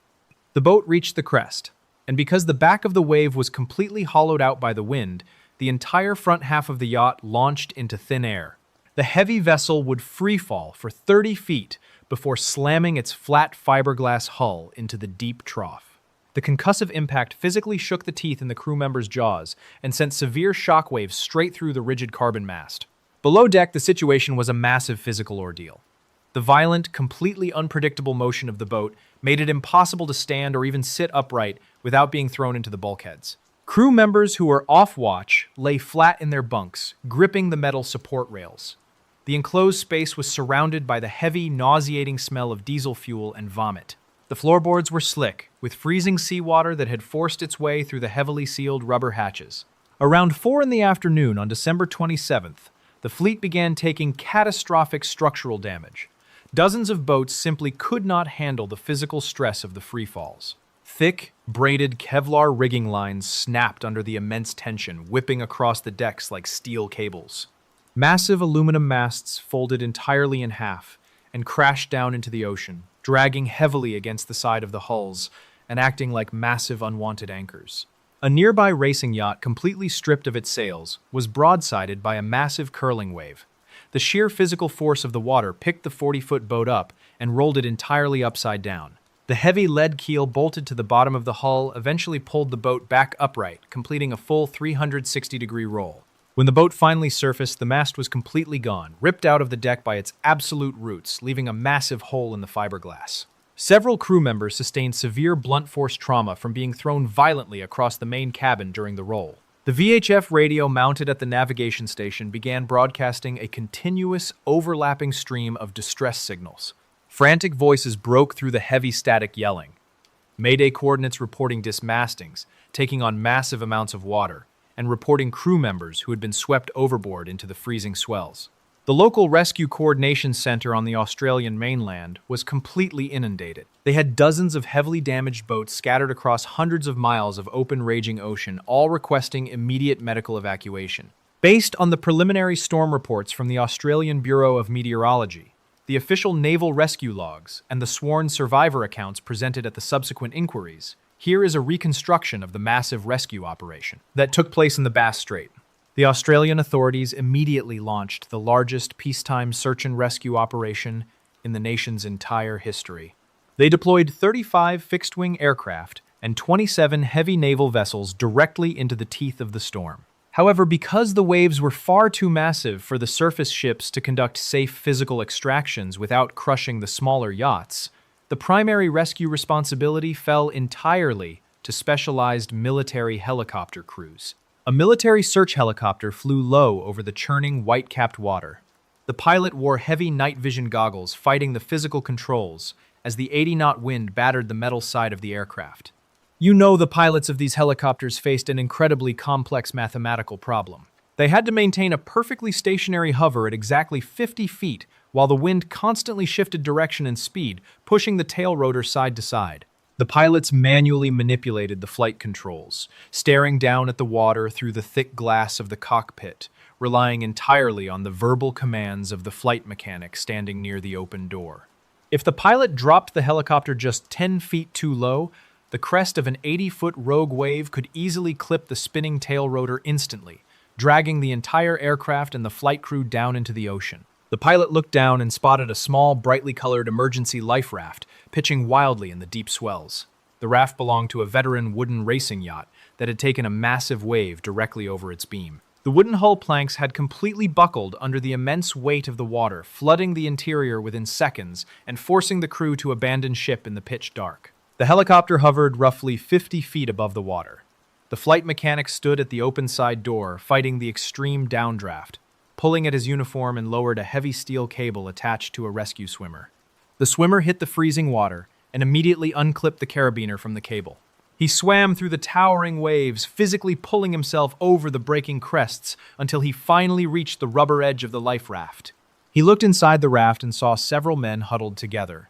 The boat reached the crest, and because the back of the wave was completely hollowed out by the wind, the entire front half of the yacht launched into thin air. The heavy vessel would freefall for 30 feet before slamming its flat fiberglass hull into the deep trough. The concussive impact physically shook the teeth in the crew members' jaws and sent severe shockwaves straight through the rigid carbon mast. Below deck, the situation was a massive physical ordeal. The violent, completely unpredictable motion of the boat made it impossible to stand or even sit upright without being thrown into the bulkheads. Crew members who were off watch lay flat in their bunks, gripping the metal support rails. The enclosed space was surrounded by the heavy, nauseating smell of diesel fuel and vomit. The floorboards were slick, with freezing seawater that had forced its way through the heavily sealed rubber hatches. Around 4 in the afternoon on December 27th, the fleet began taking catastrophic structural damage. Dozens of boats simply could not handle the physical stress of the freefalls. Thick, braided Kevlar rigging lines snapped under the immense tension, whipping across the decks like steel cables. Massive aluminum masts folded entirely in half and crashed down into the ocean, dragging heavily against the side of the hulls and acting like massive unwanted anchors. A nearby racing yacht, completely stripped of its sails, was broadsided by a massive curling wave. The sheer physical force of the water picked the 40-foot boat up and rolled it entirely upside down. The heavy lead keel bolted to the bottom of the hull eventually pulled the boat back upright, completing a full 360-degree roll. When the boat finally surfaced, the mast was completely gone, ripped out of the deck by its absolute roots, leaving a massive hole in the fiberglass. Several crew members sustained severe blunt force trauma from being thrown violently across the main cabin during the roll. The VHF radio mounted at the navigation station began broadcasting a continuous, overlapping stream of distress signals. Frantic voices broke through the heavy static yelling. Mayday coordinates reporting dismastings, taking on massive amounts of water, and reporting crew members who had been swept overboard into the freezing swells. The local rescue coordination center on the Australian mainland was completely inundated. They had dozens of heavily damaged boats scattered across hundreds of miles of open raging ocean, all requesting immediate medical evacuation. Based on the preliminary storm reports from the Australian Bureau of Meteorology, the official naval rescue logs, and the sworn survivor accounts presented at the subsequent inquiries, here is a reconstruction of the massive rescue operation that took place in the Bass Strait. The Australian authorities immediately launched the largest peacetime search and rescue operation in the nation's entire history. They deployed 35 fixed-wing aircraft and 27 heavy naval vessels directly into the teeth of the storm. However, because the waves were far too massive for the surface ships to conduct safe physical extractions without crushing the smaller yachts, the primary rescue responsibility fell entirely to specialized military helicopter crews. A military search helicopter flew low over the churning, white-capped water. The pilot wore heavy night vision goggles, fighting the physical controls as the 80-knot wind battered the metal side of the aircraft. You know, the pilots of these helicopters faced an incredibly complex mathematical problem. They had to maintain a perfectly stationary hover at exactly 50 feet while the wind constantly shifted direction and speed, pushing the tail rotor side to side. The pilots manually manipulated the flight controls, staring down at the water through the thick glass of the cockpit, relying entirely on the verbal commands of the flight mechanic standing near the open door. If the pilot dropped the helicopter just 10 feet too low, the crest of an 80-foot rogue wave could easily clip the spinning tail rotor instantly, dragging the entire aircraft and the flight crew down into the ocean. The pilot looked down and spotted a small, brightly colored emergency life raft pitching wildly in the deep swells. The raft belonged to a veteran wooden racing yacht that had taken a massive wave directly over its beam. The wooden hull planks had completely buckled under the immense weight of the water, flooding the interior within seconds and forcing the crew to abandon ship in the pitch dark. The helicopter hovered roughly 50 feet above the water. The flight mechanic stood at the open side door, fighting the extreme downdraft, pulling at his uniform and lowered a heavy steel cable attached to a rescue swimmer. The swimmer hit the freezing water and immediately unclipped the carabiner from the cable. He swam through the towering waves, physically pulling himself over the breaking crests until he finally reached the rubber edge of the life raft. He looked inside the raft and saw several men huddled together.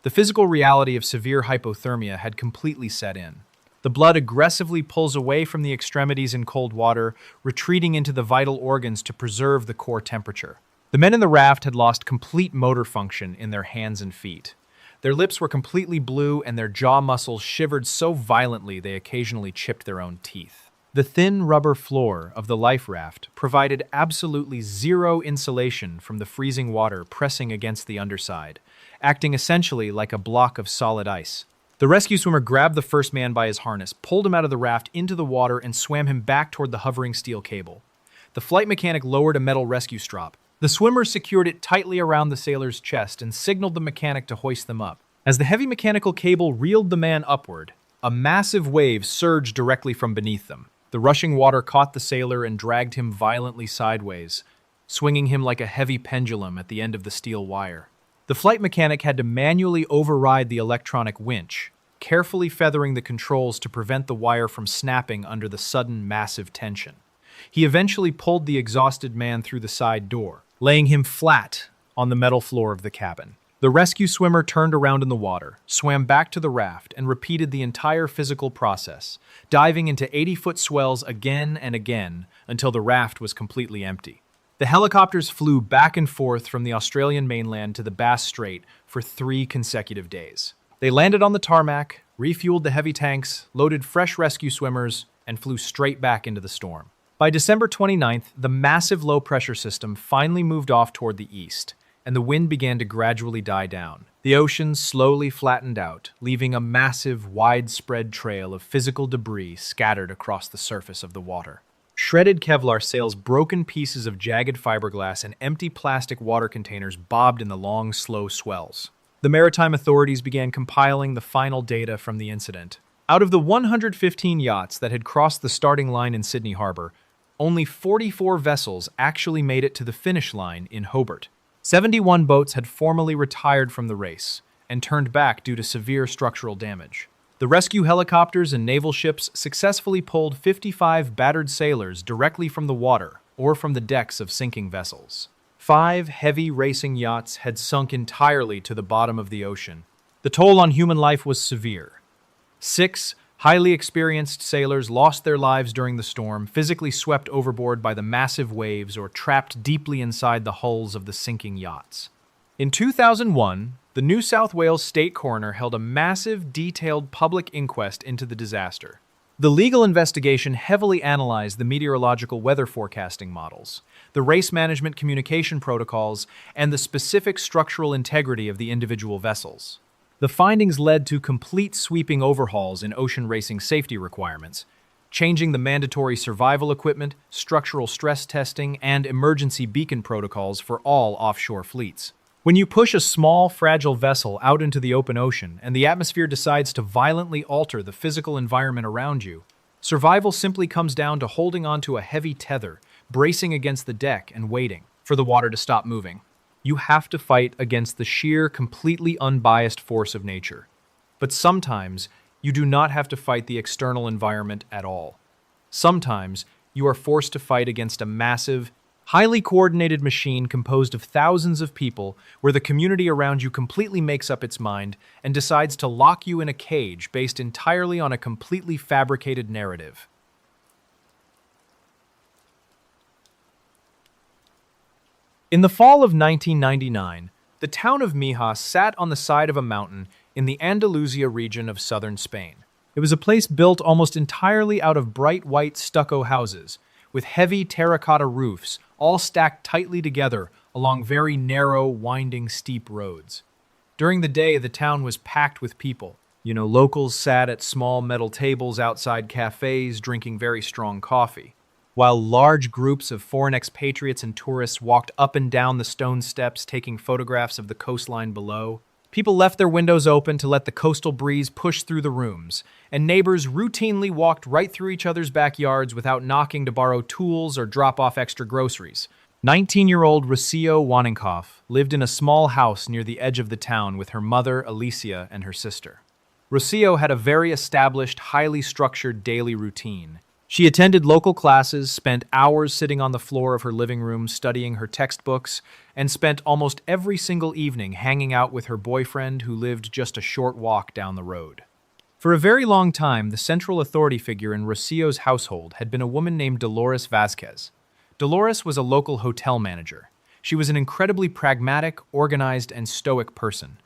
The physical reality of severe hypothermia had completely set in. The blood aggressively pulls away from the extremities in cold water, retreating into the vital organs to preserve the core temperature. The men in the raft had lost complete motor function in their hands and feet. Their lips were completely blue and their jaw muscles shivered so violently they occasionally chipped their own teeth. The thin rubber floor of the life raft provided absolutely zero insulation from the freezing water pressing against the underside, acting essentially like a block of solid ice. The rescue swimmer grabbed the first man by his harness, pulled him out of the raft into the water, and swam him back toward the hovering steel cable. The flight mechanic lowered a metal rescue strop. The swimmer secured it tightly around the sailor's chest and signaled the mechanic to hoist them up. As the heavy mechanical cable reeled the man upward, a massive wave surged directly from beneath them. The rushing water caught the sailor and dragged him violently sideways, swinging him like a heavy pendulum at the end of the steel wire. The flight mechanic had to manually override the electronic winch, carefully feathering the controls to prevent the wire from snapping under the sudden massive tension. He eventually pulled the exhausted man through the side door, laying him flat on the metal floor of the cabin. The rescue swimmer turned around in the water, swam back to the raft, and repeated the entire physical process, diving into 80-foot swells again and again until the raft was completely empty. The helicopters flew back and forth from the Australian mainland to the Bass Strait for 3 consecutive days. They landed on the tarmac, refueled the heavy tanks, loaded fresh rescue swimmers, and flew straight back into the storm. By December 29th, the massive low-pressure system finally moved off toward the east, and the wind began to gradually die down. The ocean slowly flattened out, leaving a massive, widespread trail of physical debris scattered across the surface of the water. Shredded Kevlar sails, broken pieces of jagged fiberglass, and empty plastic water containers bobbed in the long, slow swells. The maritime authorities began compiling the final data from the incident. Out of the 115 yachts that had crossed the starting line in Sydney Harbor, only 44 vessels actually made it to the finish line in Hobart. 71 boats had formally retired from the race and turned back due to severe structural damage. The rescue helicopters and naval ships successfully pulled 55 battered sailors directly from the water or from the decks of sinking vessels. 5 heavy racing yachts had sunk entirely to the bottom of the ocean. The toll on human life was severe. 6 highly experienced sailors lost their lives during the storm, physically swept overboard by the massive waves or trapped deeply inside the hulls of the sinking yachts. In 2001, the New South Wales State Coroner held a massive, detailed public inquest into the disaster. The legal investigation heavily analyzed the meteorological weather forecasting models, the race management communication protocols, and the specific structural integrity of the individual vessels. The findings led to complete sweeping overhauls in ocean racing safety requirements, changing the mandatory survival equipment, structural stress testing, and emergency beacon protocols for all offshore fleets. When you push a small, fragile vessel out into the open ocean and the atmosphere decides to violently alter the physical environment around you, survival simply comes down to holding onto a heavy tether, bracing against the deck, and waiting for the water to stop moving. You have to fight against the sheer, completely unbiased force of nature. But sometimes, you do not have to fight the external environment at all. Sometimes, you are forced to fight against a massive, highly coordinated machine composed of thousands of people where the community around you completely makes up its mind and decides to lock you in a cage based entirely on a completely fabricated narrative. In the fall of 1999, the town of Mijas sat on the side of a mountain in the Andalusia region of southern Spain. It was a place built almost entirely out of bright white stucco houses, with heavy terracotta roofs, all stacked tightly together along very narrow, winding, steep roads. During the day, the town was packed with people. Locals sat at small metal tables outside cafes drinking very strong coffee, while large groups of foreign expatriates and tourists walked up and down the stone steps taking photographs of the coastline below. People left their windows open to let the coastal breeze push through the rooms, and neighbors routinely walked right through each other's backyards without knocking to borrow tools or drop off extra groceries. 19-year-old Rocio Waninkoff lived in a small house near the edge of the town with her mother, Alicia, and her sister. Rocio had a very established, highly structured daily routine. She attended local classes, spent hours sitting on the floor of her living room studying her textbooks, and spent almost every single evening hanging out with her boyfriend who lived just a short walk down the road. For a very long time, the central authority figure in Rocio's household had been a woman named Dolores Vazquez. Dolores was a local hotel manager. She was an incredibly pragmatic, organized, and stoic person.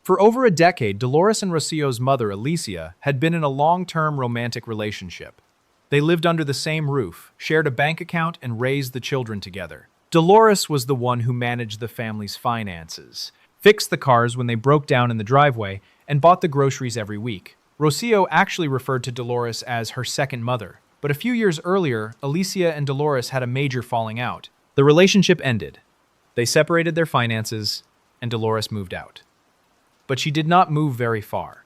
For over a decade, Dolores and Rocio's mother, Alicia, had been in a long-term romantic relationship. They lived under the same roof, shared a bank account, and raised the children together. Dolores was the one who managed the family's finances, fixed the cars when they broke down in the driveway, and bought the groceries every week. Rocio actually referred to Dolores as her second mother, but a few years earlier, Alicia and Dolores had a major falling out. The relationship ended. They separated their finances, and Dolores moved out. But she did not move very far.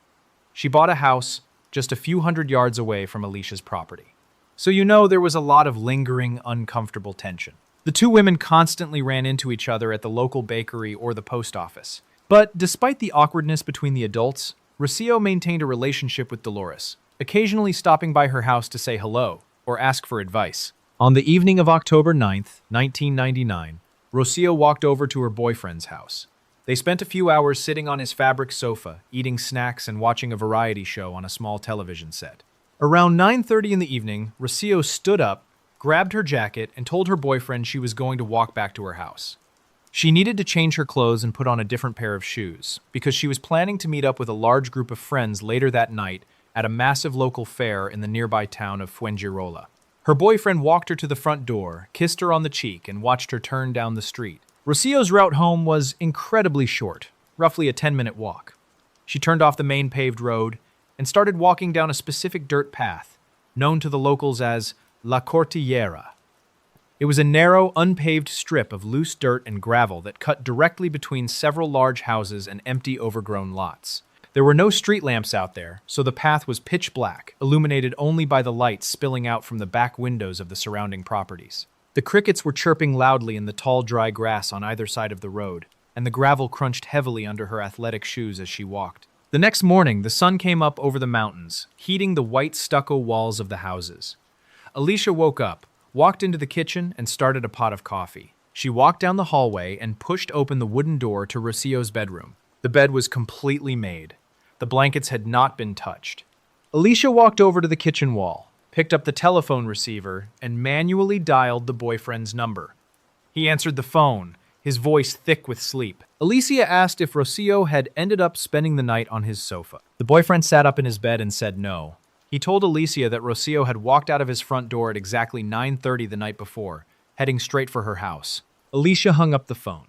She bought a house just a few hundred yards away from Alicia's property. So there was a lot of lingering, uncomfortable tension. The two women constantly ran into each other at the local bakery or the post office. But despite the awkwardness between the adults, Rocio maintained a relationship with Dolores, occasionally stopping by her house to say hello or ask for advice. On the evening of October 9th, 1999, Rocio walked over to her boyfriend's house. They spent a few hours sitting on his fabric sofa, eating snacks and watching a variety show on a small television set. Around 9:30 in the evening, Rocio stood up, grabbed her jacket, and told her boyfriend she was going to walk back to her house. She needed to change her clothes and put on a different pair of shoes, because she was planning to meet up with a large group of friends later that night at a massive local fair in the nearby town of Fuengirola. Her boyfriend walked her to the front door, kissed her on the cheek, and watched her turn down the street. Rocio's route home was incredibly short, roughly a 10-minute walk. She turned off the main paved road and started walking down a specific dirt path, known to the locals as La Cortillera. It was a narrow, unpaved strip of loose dirt and gravel that cut directly between several large houses and empty, overgrown lots. There were no street lamps out there, so the path was pitch black, illuminated only by the lights spilling out from the back windows of the surrounding properties. The crickets were chirping loudly in the tall, dry grass on either side of the road, and the gravel crunched heavily under her athletic shoes as she walked. The next morning, the sun came up over the mountains, heating the white stucco walls of the houses. Alicia woke up, walked into the kitchen, and started a pot of coffee. She walked down the hallway and pushed open the wooden door to Rocio's bedroom. The bed was completely made. The blankets had not been touched. Alicia walked over to the kitchen wall, picked up the telephone receiver, and manually dialed the boyfriend's number. He answered the phone, his voice thick with sleep. Alicia asked if Rocio had ended up spending the night on his sofa. The boyfriend sat up in his bed and said no. He told Alicia that Rocio had walked out of his front door at exactly 9:30 the night before, heading straight for her house. Alicia hung up the phone.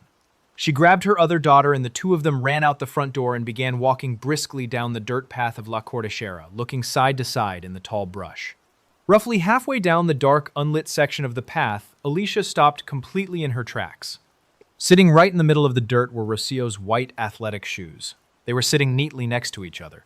She grabbed her other daughter and the two of them ran out the front door and began walking briskly down the dirt path of La Cortillera, looking side to side in the tall brush. Roughly halfway down the dark, unlit section of the path, Alicia stopped completely in her tracks. Sitting right in the middle of the dirt were Rocio's white athletic shoes. They were sitting neatly next to each other.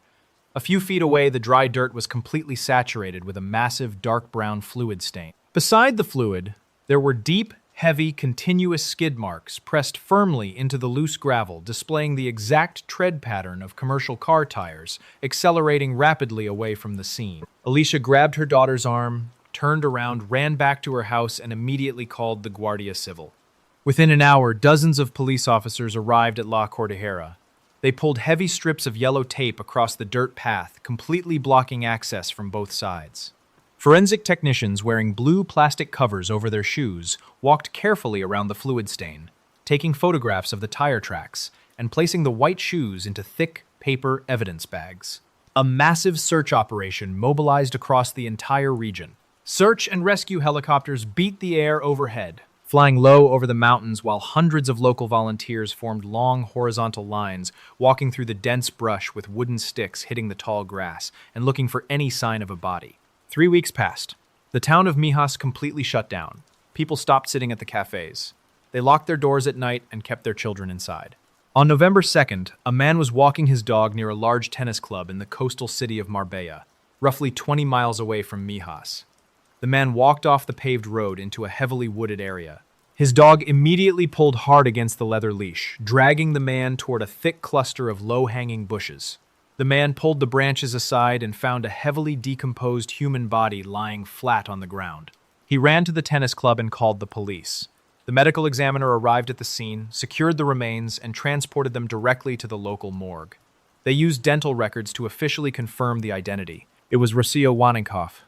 A few feet away, the dry dirt was completely saturated with a massive dark brown fluid stain. Beside the fluid, there were deep, heavy, continuous skid marks pressed firmly into the loose gravel, displaying the exact tread pattern of commercial car tires, accelerating rapidly away from the scene. Alicia grabbed her daughter's arm, turned around, ran back to her house, and immediately called the Guardia Civil. Within an hour, dozens of police officers arrived at La Cortillera. They pulled heavy strips of yellow tape across the dirt path, completely blocking access from both sides. Forensic technicians wearing blue plastic covers over their shoes walked carefully around the fluid stain, taking photographs of the tire tracks and placing the white shoes into thick paper evidence bags. A massive search operation mobilized across the entire region. Search and rescue helicopters beat the air overhead, flying low over the mountains while hundreds of local volunteers formed long horizontal lines, walking through the dense brush with wooden sticks hitting the tall grass and looking for any sign of a body. 3 weeks passed. The town of Mijas completely shut down. People stopped sitting at the cafes. They locked their doors at night and kept their children inside. On November 2nd, a man was walking his dog near a large tennis club in the coastal city of Marbella, roughly 20 miles away from Mijas. The man walked off the paved road into a heavily wooded area. His dog immediately pulled hard against the leather leash, dragging the man toward a thick cluster of low-hanging bushes. The man pulled the branches aside and found a heavily decomposed human body lying flat on the ground. He ran to the tennis club and called the police. The medical examiner arrived at the scene, secured the remains, and transported them directly to the local morgue. They used dental records to officially confirm the identity. It was Rocio Waninkoff.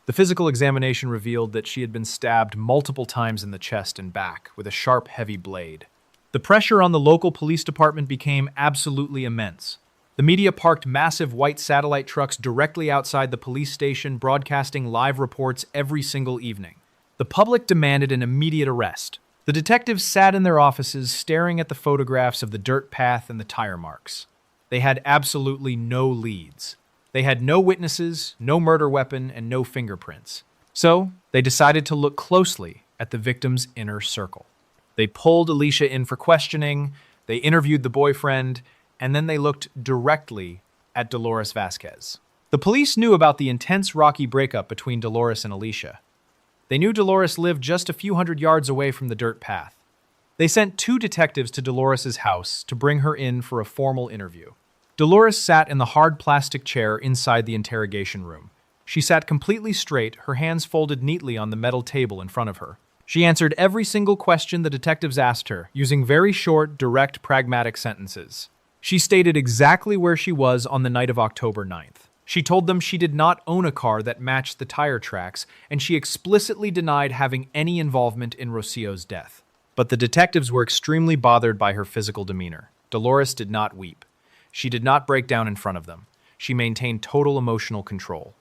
The physical examination revealed that she had been stabbed multiple times in the chest and back with a sharp, heavy blade. The pressure on the local police department became absolutely immense. The media parked massive white satellite trucks directly outside the police station, broadcasting live reports every single evening. The public demanded an immediate arrest. The detectives sat in their offices, staring at the photographs of the dirt path and the tire marks. They had absolutely no leads. They had no witnesses, no murder weapon, and no fingerprints. So, they decided to look closely at the victim's inner circle. They pulled Alicia in for questioning, they interviewed the boyfriend, and then they looked directly at Dolores Vasquez. The police knew about the intense rocky breakup between Dolores and Alicia. They knew Dolores lived just a few hundred yards away from the dirt path. They sent 2 detectives to Dolores's house to bring her in for a formal interview. Dolores sat in the hard plastic chair inside the interrogation room. She sat completely straight, her hands folded neatly on the metal table in front of her. She answered every single question the detectives asked her, using very short, direct, pragmatic sentences. She stated exactly where she was on the night of October 9th. She told them she did not own a car that matched the tire tracks, and she explicitly denied having any involvement in Rocio's death. But the detectives were extremely bothered by her physical demeanor. Dolores did not weep. She did not break down in front of them. She maintained total emotional control.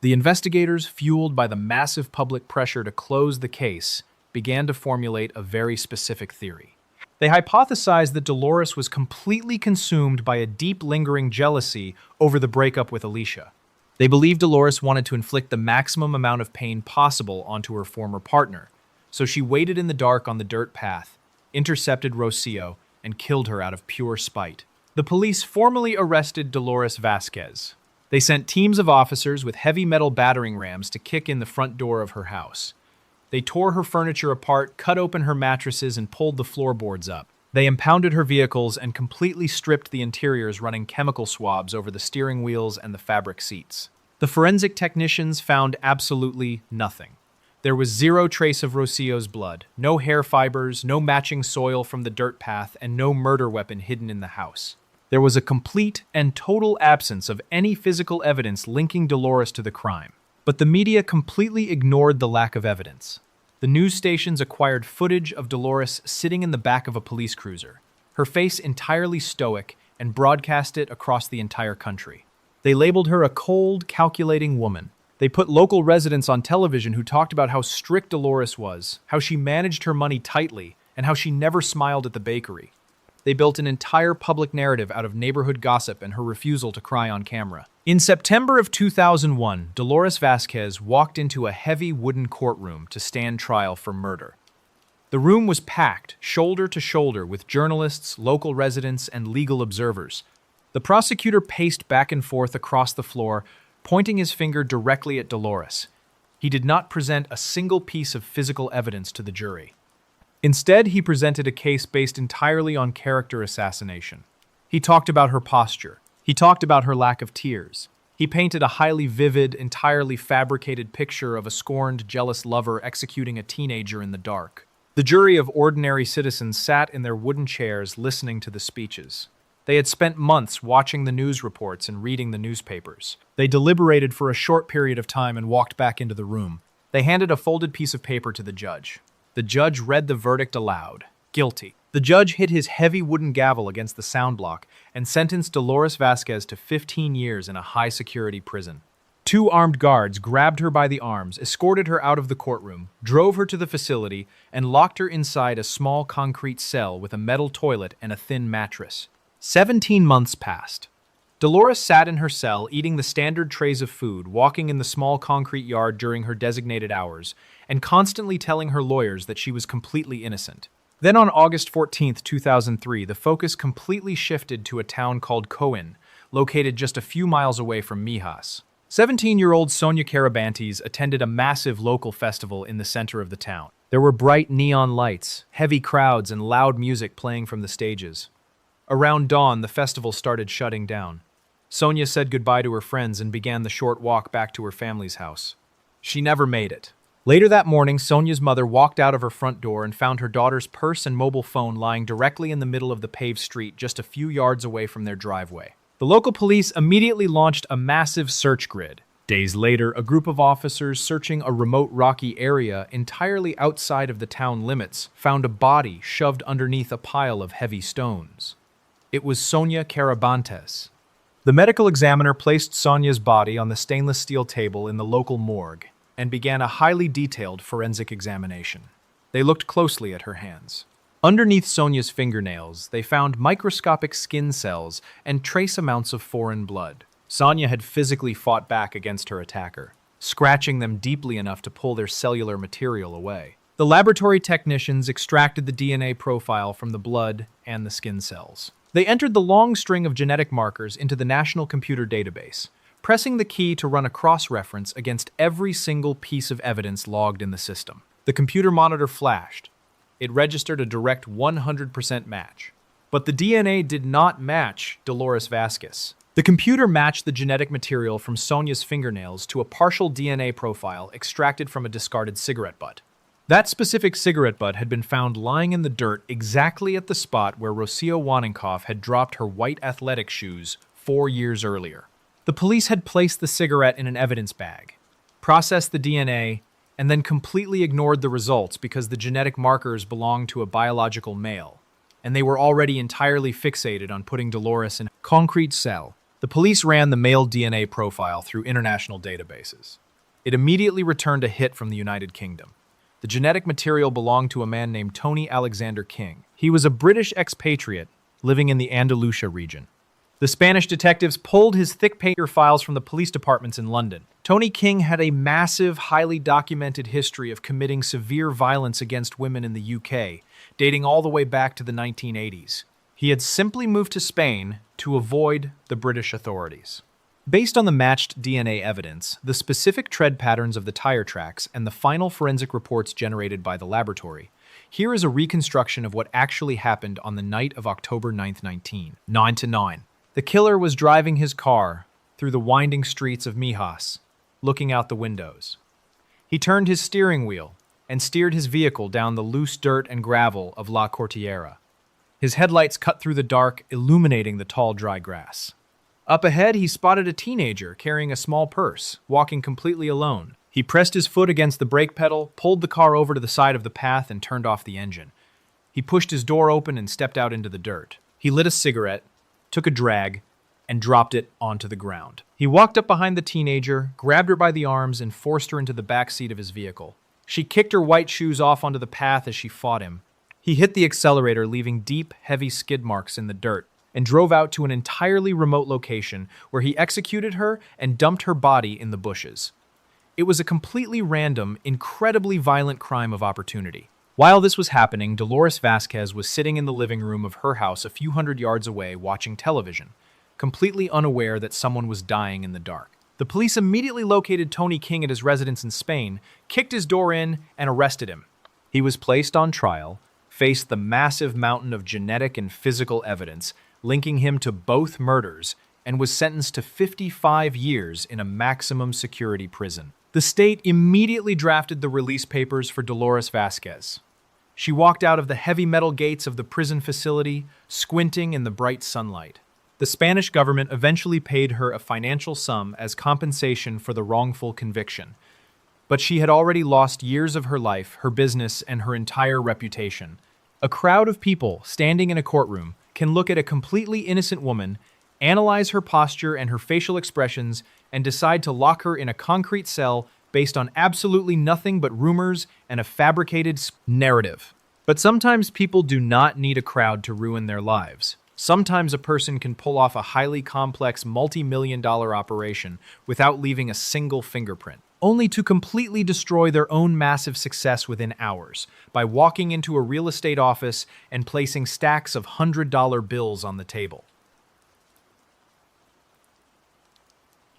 The investigators, fueled by the massive public pressure to close the case, began to formulate a very specific theory. They hypothesized that Dolores was completely consumed by a deep lingering jealousy over the breakup with Alicia. They believed Dolores wanted to inflict the maximum amount of pain possible onto her former partner, so she waited in the dark on the dirt path, intercepted Rocio, and killed her out of pure spite. The police formally arrested Dolores Vasquez. They sent teams of officers with heavy metal battering rams to kick in the front door of her house. They tore her furniture apart, cut open her mattresses, and pulled the floorboards up. They impounded her vehicles and completely stripped the interiors, running chemical swabs over the steering wheels and the fabric seats. The forensic technicians found absolutely nothing. There was zero trace of Rocio's blood, no hair fibers, no matching soil from the dirt path, and no murder weapon hidden in the house. There was a complete and total absence of any physical evidence linking Dolores to the crime. But the media completely ignored the lack of evidence. The news stations acquired footage of Dolores sitting in the back of a police cruiser, her face entirely stoic, and broadcast it across the entire country. They labeled her a cold, calculating woman. They put local residents on television who talked about how strict Dolores was, how she managed her money tightly, and how she never smiled at the bakery. They built an entire public narrative out of neighborhood gossip and her refusal to cry on camera. In September of 2001, Dolores Vasquez walked into a heavy wooden courtroom to stand trial for murder. The room was packed, shoulder to shoulder, with journalists, local residents, and legal observers. The prosecutor paced back and forth across the floor, pointing his finger directly at Dolores. He did not present a single piece of physical evidence to the jury. Instead, he presented a case based entirely on character assassination. He talked about her posture. He talked about her lack of tears. He painted a highly vivid, entirely fabricated picture of a scorned, jealous lover executing a teenager in the dark. The jury of ordinary citizens sat in their wooden chairs listening to the speeches. They had spent months watching the news reports and reading the newspapers. They deliberated for a short period of time and walked back into the room. They handed a folded piece of paper to the judge. The judge read the verdict aloud. Guilty. The judge hit his heavy wooden gavel against the sound block and sentenced Dolores Vasquez to 15 years in a high-security prison. 2 armed guards grabbed her by the arms, escorted her out of the courtroom, drove her to the facility, and locked her inside a small concrete cell with a metal toilet and a thin mattress. 17 months passed. Dolores sat in her cell eating the standard trays of food, walking in the small concrete yard during her designated hours, and constantly telling her lawyers that she was completely innocent. Then on August 14, 2003, the focus completely shifted to a town called Coen, located just a few miles away from Mijas. 17-year-old Sonia Carabantes attended a massive local festival in the center of the town. There were bright neon lights, heavy crowds, and loud music playing from the stages. Around dawn, the festival started shutting down. Sonia said goodbye to her friends and began the short walk back to her family's house. She never made it. Later that morning, Sonia's mother walked out of her front door and found her daughter's purse and mobile phone lying directly in the middle of the paved street just a few yards away from their driveway. The local police immediately launched a massive search grid. Days later, a group of officers searching a remote rocky area entirely outside of the town limits found a body shoved underneath a pile of heavy stones. It was Sonia Carabantes. The medical examiner placed Sonia's body on the stainless steel table in the local morgue and began a highly detailed forensic examination. They looked closely at her hands. Underneath Sonia's fingernails, they found microscopic skin cells and trace amounts of foreign blood. Sonia had physically fought back against her attacker, scratching them deeply enough to pull their cellular material away. The laboratory technicians extracted the DNA profile from the blood and the skin cells. They entered the long string of genetic markers into the National Computer Database, pressing the key to run a cross-reference against every single piece of evidence logged in the system. The computer monitor flashed. It registered a direct 100% match. But the DNA did not match Dolores Vasquez. The computer matched the genetic material from Sonia's fingernails to a partial DNA profile extracted from a discarded cigarette butt. That specific cigarette butt had been found lying in the dirt exactly at the spot where Rocio Wanenkoff had dropped her white athletic shoes 4 years earlier. The police had placed the cigarette in an evidence bag, processed the DNA, and then completely ignored the results because the genetic markers belonged to a biological male, and they were already entirely fixated on putting Dolores in a concrete cell. The police ran the male DNA profile through international databases. It immediately returned a hit from the United Kingdom. The genetic material belonged to a man named Tony Alexander King. He was a British expatriate living in the Andalusia region. The Spanish detectives pulled his thick paper files from the police departments in London. Tony King had a massive, highly documented history of committing severe violence against women in the UK, dating all the way back to the 1980s. He had simply moved to Spain to avoid the British authorities. Based on the matched DNA evidence, the specific tread patterns of the tire tracks, and the final forensic reports generated by the laboratory, here is a reconstruction of what actually happened on the night of October 9th, 9 to 9. The killer was driving his car through the winding streets of Mijas, looking out the windows. He turned his steering wheel and steered his vehicle down the loose dirt and gravel of La Cortillera. His headlights cut through the dark, illuminating the tall, dry grass. Up ahead, he spotted a teenager carrying a small purse, walking completely alone. He pressed his foot against the brake pedal, pulled the car over to the side of the path, and turned off the engine. He pushed his door open and stepped out into the dirt. He lit a cigarette, took a drag, and dropped it onto the ground. He walked up behind the teenager, grabbed her by the arms, and forced her into the back seat of his vehicle. She kicked her white shoes off onto the path as she fought him. He hit the accelerator, leaving deep, heavy skid marks in the dirt, and drove out to an entirely remote location where he executed her and dumped her body in the bushes. It was a completely random, incredibly violent crime of opportunity. While this was happening, Dolores Vasquez was sitting in the living room of her house a few hundred yards away watching television, completely unaware that someone was dying in the dark. The police immediately located Tony King at his residence in Spain, kicked his door in, and arrested him. He was placed on trial, faced the massive mountain of genetic and physical evidence linking him to both murders, and was sentenced to 55 years in a maximum security prison. The state immediately drafted the release papers for Dolores Vasquez. She walked out of the heavy metal gates of the prison facility, squinting in the bright sunlight. The Spanish government eventually paid her a financial sum as compensation for the wrongful conviction. But she had already lost years of her life, her business, and her entire reputation. A crowd of people standing in a courtroom can look at a completely innocent woman, analyze her posture and her facial expressions, and decide to lock her in a concrete cell based on absolutely nothing but rumors and a fabricated narrative. But sometimes people do not need a crowd to ruin their lives. Sometimes a person can pull off a highly complex multi-million-dollar operation without leaving a single fingerprint, only to completely destroy their own massive success within hours by walking into a real estate office and placing stacks of $100 bills on the table.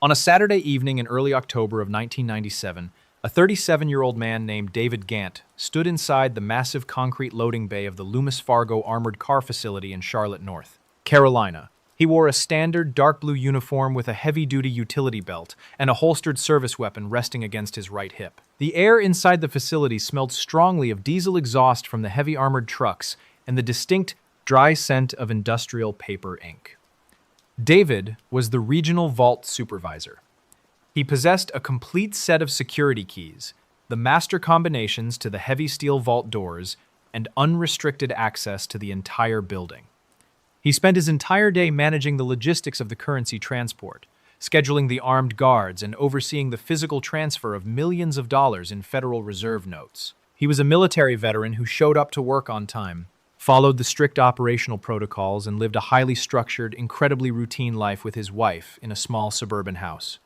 On a Saturday evening in early October of 1997, a 37-year-old man named David Gant stood inside the massive concrete loading bay of the Loomis Fargo Armored Car Facility in Charlotte, North Carolina. He wore a standard dark blue uniform with a heavy-duty utility belt and a holstered service weapon resting against his right hip. The air inside the facility smelled strongly of diesel exhaust from the heavy armored trucks and the distinct, dry scent of industrial paper ink. David was the regional vault supervisor. He possessed a complete set of security keys, the master combinations to the heavy steel vault doors, and unrestricted access to the entire building. He spent his entire day managing the logistics of the currency transport, scheduling the armed guards, and overseeing the physical transfer of millions of dollars in Federal Reserve notes. He was a military veteran who showed up to work on time, followed the strict operational protocols, and lived a highly structured, incredibly routine life with his wife in a small suburban house.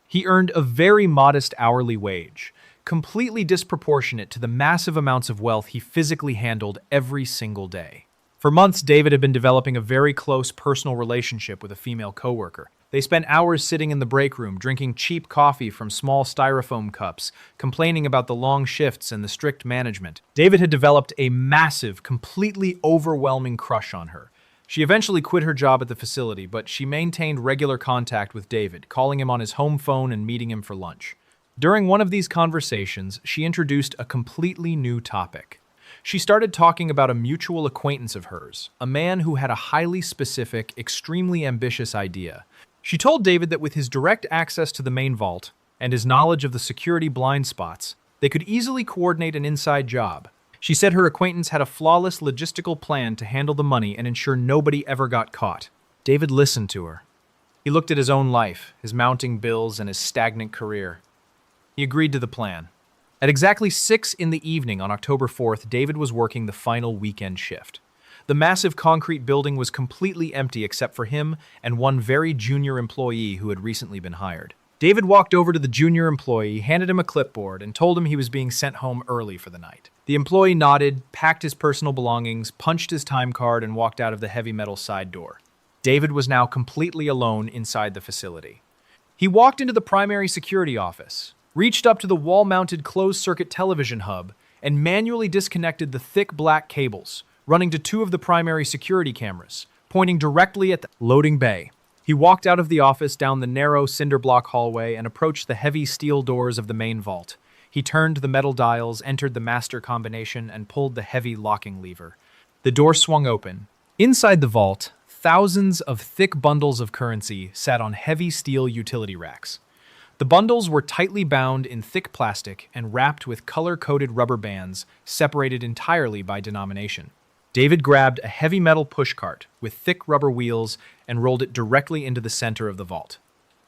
He earned a very modest hourly wage, completely disproportionate to the massive amounts of wealth he physically handled every single day. For months, David had been developing a very close personal relationship with a female coworker. They spent hours sitting in the break room, drinking cheap coffee from small styrofoam cups, complaining about the long shifts and the strict management. David had developed a massive, completely overwhelming crush on her. She eventually quit her job at the facility, but she maintained regular contact with David, calling him on his home phone and meeting him for lunch. During one of these conversations, she introduced a completely new topic. She started talking about a mutual acquaintance of hers, a man who had a highly specific, extremely ambitious idea. She told David that with his direct access to the main vault and his knowledge of the security blind spots, They could easily coordinate an inside job. She said her acquaintance had a flawless logistical plan to handle the money and ensure nobody ever got caught. David listened to her. He looked at his own life, his mounting bills, and his stagnant career. He agreed to the plan. At exactly 6 in the evening on October 4th, David was working the final weekend shift. The massive concrete building was completely empty except for him and one very junior employee who had recently been hired. David walked over to the junior employee, handed him a clipboard, and told him he was being sent home early for the night. The employee nodded, packed his personal belongings, punched his time card, and walked out of the heavy metal side door. David was now completely alone inside the facility. He walked into the primary security office, reached up to the wall-mounted closed-circuit television hub, and manually disconnected the thick black cables, running to 2 of the primary security cameras, pointing directly at the loading bay. He walked out of the office down the narrow cinder block hallway and approached the heavy steel doors of the main vault. He turned the metal dials, entered the master combination, and pulled the heavy locking lever. The door swung open. Inside the vault, thousands of thick bundles of currency sat on heavy steel utility racks. The bundles were tightly bound in thick plastic and wrapped with color-coded rubber bands separated entirely by denomination. David grabbed a heavy metal pushcart with thick rubber wheels and rolled it directly into the center of the vault.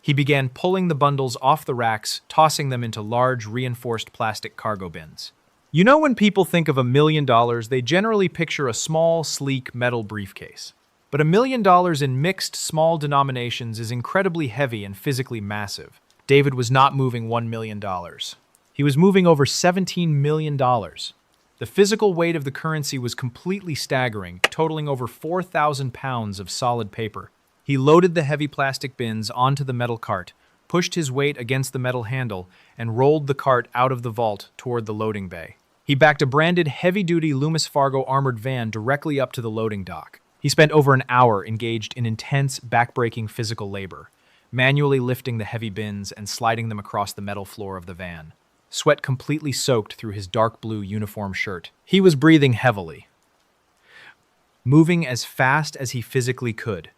He began pulling the bundles off the racks, tossing them into large reinforced plastic cargo bins. You know, when people think of $1 million, they generally picture a small, sleek metal briefcase. But $1 million in mixed small denominations is incredibly heavy and physically massive. David was not moving $1 million. He was moving over $17 million. The physical weight of the currency was completely staggering, totaling over 4,000 pounds of solid paper. He loaded the heavy plastic bins onto the metal cart, pushed his weight against the metal handle, and rolled the cart out of the vault toward the loading bay. He backed a branded heavy-duty Loomis Fargo armored van directly up to the loading dock. He spent over an hour engaged in intense, back-breaking physical labor, manually lifting the heavy bins and sliding them across the metal floor of the van. Sweat completely soaked through his dark blue uniform shirt. He was breathing heavily, moving as fast as he physically could.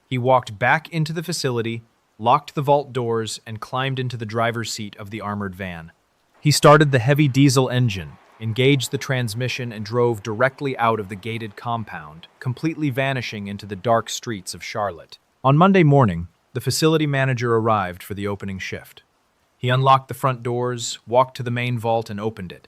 He walked back into the facility, locked the vault doors, and climbed into the driver's seat of the armored van. He started the heavy diesel engine, engaged the transmission, and drove directly out of the gated compound, completely vanishing into the dark streets of Charlotte. On Monday morning, the facility manager arrived for the opening shift. He unlocked the front doors, walked to the main vault, and opened it.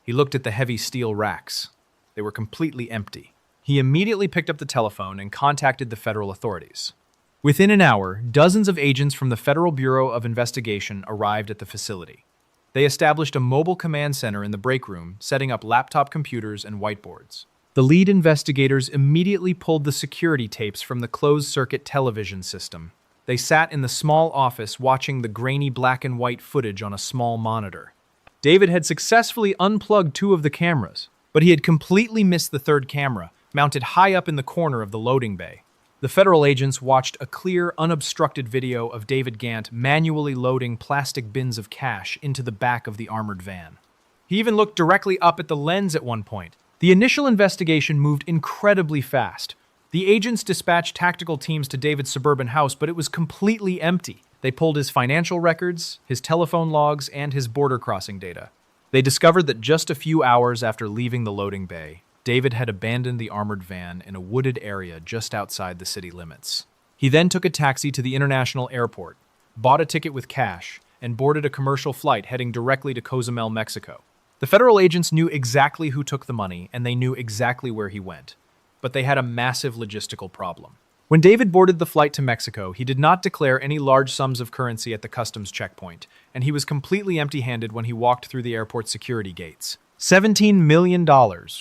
He looked at the heavy steel racks. They were completely empty. He immediately picked up the telephone and contacted the federal authorities. Within an hour, dozens of agents from the Federal Bureau of Investigation arrived at the facility. They established a mobile command center in the break room, setting up laptop computers and whiteboards. The lead investigators immediately pulled the security tapes from the closed-circuit television system. They sat in the small office watching the grainy black and white footage on a small monitor. David had successfully unplugged 2 of the cameras, but he had completely missed the third camera, mounted high up in the corner of the loading bay. The federal agents watched a clear, unobstructed video of David Gant manually loading plastic bins of cash into the back of the armored van. He even looked directly up at the lens at one point. The initial investigation moved incredibly fast. The agents dispatched tactical teams to David's suburban house, but it was completely empty. They pulled his financial records, his telephone logs, and his border crossing data. They discovered that just a few hours after leaving the loading bay, David had abandoned the armored van in a wooded area just outside the city limits. He then took a taxi to the international airport, bought a ticket with cash, and boarded a commercial flight heading directly to Cozumel, Mexico. The federal agents knew exactly who took the money, and they knew exactly where he went. But they had a massive logistical problem. When David boarded the flight to Mexico, he did not declare any large sums of currency at the customs checkpoint, and he was completely empty-handed when he walked through the airport's security gates. $17 million,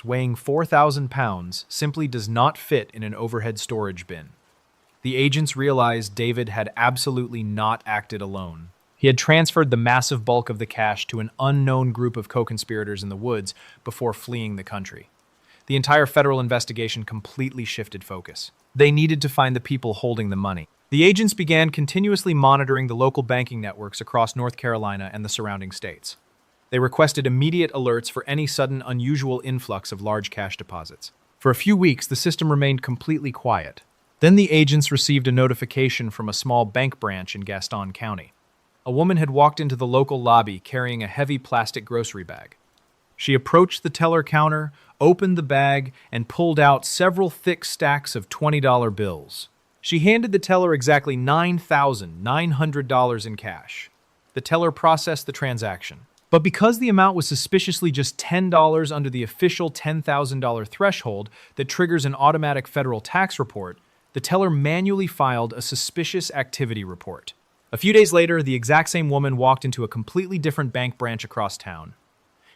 weighing 4,000 pounds, simply does not fit in an overhead storage bin. The agents realized David had absolutely not acted alone. He had transferred the massive bulk of the cash to an unknown group of co-conspirators in the woods before fleeing the country. The entire federal investigation completely shifted focus. They needed to find the people holding the money. The agents began continuously monitoring the local banking networks across North Carolina and the surrounding states. They requested immediate alerts for any sudden unusual influx of large cash deposits. For a few weeks, the system remained completely quiet. Then the agents received a notification from a small bank branch in Gaston County. a woman had walked into the local lobby carrying a heavy plastic grocery bag. She approached the teller counter, opened the bag, and pulled out several thick stacks of $20 bills. She handed the teller exactly $9,900 in cash. The teller processed the transaction. But because the amount was suspiciously just $10 under the official $10,000 threshold that triggers an automatic federal tax report, the teller manually filed a suspicious activity report. A few days later, the exact same woman walked into a completely different bank branch across town.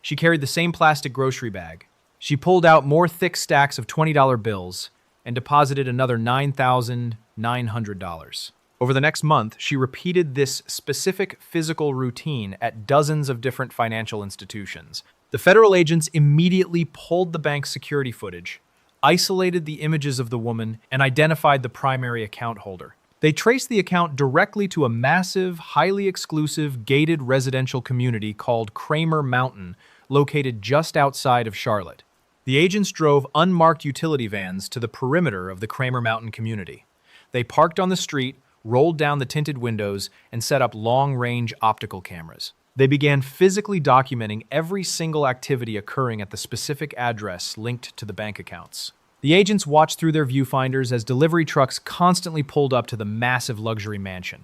She carried the same plastic grocery bag. She pulled out more thick stacks of $20 bills and deposited another $9,900. Over the next month, she repeated this specific physical routine at dozens of different financial institutions. The federal agents immediately pulled the bank's security footage, isolated the images of the woman, and identified the primary account holder. They traced the account directly to a massive, highly exclusive, gated residential community called Kramer Mountain, located just outside of Charlotte. The agents drove unmarked utility vans to the perimeter of the Kramer Mountain community. They parked on the street, rolled down the tinted windows, and set up long-range optical cameras. They began physically documenting every single activity occurring at the specific address linked to the bank accounts. The agents watched through their viewfinders as delivery trucks constantly pulled up to the massive luxury mansion.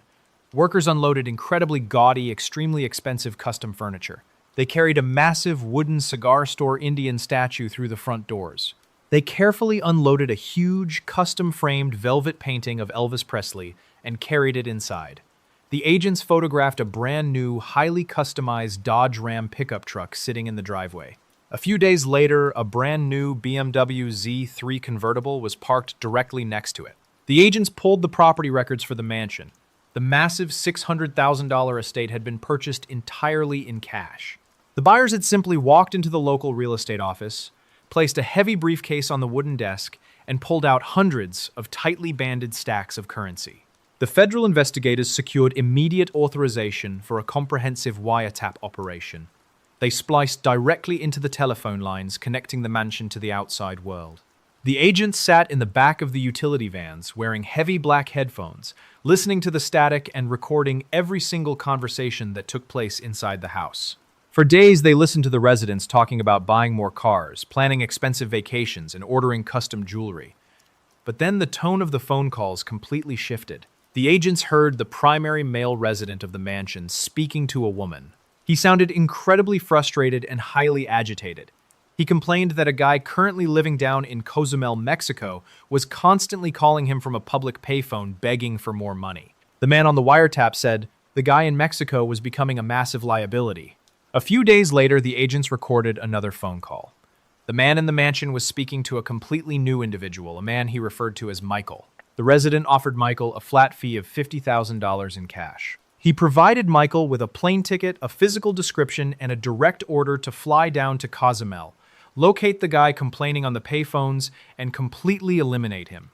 Workers unloaded incredibly gaudy, extremely expensive custom furniture. They carried a massive wooden cigar store Indian statue through the front doors. They carefully unloaded a huge, custom-framed velvet painting of Elvis Presley and carried it inside. The agents photographed a brand new, highly customized Dodge Ram pickup truck sitting in the driveway. A few days later, a brand new BMW Z3 convertible was parked directly next to it. The agents pulled the property records for the mansion. The massive $600,000 estate had been purchased entirely in cash. The buyers had simply walked into the local real estate office, placed a heavy briefcase on the wooden desk, and pulled out hundreds of tightly banded stacks of currency. The federal investigators secured immediate authorization for a comprehensive wiretap operation. They spliced directly into the telephone lines connecting the mansion to the outside world. The agents sat in the back of the utility vans, wearing heavy black headphones, listening to the static and recording every single conversation that took place inside the house. For days, they listened to the residents talking about buying more cars, planning expensive vacations, and ordering custom jewelry. But then the tone of the phone calls completely shifted. The agents heard the primary male resident of the mansion speaking to a woman. He sounded incredibly frustrated and highly agitated. He complained that a guy currently living down in Cozumel, Mexico, was constantly calling him from a public payphone begging for more money. The man on the wiretap said the guy in Mexico was becoming a massive liability. A few days later, the agents recorded another phone call. The man in the mansion was speaking to a completely new individual, a man he referred to as Michael. The resident offered Michael a flat fee of $50,000 in cash. He provided Michael with a plane ticket, a physical description, and a direct order to fly down to Cozumel, locate the guy complaining on the payphones, and completely eliminate him.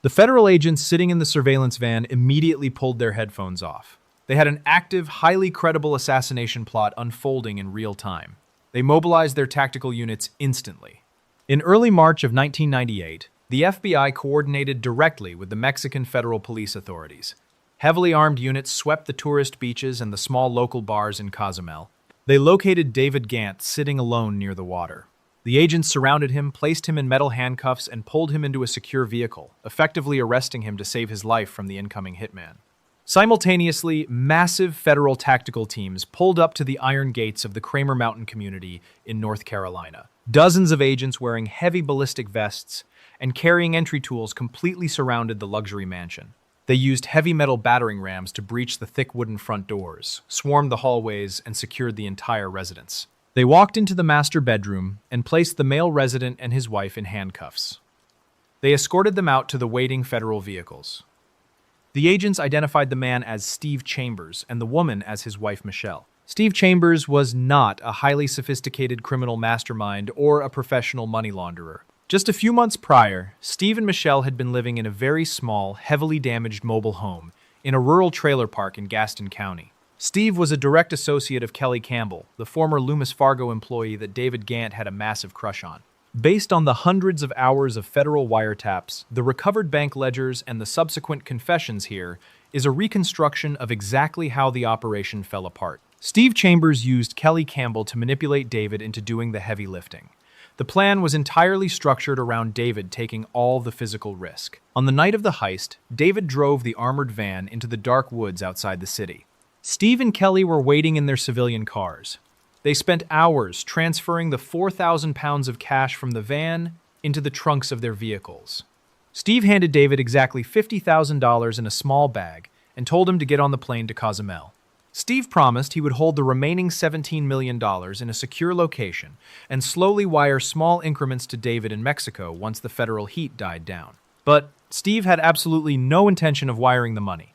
The federal agents sitting in the surveillance van immediately pulled their headphones off. They had an active, highly credible assassination plot unfolding in real time. They mobilized their tactical units instantly. In early March of 1998, the FBI coordinated directly with the Mexican Federal Police authorities. Heavily armed units swept the tourist beaches and the small local bars in Cozumel. They located David Gant sitting alone near the water. The agents surrounded him, placed him in metal handcuffs, and pulled him into a secure vehicle, effectively arresting him to save his life from the incoming hitman. Simultaneously, massive federal tactical teams pulled up to the iron gates of the Kramer Mountain community in North Carolina. Dozens of agents wearing heavy ballistic vests and carrying entry tools completely surrounded the luxury mansion. They used heavy metal battering rams to breach the thick wooden front doors, swarmed the hallways, and secured the entire residence. They walked into the master bedroom and placed the male resident and his wife in handcuffs. They escorted them out to the waiting federal vehicles. The agents identified the man as Steve Chambers and the woman as his wife Michelle. Steve Chambers was not a highly sophisticated criminal mastermind or a professional money launderer. Just a few months prior, Steve and Michelle had been living in a very small, heavily damaged mobile home in a rural trailer park in Gaston County. Steve was a direct associate of Kelly Campbell, the former Loomis Fargo employee that David Gant had a massive crush on. Based on the hundreds of hours of federal wiretaps, the recovered bank ledgers, and the subsequent confessions here, is a reconstruction of exactly how the operation fell apart. Steve Chambers used Kelly Campbell to manipulate David into doing the heavy lifting. The plan was entirely structured around David taking all the physical risk. On the night of the heist, David drove the armored van into the dark woods outside the city. Steve and Kelly were waiting in their civilian cars. They spent hours transferring the 4,000 pounds of cash from the van into the trunks of their vehicles. Steve handed David exactly $50,000 in a small bag and told him to get on the plane to Cozumel. Steve promised he would hold the remaining $17 million in a secure location and slowly wire small increments to David in Mexico once the federal heat died down. But Steve had absolutely no intention of wiring the money.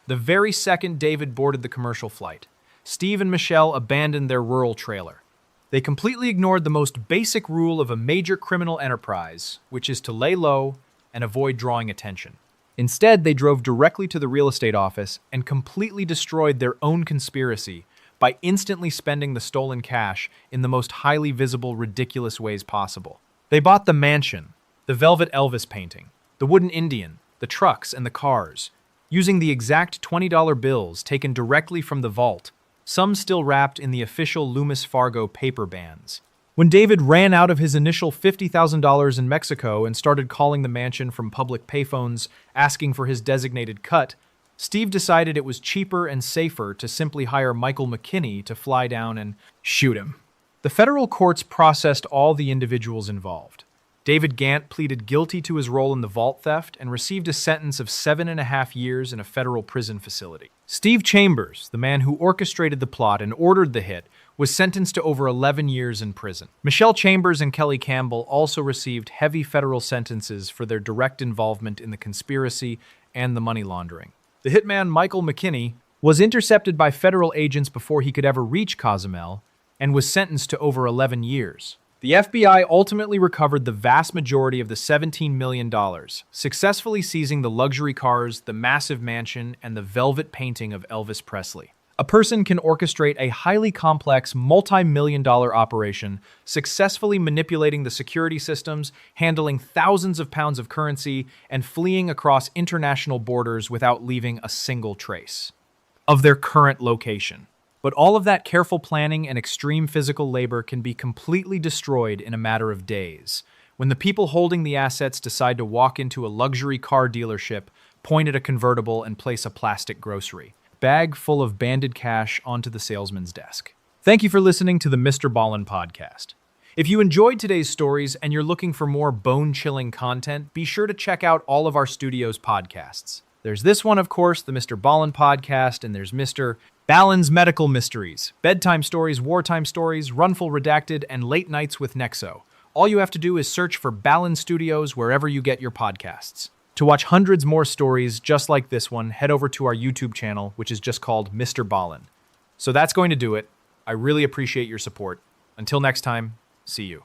The very second David boarded the commercial flight, Steve and Michelle abandoned their rural trailer. They completely ignored the most basic rule of a major criminal enterprise, which is to lay low and avoid drawing attention. Instead, they drove directly to the real estate office and completely destroyed their own conspiracy by instantly spending the stolen cash in the most highly visible, ridiculous ways possible. They bought the mansion, the velvet Elvis painting, the wooden Indian, the trucks, and the cars, using the exact $20 bills taken directly from the vault, some still wrapped in the official Loomis Fargo paper bands. When David ran out of his initial $50,000 in Mexico and started calling the mansion from public payphones asking for his designated cut, Steve decided it was cheaper and safer to simply hire Michael McKinney to fly down and shoot him. The federal courts processed all the individuals involved. David Gant pleaded guilty to his role in the vault theft and received a sentence of 7.5 years in a federal prison facility. Steve Chambers, the man who orchestrated the plot and ordered the hit, was sentenced to over 11 years in prison. Michelle Chambers and Kelly Campbell also received heavy federal sentences for their direct involvement in the conspiracy and the money laundering. The hitman Michael McKinney was intercepted by federal agents before he could ever reach Cozumel and was sentenced to over 11 years. The FBI ultimately recovered the vast majority of the $17 million, successfully seizing the luxury cars, the massive mansion, and the velvet painting of Elvis Presley. A person can orchestrate a highly complex, multi-million-dollar operation, successfully manipulating the security systems, handling thousands of pounds of currency, and fleeing across international borders without leaving a single trace of their current location. But all of that careful planning and extreme physical labor can be completely destroyed in a matter of days, when the people holding the assets decide to walk into a luxury car dealership, point at a convertible, and place a plastic grocery bag full of banded cash onto the salesman's desk. Thank you for listening to the Mrballen podcast. If you enjoyed today's stories and you're looking for more bone-chilling content, be sure to check out all of our studio's podcasts. There's this one, of course, the Mrballen podcast, and there's Mrballen's Medical Mysteries, Bedtime Stories, Wartime Stories, Runful Redacted, and Late Nights with Nexo. All you have to do is search for Ballen Studios wherever you get your podcasts. To watch hundreds more stories just like this one, head over to our YouTube channel, which is just called Mrballen. So that's going to do it. I really appreciate your support. Until next time, see you.